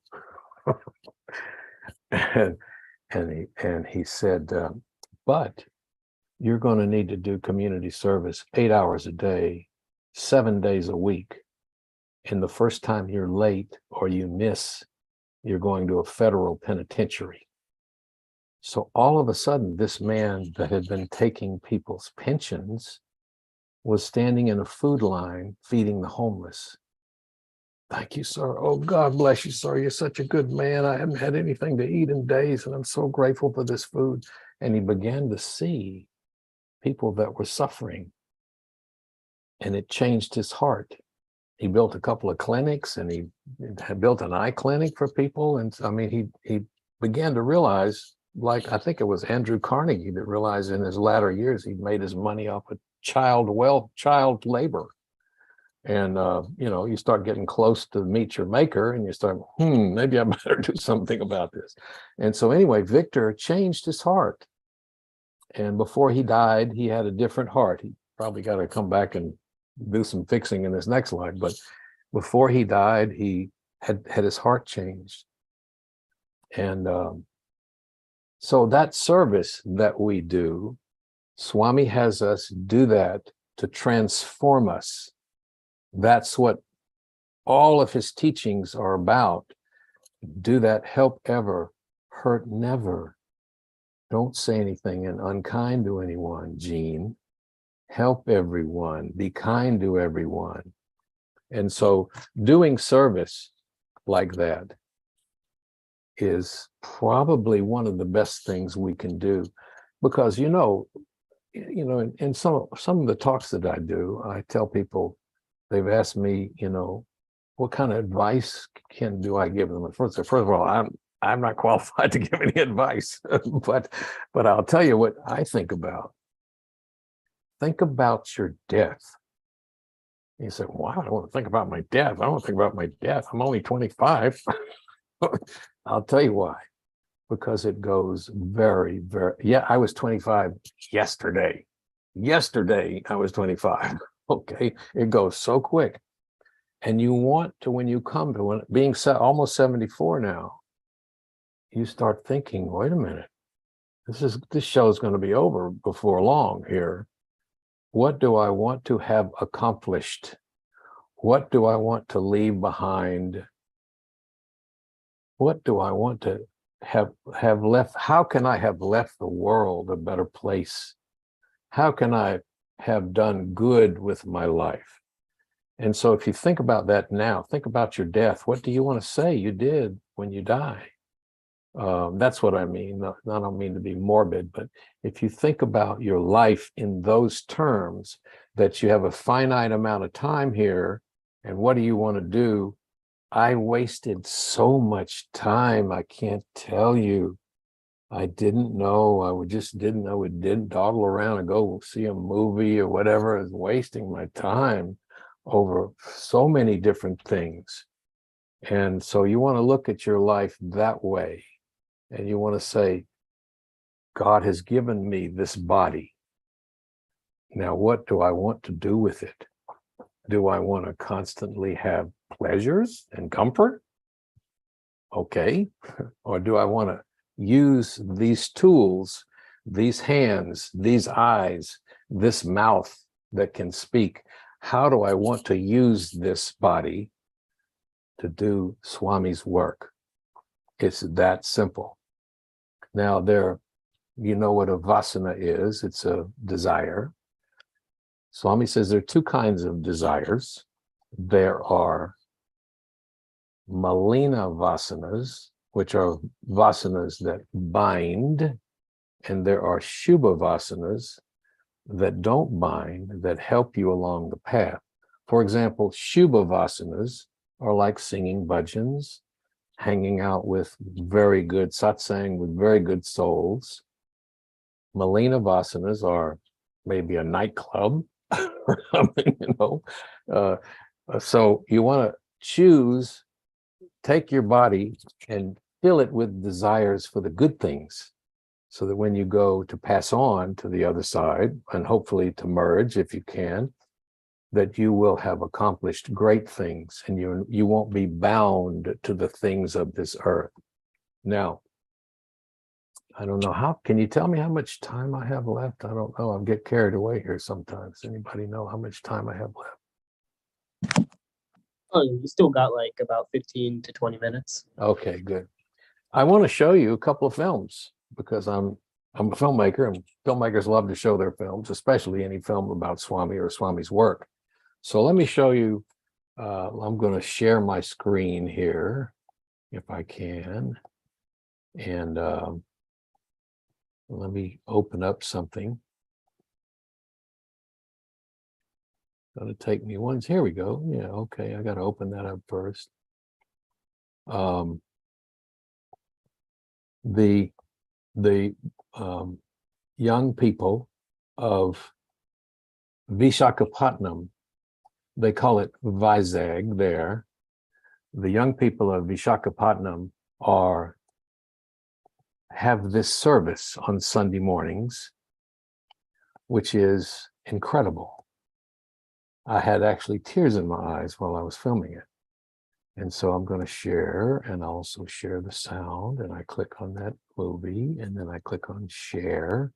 and he said, but you're going to need to do community service 8 hours a day, 7 days a week. And the first time you're late or you miss, you're going to a federal penitentiary. So all of a sudden, this man that had been taking people's pensions was standing in a food line feeding the homeless. Thank you, sir. Oh, God bless you, sir. You're such a good man. I haven't had anything to eat in days, and I'm so grateful for this food. And he began to see people that were suffering, and it changed his heart. He built a couple of clinics, and he had built an eye clinic for people. And I mean, he began to realize, like I think it was Andrew Carnegie that realized in his latter years, he'd made his money off of child labor. And, you know, you start getting close to meet your maker, and you start, maybe I better do something about this. And so anyway, Victor changed his heart. And before he died, he had a different heart. He probably got to come back and do some fixing in his next life. But before he died, he had his heart changed. And so that service that we do, Swami has us do that to transform us. That's what all of his teachings are about. Do that, help ever, hurt never. Don't say anything unkind to anyone, Gene. Help everyone, be kind to everyone. And so doing service like that is probably one of the best things we can do, because, you know, in some of the talks that I do, I tell people, they've asked me, you know, what kind of advice do I give them? First of all, I'm not qualified to give any advice, but I'll tell you what I think about. Think about your death. You say, wow, I don't want to think about my death. I don't want to think about my death. I'm only 25. I'll tell you why. Because it goes very, very, I was 25 yesterday. Yesterday, I was 25. Okay, it goes so quick. And you want to, when you come to being almost 74 now, you start thinking, wait a minute, this show is going to be over before long here. What do I want to have accomplished? What do I want to leave behind? What do I want to have left? How can I have left the world a better place? How can I have done good with my life? And so if you think about that now, think about your death. What do you want to say you did when you die? That's what I mean. I don't mean to be morbid, but if you think about your life in those terms, that you have a finite amount of time here, and what do you want to do? I wasted so much time. I can't tell you. I didn't know. I just didn't know. It didn't dawdle around and go see a movie or whatever. I was wasting my time over so many different things. And so you want to look at your life that way. And you want to say, God has given me this body. Now, what do I want to do with it? Do I want to constantly have pleasures and comfort? Okay. Or do I want to use these tools, these hands, these eyes, this mouth that can speak? How do I want to use this body to do Swami's work? It's that simple. Now, you know what a vasana is. It's a desire. Swami says there are two kinds of desires. There are malina vasanas, which are vasanas that bind, and there are shubha vasanas that don't bind, that help you along the path. For example, shubha vasanas are like singing bhajans, hanging out with very good satsang, with very good souls. Malina vasanas are maybe a nightclub, you know. So you want to choose, take your body and fill it with desires for the good things, so that when you go to pass on to the other side, and hopefully to merge if you can, that you will have accomplished great things, and you won't be bound to the things of this earth. Now, I don't know, can you tell me how much time I have left? I don't know. I get carried away here sometimes. Anybody know how much time I have left? Oh, you still got like about 15 to 20 minutes. Okay, good. I want to show you a couple of films because I'm a filmmaker, and filmmakers love to show their films, especially any film about Swami or Swami's work. So let me show you. I'm going to share my screen here if I can. And let me open up something. Going to take me once. Here we go. Yeah, okay. I got to open that up first. The young people of Vishakhapatnam, they call it Vizag there. The young people of Vishakhapatnam have this service on Sunday mornings, which is incredible. I had actually tears in my eyes while I was filming it. And so I'm going to share and also share the sound, and I click on that movie, and then I click on share.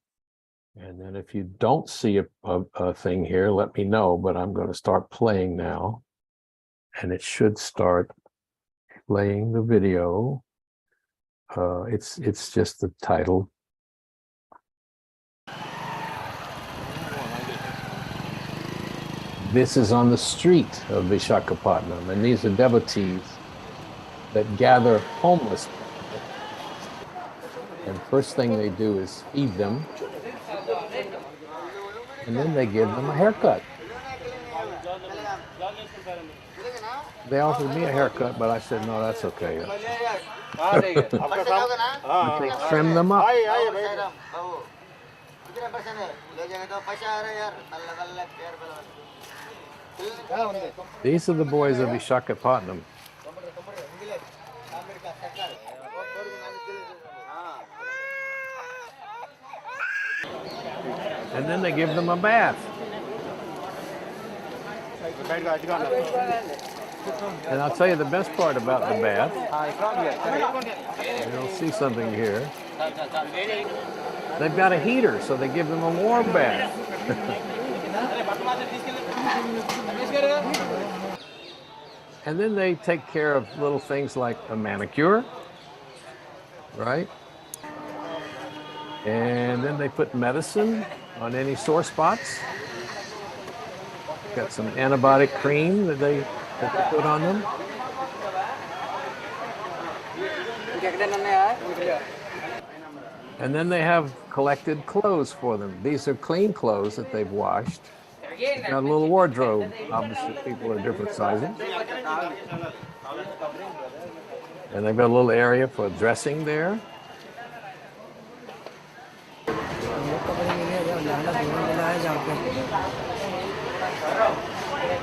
And then if you don't see a thing here, let me know, but I'm going to start playing now. And it should start playing the video. It's just the title. This is on the street of Vishakhapatnam, and these are devotees that gather homeless people. And first thing they do is feed them, and then they give them a haircut. They offered me a haircut, but I said, no, that's okay. But they trim them up. These are the boys of Vishakhapatnam. And then they give them a bath. And I'll tell you the best part about the bath. You'll see something here. They've got a heater, so they give them a warm bath. And then they take care of little things like a manicure, right? And then they put medicine on any sore spots. got some antibiotic cream that they put on them. And then they have collected clothes for them. These are clean clothes that they've washed. They've got a little wardrobe. Obviously, people are different sizes. And they've got a little area for dressing there.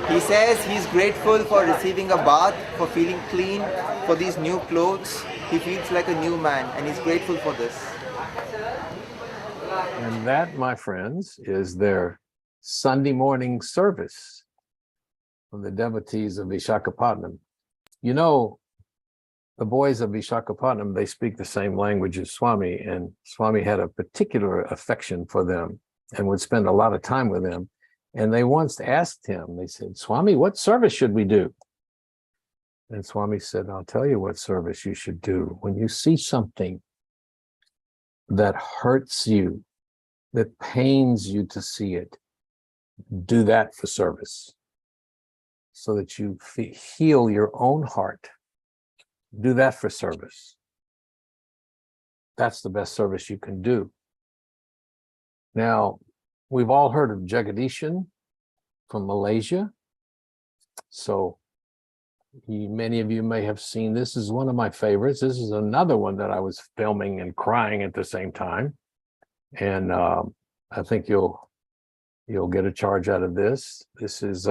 He says he's grateful for receiving a bath, for feeling clean, for these new clothes. He feels like a new man and he's grateful for this. And that, my friends, is their Sunday morning service from the devotees of Vishakhapatnam. You know, the boys of Vishakhapatnam, they speak the same language as Swami, and Swami had a particular affection for them and would spend a lot of time with them. And they once asked him, they said, Swami, what service should we do? And Swami said, I'll tell you what service you should do. When you see something that hurts you, that pains you to see it, do that for service so that you heal your own heart. Do that for service. That's the best service you can do. Now, we've all heard of Jagadishan from Malaysia. So many of you may have seen this. This is one of my favorites. This is another one that I was filming and crying at the same time. And I think you'll get a charge out of this. This is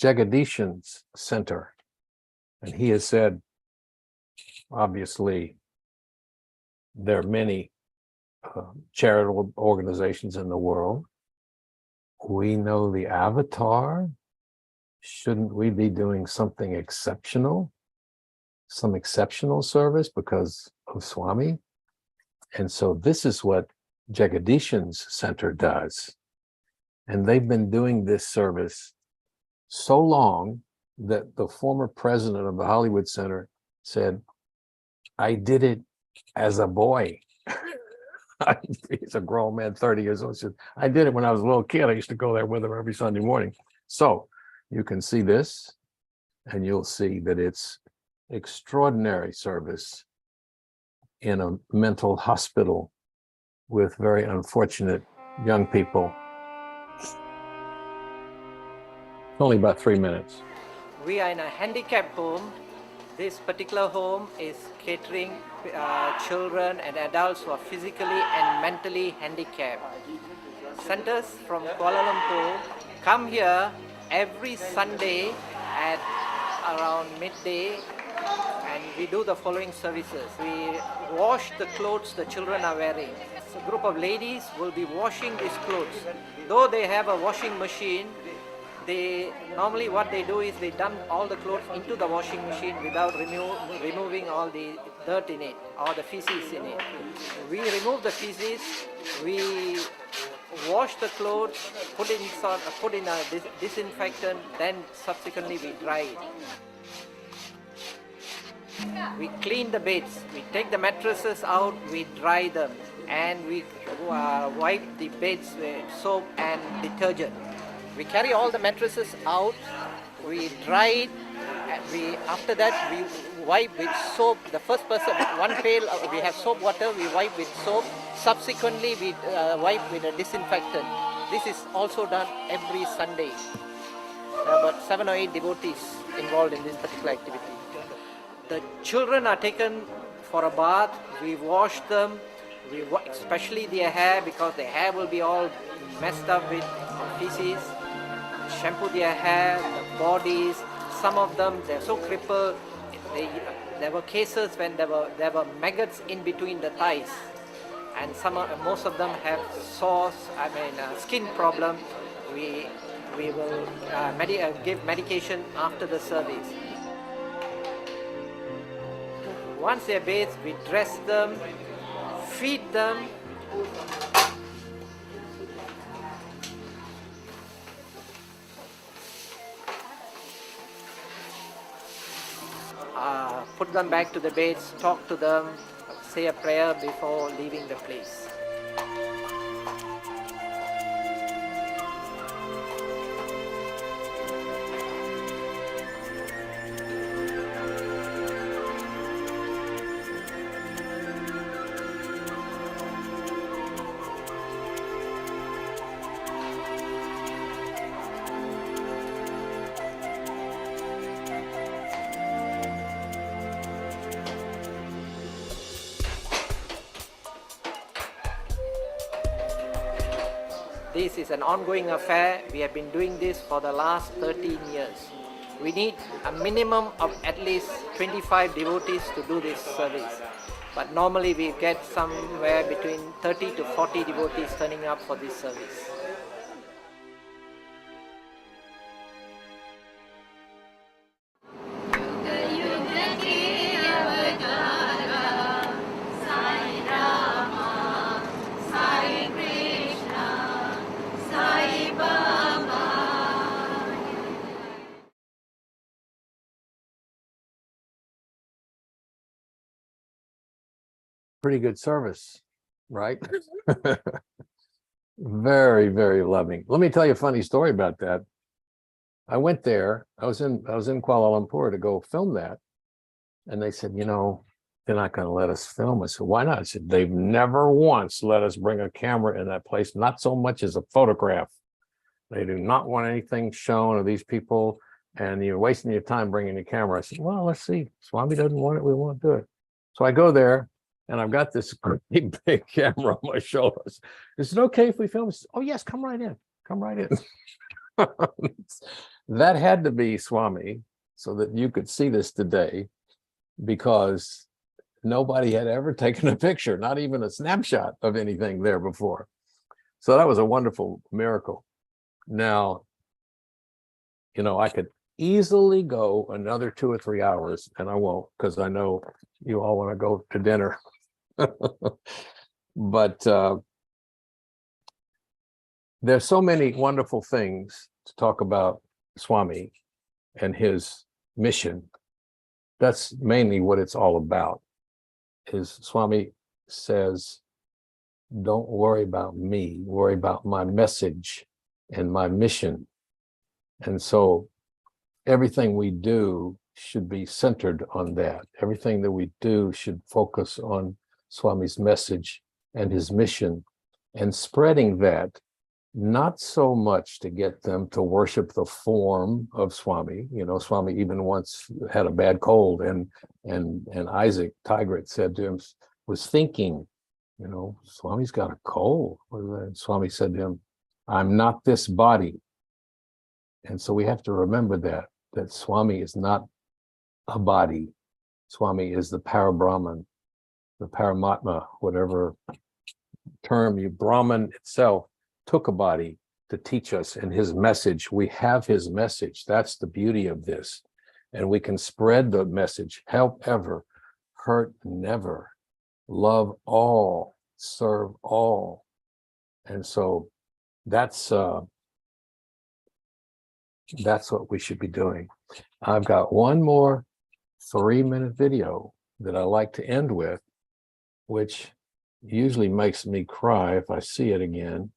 Jagadishan's center. And he has said, obviously, there are many charitable organizations in the world. We know the avatar. Shouldn't we be doing something exceptional? Some exceptional service because of Swami? And so this is what Jagadishan's center does. And they've been doing this service so long that the former president of the Hollywood Center said, I did it as a boy. He's a grown man, 30 years old. He said, I did it when I was a little kid. I used to go there with him every Sunday morning. So you can see this, and you'll see that it's extraordinary service in a mental hospital with very unfortunate young people. Only about 3 minutes. We are in a handicapped home. This particular home is catering children and adults who are physically and mentally handicapped. Centers from Kuala Lumpur come here every Sunday at around midday, and we do the following services. We wash the clothes the children are wearing. So a group of ladies will be washing these clothes. Though they have a washing machine, normally what they do is they dump all the clothes into the washing machine without removing all the dirt in it or the feces in it. We remove the feces, we wash the clothes, put in a disinfectant, then subsequently we dry it. We clean the beds, we take the mattresses out, we dry them, and we wipe the beds with soap and detergent. We carry all the mattresses out, we dry it, and after that we wipe with soap. The first person, one pail, we have soap water, we wipe with soap. Subsequently, we wipe with a disinfectant. This is also done every Sunday. There are about 7 or 8 devotees involved in this particular activity. The children are taken for a bath, we wash them, especially their hair, because their hair will be all messed up with feces. Shampoo their hair, the bodies. Some of them, they're so crippled. There were cases when there were maggots in between the thighs, and most of them have sores. Skin problem. We will give medication after the service. Once they're bathed, we dress them, feed them. Put them back to the beds, talk to them, say a prayer before leaving the place. This is an ongoing affair. We have been doing this for the last 13 years. We need a minimum of at least 25 devotees to do this service. But normally we get somewhere between 30 to 40 devotees turning up for this service. Pretty good service, right? Very, very loving. Let me tell you a funny story about that. I went there. I was in Kuala Lumpur to go film that, and they said, you know, they're not going to let us film. I said, why not? I said, they've never once let us bring a camera in that place, not so much as a photograph. They do not want anything shown of these people, and you're wasting your time bringing the camera. I said, well, let's see. Swami doesn't want it. We won't do it. So I go there. And I've got this great big camera on my shoulders. Is it okay if we film? Said, oh, yes, come right in. Come right in. That had to be Swami so that you could see this today, because nobody had ever taken a picture, not even a snapshot of anything there before. So that was a wonderful miracle. Now, you know, I could easily go another 2 or 3 hours, and I won't, because I know you all want to go to dinner. But there's so many wonderful things to talk about Swami and his mission. That's mainly what it's all about. Is Swami says, don't worry about me, worry about my message and my mission. And so everything we do should be centered on that. Everything that we do should focus on Swami's message and his mission, and spreading that, not so much to get them to worship the form of Swami. You know, Swami even once had a bad cold, and Isaac Tigrit said to him, was thinking, you know, Swami's got a cold. And Swami said to him, I'm not this body. And so we have to remember that Swami is not a body. Swami is the Parabrahman, the Paramatma, whatever term you, Brahman itself took a body to teach us, and his message, we have his message. That's the beauty of this. And we can spread the message, help ever, hurt never, love all, serve all. And so that's what we should be doing. I've got one more 3-minute video that I like to end with, which usually makes me cry if I see it again.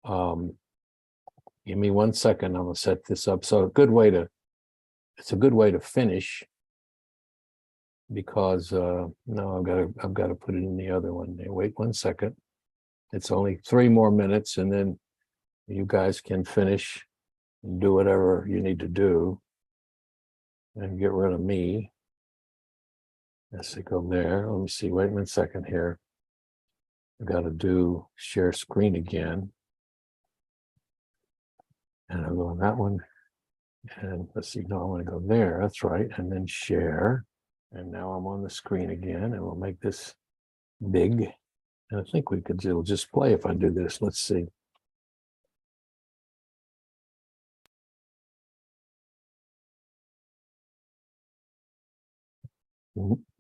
Give me 1 second. I'm gonna set this up. So it's a good way to finish, because no, I've got to put it in the other one. Wait 1 second. It's only 3 more minutes, and then you guys can finish and do whatever you need to do and get rid of me. Let's go there. Let me see. Wait 1 second here. I got to do share screen again. And I'll go on that one. And let's see. No, I want to go there. That's right. And then share. And now I'm on the screen again. And we'll make this big. And I think it'll just play if I do this. Let's see.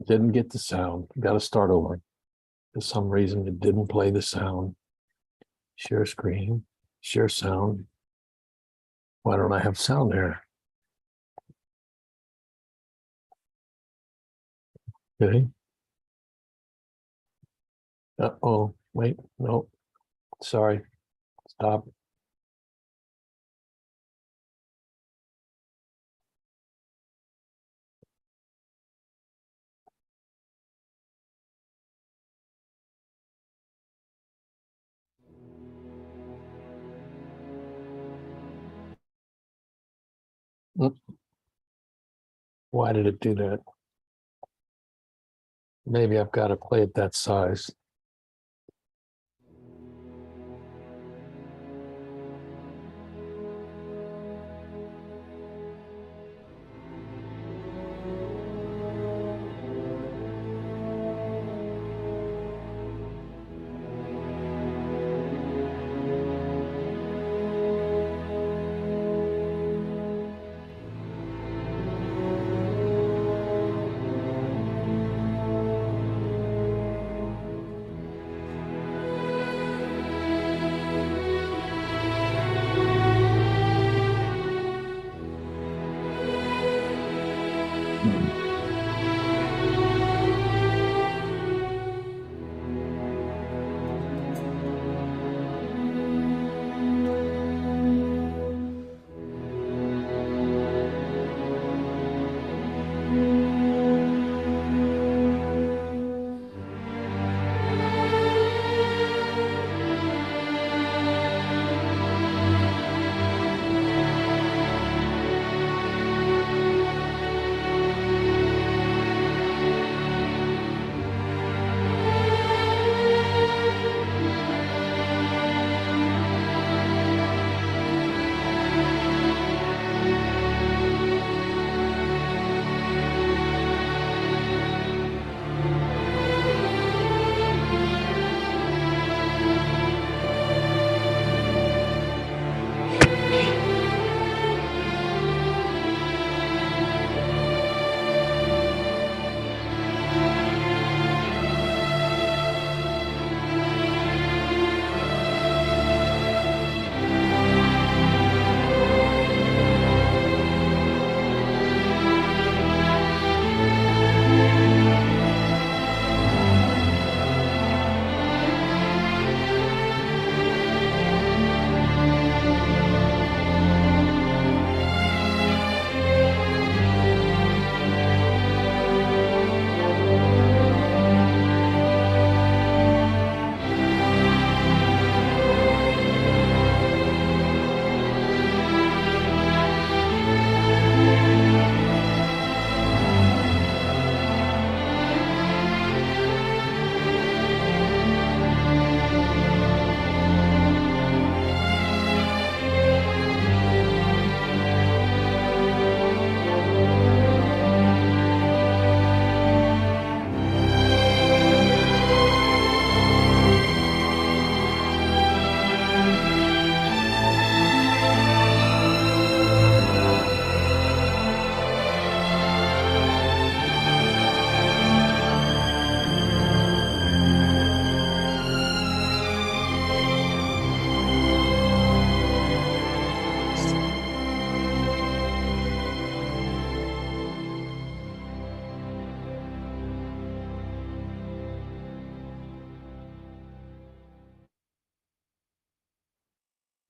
Didn't get the sound. Got to start over. For some reason, it didn't play the sound. Share screen, share sound. Why don't I have sound there? Okay. Uh-oh, wait, no, sorry, stop. Why did it do that? Maybe I've got to play it that size.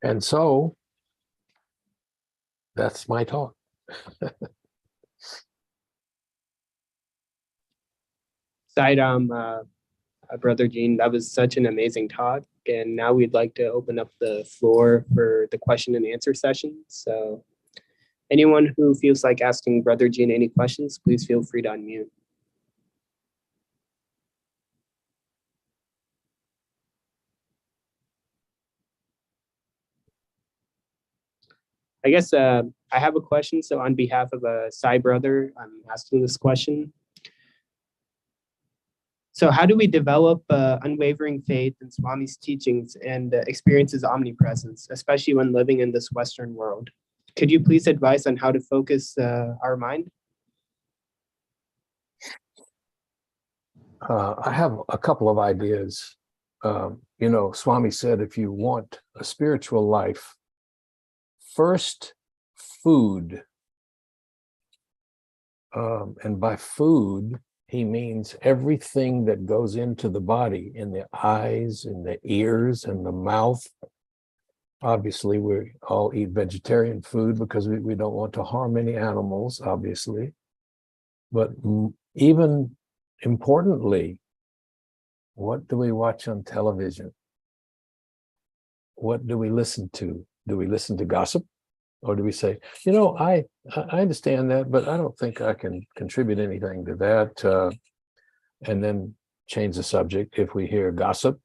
And so that's my talk. Sairam, Brother Gene, that was such an amazing talk. And now we'd like to open up the floor for the question and answer session. So anyone who feels like asking Brother Gene any questions, please feel free to unmute. I guess I have a question. So on behalf of a Sai brother, I'm asking this question. So how do we develop unwavering faith in Swami's teachings and experience his omnipresence, especially when living in this Western world? Could you please advise on how to focus our mind? I have a couple of ideas. You know, Swami said, if you want a spiritual life, first food. And by food, he means everything that goes into the body, in the eyes, in the ears, and the mouth. Obviously, we all eat vegetarian food because we don't want to harm any animals, obviously. But even importantly, what do we watch on television? What do we listen to? Do we listen to gossip? Or do we say, you know, I understand that, but I don't think I can contribute anything to that. And then change the subject. If we hear gossip,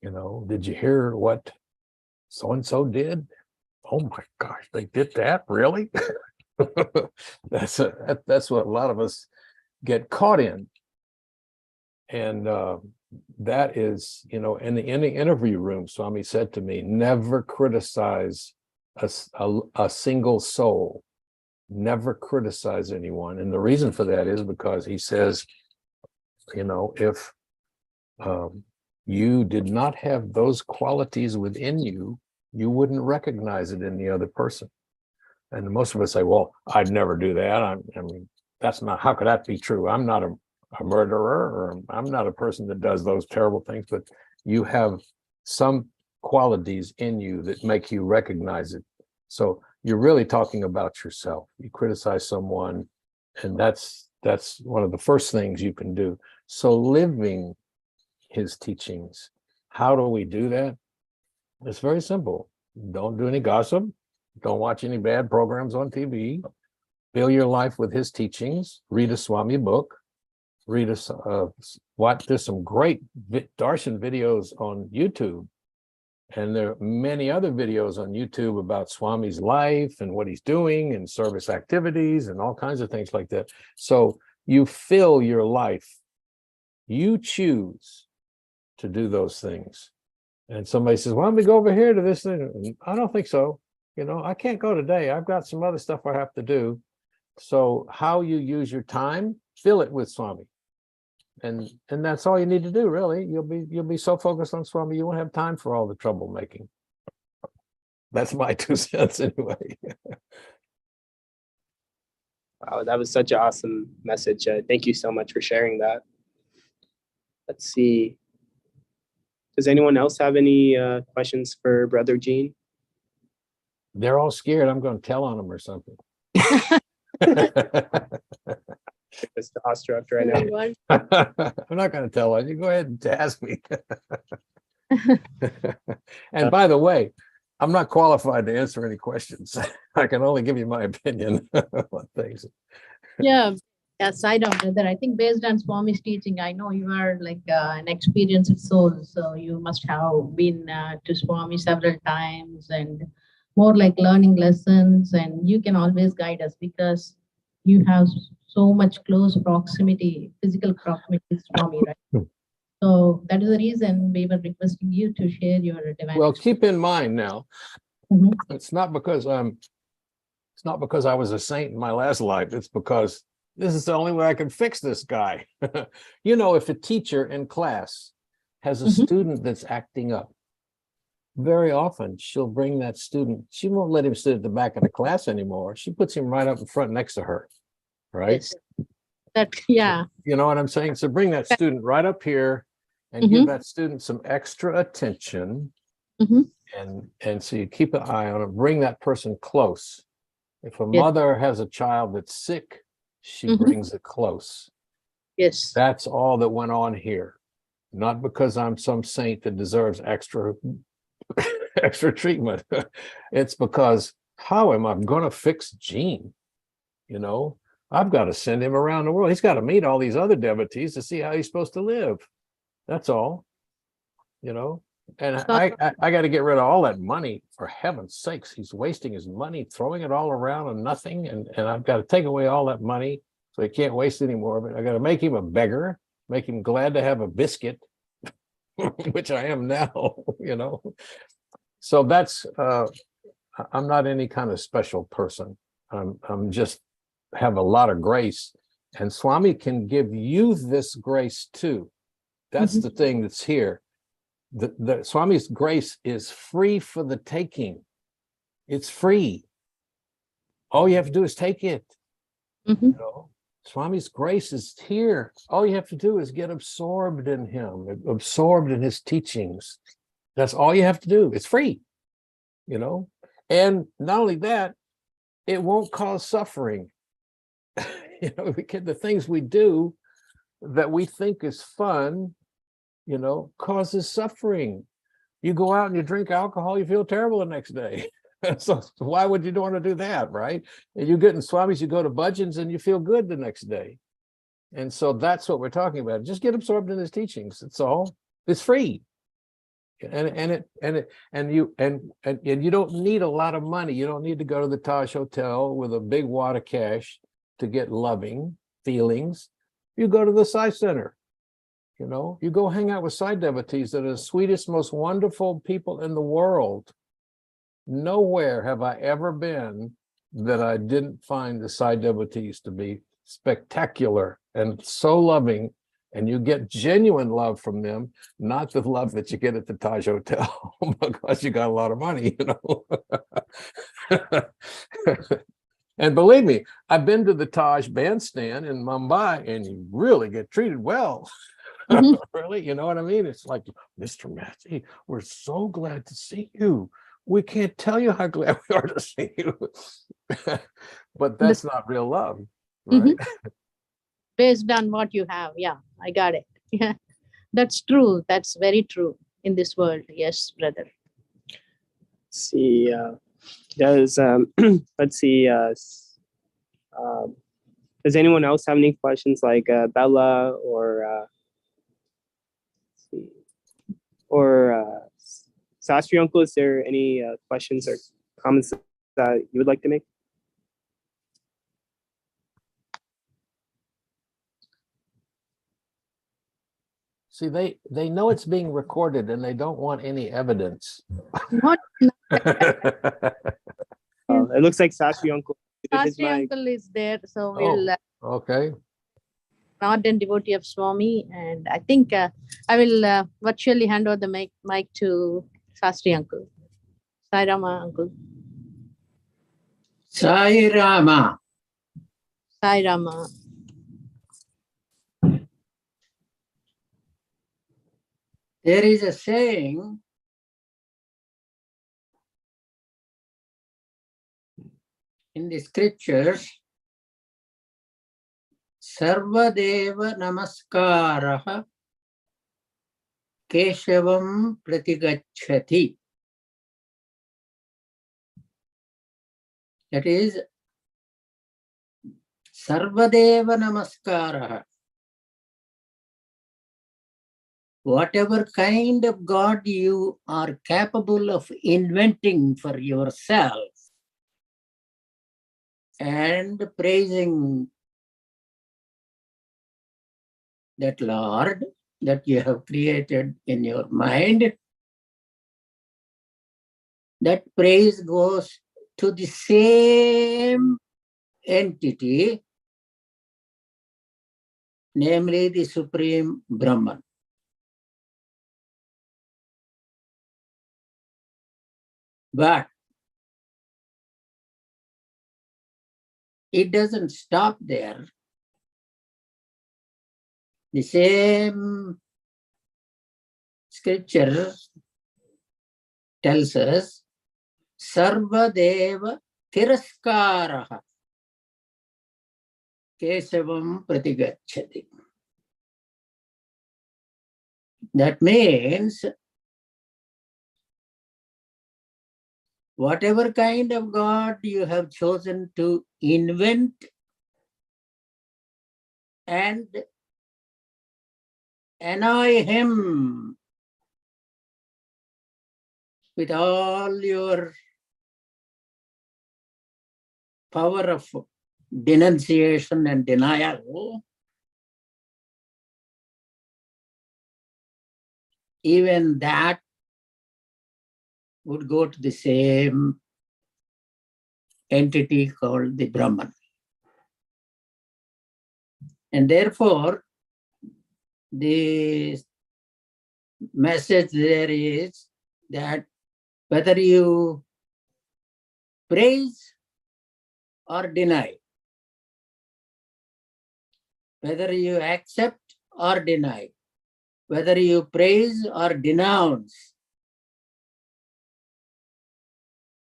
you know, did you hear what so-and-so did? Oh my gosh, they did that, really? That's what a lot of us get caught in. And that is, you know, in the interview room, Swami said to me, never criticize a single soul, never criticize anyone. And the reason for that is because he says, you know, if you did not have those qualities within you, you wouldn't recognize it in the other person. And most of us say, well, I'd never do that. I mean, that's not, how could that be true? I'm not a murderer, or I'm not a person that does those terrible things, but you have some qualities in you that make you recognize it. So you're really talking about yourself. You criticize someone, and that's one of the first things you can do. So living his teachings, how do we do that? It's very simple. Don't do any gossip. Don't watch any bad programs on TV. Fill your life with his teachings. Read a Swami book. Read there's some great darshan videos on YouTube. And there are many other videos on YouTube about Swami's life and what he's doing and service activities and all kinds of things like that. So you fill your life. You choose to do those things. And somebody says, why don't we go over here to this thing? I don't think so. You know, I can't go today. I've got some other stuff I have to do. So how you use your time, fill it with Swami. And that's all you need to do, really. You'll be so focused on Swami, you won't have time for all the troublemaking. That's my 2 cents anyway. Wow, that was such an awesome message. Thank you so much for sharing that. Let's see. Does anyone else have any questions for Brother Gene? They're all scared I'm going to tell on them or something. It's the awestruck right now. I'm not going to tell on you. Go ahead and ask me. And by the way, I'm not qualified to answer any questions. I can only give you my opinion on things. Yeah, aside of that, I think based on Swami's teaching, I know you are like an experienced soul, so you must have been to Swami several times and more like learning lessons, and you can always guide us because you have so much close proximity, physical proximity to Swami, right? So that is the reason we were requesting you to share your divine. Well, keep in mind now, it's not because I was a saint in my last life. It's because this is the only way I can fix this guy. You know, if a teacher in class has a student that's acting up, very often she'll bring that student. She won't let him sit at the back of the class anymore. She puts him right up in front next to her, right? Yes. That, yeah. You know what I'm saying? So bring that student right up here and give that student some extra attention And so you keep an eye on it, bring that person close. If a Yes. mother has a child that's sick, she brings it close. Yes. That's all that went on here. Not because I'm some saint that deserves extra treatment. It's because how am I going to fix Gene? You know, I've got to send him around the world. He's got to meet all these other devotees to see how he's supposed to live. That's all, you know. And I got to get rid of all that money, for heaven's sakes. He's wasting his money, throwing it all around on nothing. And I've got to take away all that money so he can't waste any more of it. I got to make him a beggar, make him glad to have a biscuit, which I am now, you know. So that's, I'm not any kind of special person. I'm just have a lot of grace. And Swami can give you this grace too. That's the thing that's here. The Swami's grace is free for the taking. It's free. All you have to do is take it. You know? Swami's grace is here. All you have to do is get absorbed in him, absorbed in his teachings. That's all you have to do. It's free, you know? And not only that, it won't cause suffering. You know, the things we do that we think is fun, you know, causes suffering. You go out and you drink alcohol, you feel terrible the next day. So why would you want to do that, right? And you get in Swamis, you go to bhajans and you feel good the next day. And so that's what we're talking about. Just get absorbed in his teachings. It's all. It's free. And you don't need a lot of money. You don't need to go to the Taj Hotel with a big wad of cash to get loving feelings. You go to the Sai Center. You know, you go hang out with Sai devotees that are the sweetest, most wonderful people in the world. Nowhere have I ever been that I didn't find the Sai devotees to be spectacular and so loving. And you get genuine love from them, not the love that you get at the Taj Hotel because you got a lot of money, you know. And believe me, I've been to the Taj bandstand in Mumbai and you really get treated well. Really, you know what I mean? It's like, Mr. Matthew, we're so glad to see you. We can't tell you how glad we are to see you. But that's not real love, right? Based on what you have. Yeah, I got it. Yeah, that's true. That's very true in this world. Yes, brother. Let's see, let's see, does anyone else have any questions, like Bella or Sastri Uncle? Is there any questions or comments that you would like to make? See, they know it's being recorded and they don't want any evidence. What? It looks like Sastri Uncle. Sastri Uncle is there, so we'll. Okay. Not a devotee of Swami, and I think I will virtually hand over the mic to Sastri Uncle. Sai Rama Uncle. Sai Rama. Sai Rama. There is a saying in the scriptures, Sarvadeva Namaskaraha Keshavam Pratigacchati. That is, Sarvadeva Namaskaraha. Whatever kind of God you are capable of inventing for yourself and praising that Lord that you have created in your mind, that praise goes to the same entity, namely the Supreme Brahman. But it doesn't stop there. The same scripture tells us, Sarvadeva Tiraskaraha Kesavam Pratigachati. That means whatever kind of God you have chosen to invent and annoy him with all your power of denunciation and denial, even that would go to the same entity called the Brahman. And therefore, the message there is that whether you praise or deny, whether you accept or deny, whether you praise or denounce,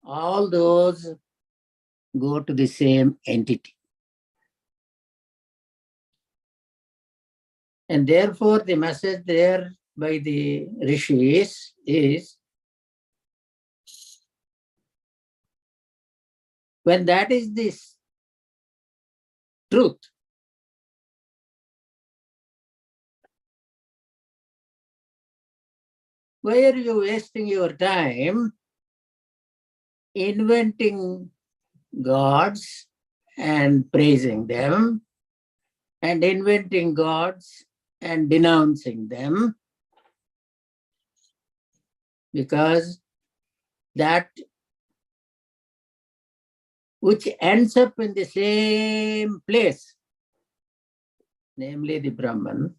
all those go to the same entity. And therefore, the message there by the rishis is, when that is this truth, why are you wasting your time inventing gods and praising them, and inventing gods and denouncing them? Because that which ends up in the same place, namely the Brahman,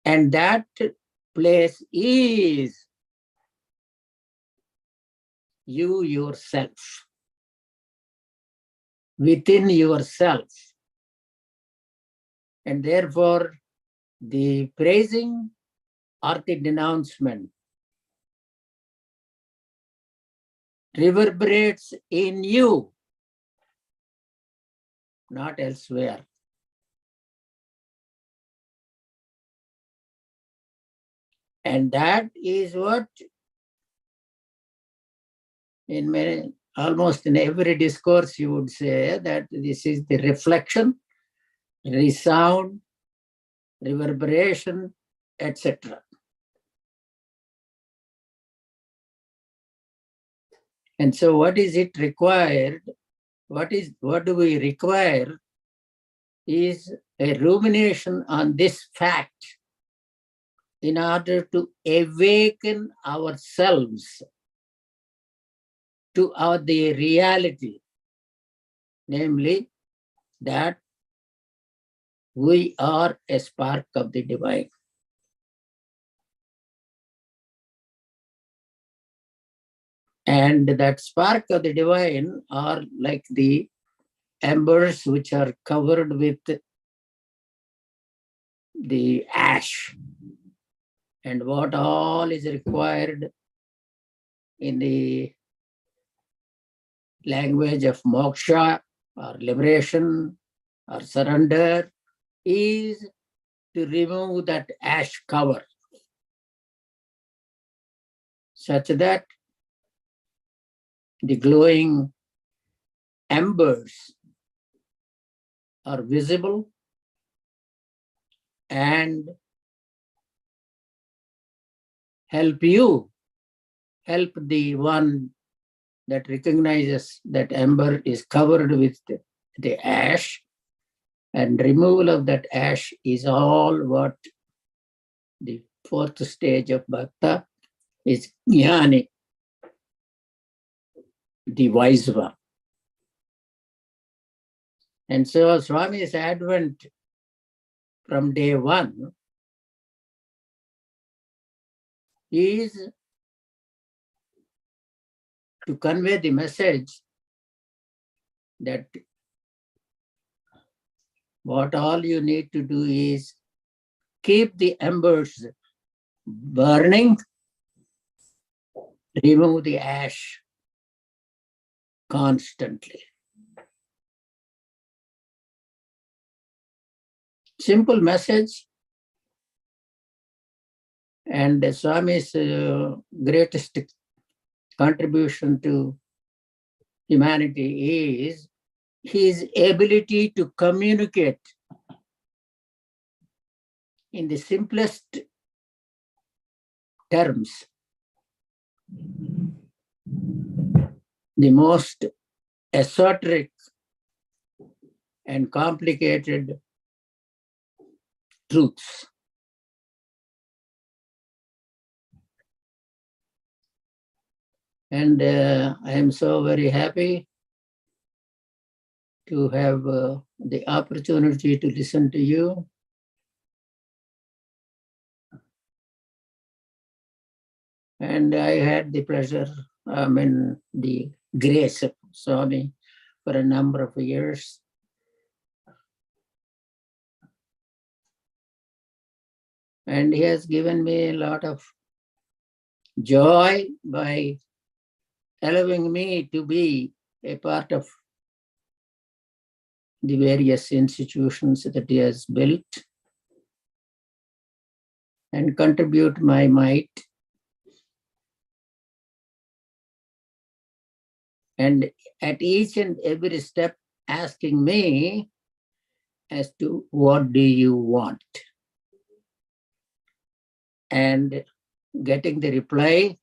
and that place is you yourself, within yourself. And therefore, the praising or the denouncement reverberates in you, not elsewhere. And that is what almost in every discourse you would say that this is the reflection, resound, reverberation, etc. And so what is it required? What do we require is a rumination on this fact in order to awaken ourselves to the reality, namely that we are a spark of the divine. And that spark of the divine are like the embers which are covered with the ash. And what all is required in the language of moksha or liberation or surrender is to remove that ash cover, such that the glowing embers are visible and help the one that recognizes that ember is covered with the ash, and removal of that ash is all what the fourth stage of bhakta is jnani, the wise one. And so Swami's advent from day one is to convey the message that what all you need to do is keep the embers burning remove the ash constantly. Simple message. And Swami's greatest contribution to humanity is his ability to communicate in the simplest terms the most esoteric and complicated truths. And I am so very happy to have the opportunity to listen to you. And I had the pleasure, the grace of Swami for a number of years. And he has given me a lot of joy by allowing me to be a part of the various institutions that he has built and contribute my might. And at each and every step asking me as to what do you want? And getting the reply,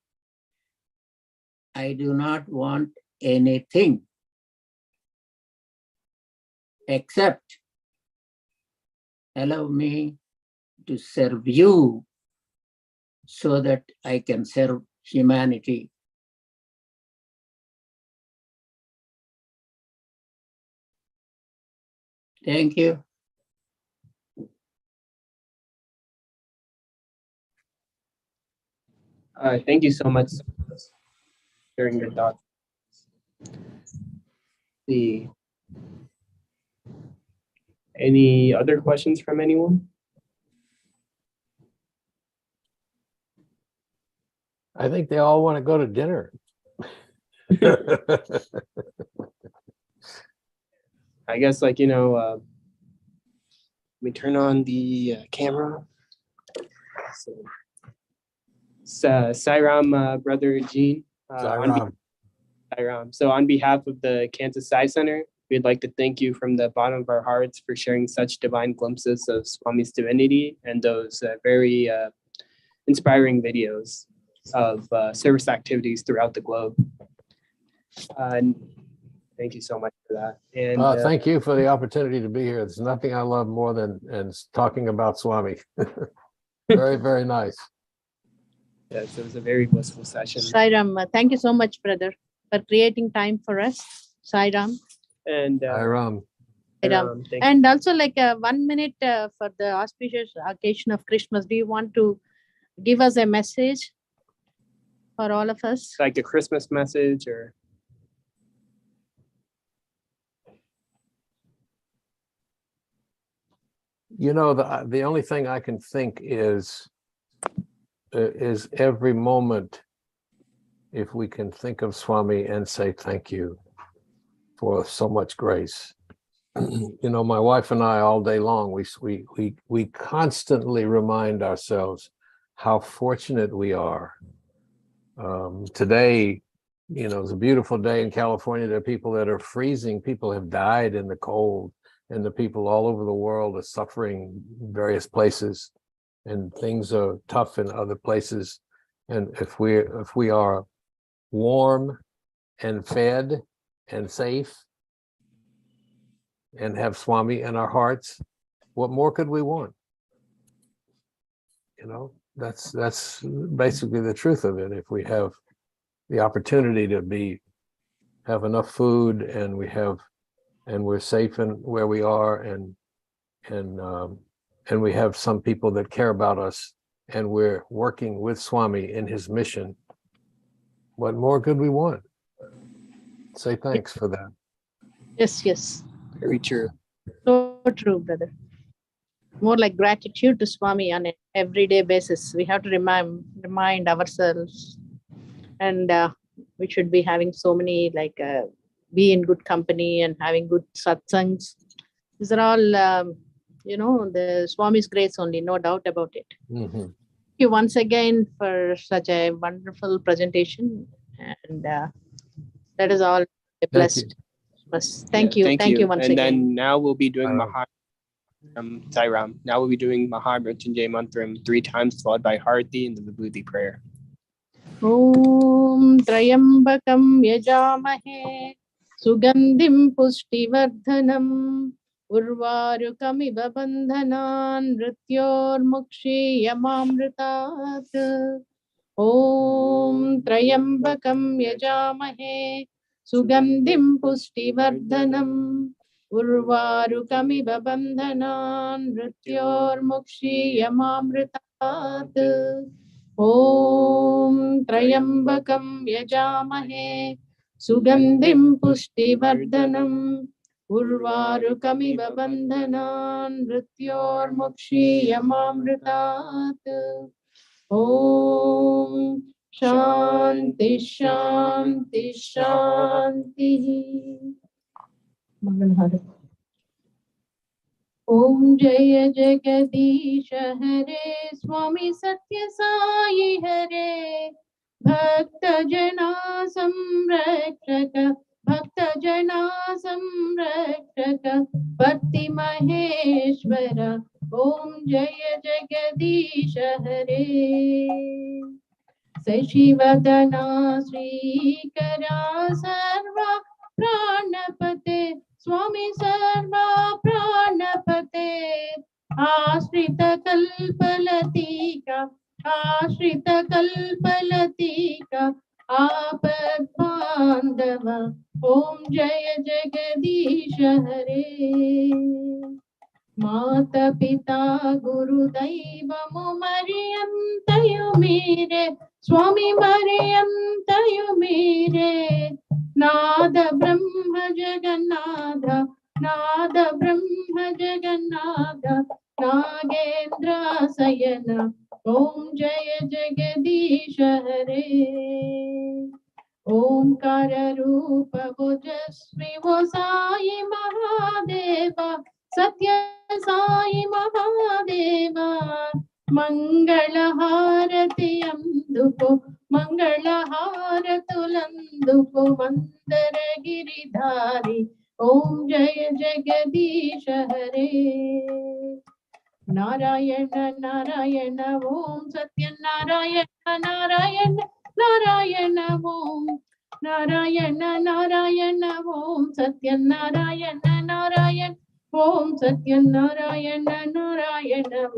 I do not want anything except allow me to serve you so that I can serve humanity. Thank you. Thank you so much for sharing your thoughts. Any other questions from anyone? I think they all want to go to dinner. I guess, let me turn on the camera. So, Sairam, Brother Gene. Sairam. So on behalf of the Kansas Sai Center, we'd like to thank you from the bottom of our hearts for sharing such divine glimpses of Swami's divinity and those very inspiring videos of service activities throughout the globe. Thank you so much for that. And thank you for the opportunity to be here. There's nothing I love more than talking about Swami. Very, very nice. Yes, it was a very blissful session. Sairam, thank you so much, brother, for creating time for us. Sairam. And Sairam. And also 1 minute for the auspicious occasion of Christmas. Do you want to give us a message for all of us? Like a Christmas message or? You know, the only thing I can think is every moment, if we can think of Swami and say thank you for so much grace. You know, my wife and I all day long, we constantly remind ourselves how fortunate we are. Today, you know, it's a beautiful day in California. There are people that are freezing. People have died in the cold, and the people all over the world are suffering in various places, and things are tough in other places. And if we are warm and fed and safe and have Swami in our hearts, what more could we want? You know, that's basically the truth of it. If we have the opportunity to have enough food, and we're safe in where we are, and we have some people that care about us, and we're working with Swami in his mission, what more could we want? Say thanks for that. Yes. Very true. So true, brother. More like gratitude to Swami on an everyday basis. We have to remind ourselves and we should be having so many be in good company and having good satsangs. These are all the Swami's grace only, no doubt about it. Mhm. Thank you once again for such a wonderful presentation, and that is all. A Thank blessed you. Christmas. Thank you. Thank you once and again. then now we'll be doing Sairam. Sairam. Now we'll be doing Mahamrityunjay Mantram 3 times, followed by Harati and the Vibhuti prayer. Om Trayambakam Yajamahe Sugandhim Pushtivardhanam Urvarukamiva Bandhanan Mrityormukshiyamamritat. Om Trayambakam Yajamahe Sugandhim Pushtivardhanam Urvarukamiva Bandhanan Mrityormukshiyamamritat. Om Trayambakam Yajamahe Sugandhim Pushtivardhanam Urvarukamiva Bandhanan Mrityormukshiyamamritat. Om Shanti Shanti Shanti. Mangalhari. Om Jaya Jagadish Hare Swami Satya Sai Hare Bhakta Jana Samrakshaka Bhakta Jana Samrakshaka Bhakti Maheshwara. Om Jaya Jagadish Hare Sashivadana Srikara Sarva Pranapate Swami Sarva Pranapate Ashrita Kalpalatika Ashrita Kalpalatika Apad Bandhava. Om Jaya Jagadish Hare. Mata Pita Guru Daivamu Mariyantayu Mere Swami Mariyantayu Mere Nada Brahma Jagannatha Nada Brahma Jagannatha Nagendra Sayana. Om Jaya Jagadish Hare. Omkara Rupa Bhujasri Sai Mahadeva Satya Sai Mahadeva. Mangala Harati Amduko Mangala Haratulanduko Mandara Giridhari. Om Jaya Jagadish Hare. Narayana Narayana Om Satya Narayana Narayana Narayana Om Narayana Narayana Om Satya Narayana Narayana Om Satya Narayana Narayana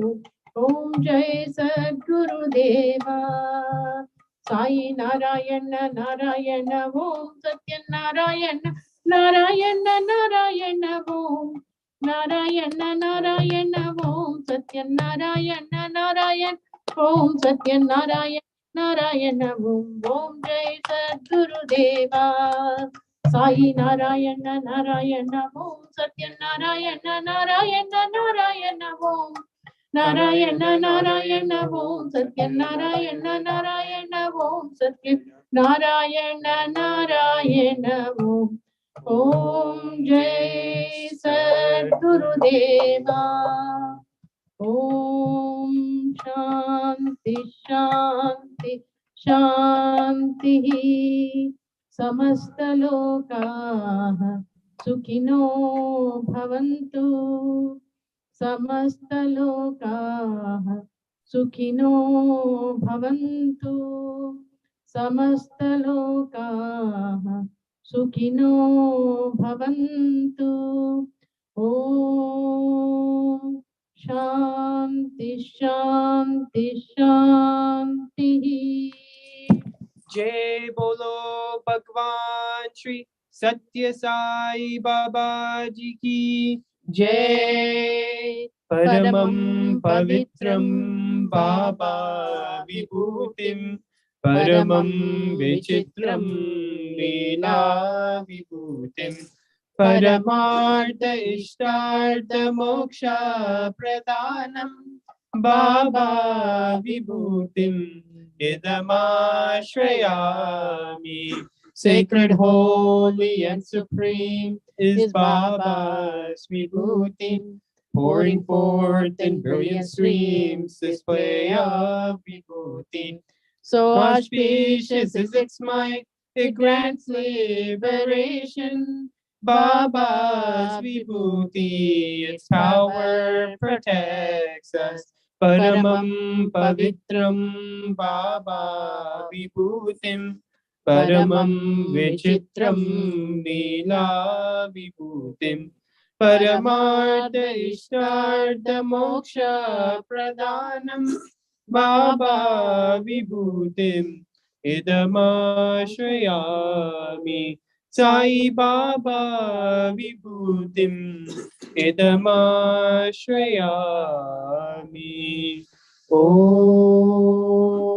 Om Jai Sadguru Deva Sai Narayana Narayana Om Satya Narayana Narayana Narayana Om Narayana Narayana Om Satya Narayana Narayana Om Satya Narayana Narayana Om Jai Sadguru Deva Sai Narayana Narayana Om Satya Narayana Narayana Narayana Om Narayana Narayana Om Satya Narayana Narayana Om Satya Narayana Narayana Om Jai Sadguru Deva. Om Shanti Shanti Shanti. Samasta Lokaha Sukhino Bhavantu. Samasta Lokaha Sukhino Bhavantu. Samasta Lokaha Sukhino Bhavantu. Om Shanti Shanti Shanti. Jai Bolo Bhagwan Shri Satya Sai Baba Ji Ki Jai Paramam Pavitram Baba Vibhutim Paramam Vichitram Leela Vibhutim Paramartha Ishtartha Moksha Pradhanam Baba Vibhutim idamashayami. Sacred, holy, and supreme is Baba's vibhuti, pouring forth in brilliant streams, display of vibhuti. So auspicious is its might, it grants liberation. Baba's vibhuti, its power protects us. Paramam pavitram Baba vibhutim, Paramam vichitram Leela vibhutim, Paramartha Ishtartha Moksha Pradhanam Baba vibhutim idamashayami. Sai Baba vibhutim idamashayami. Om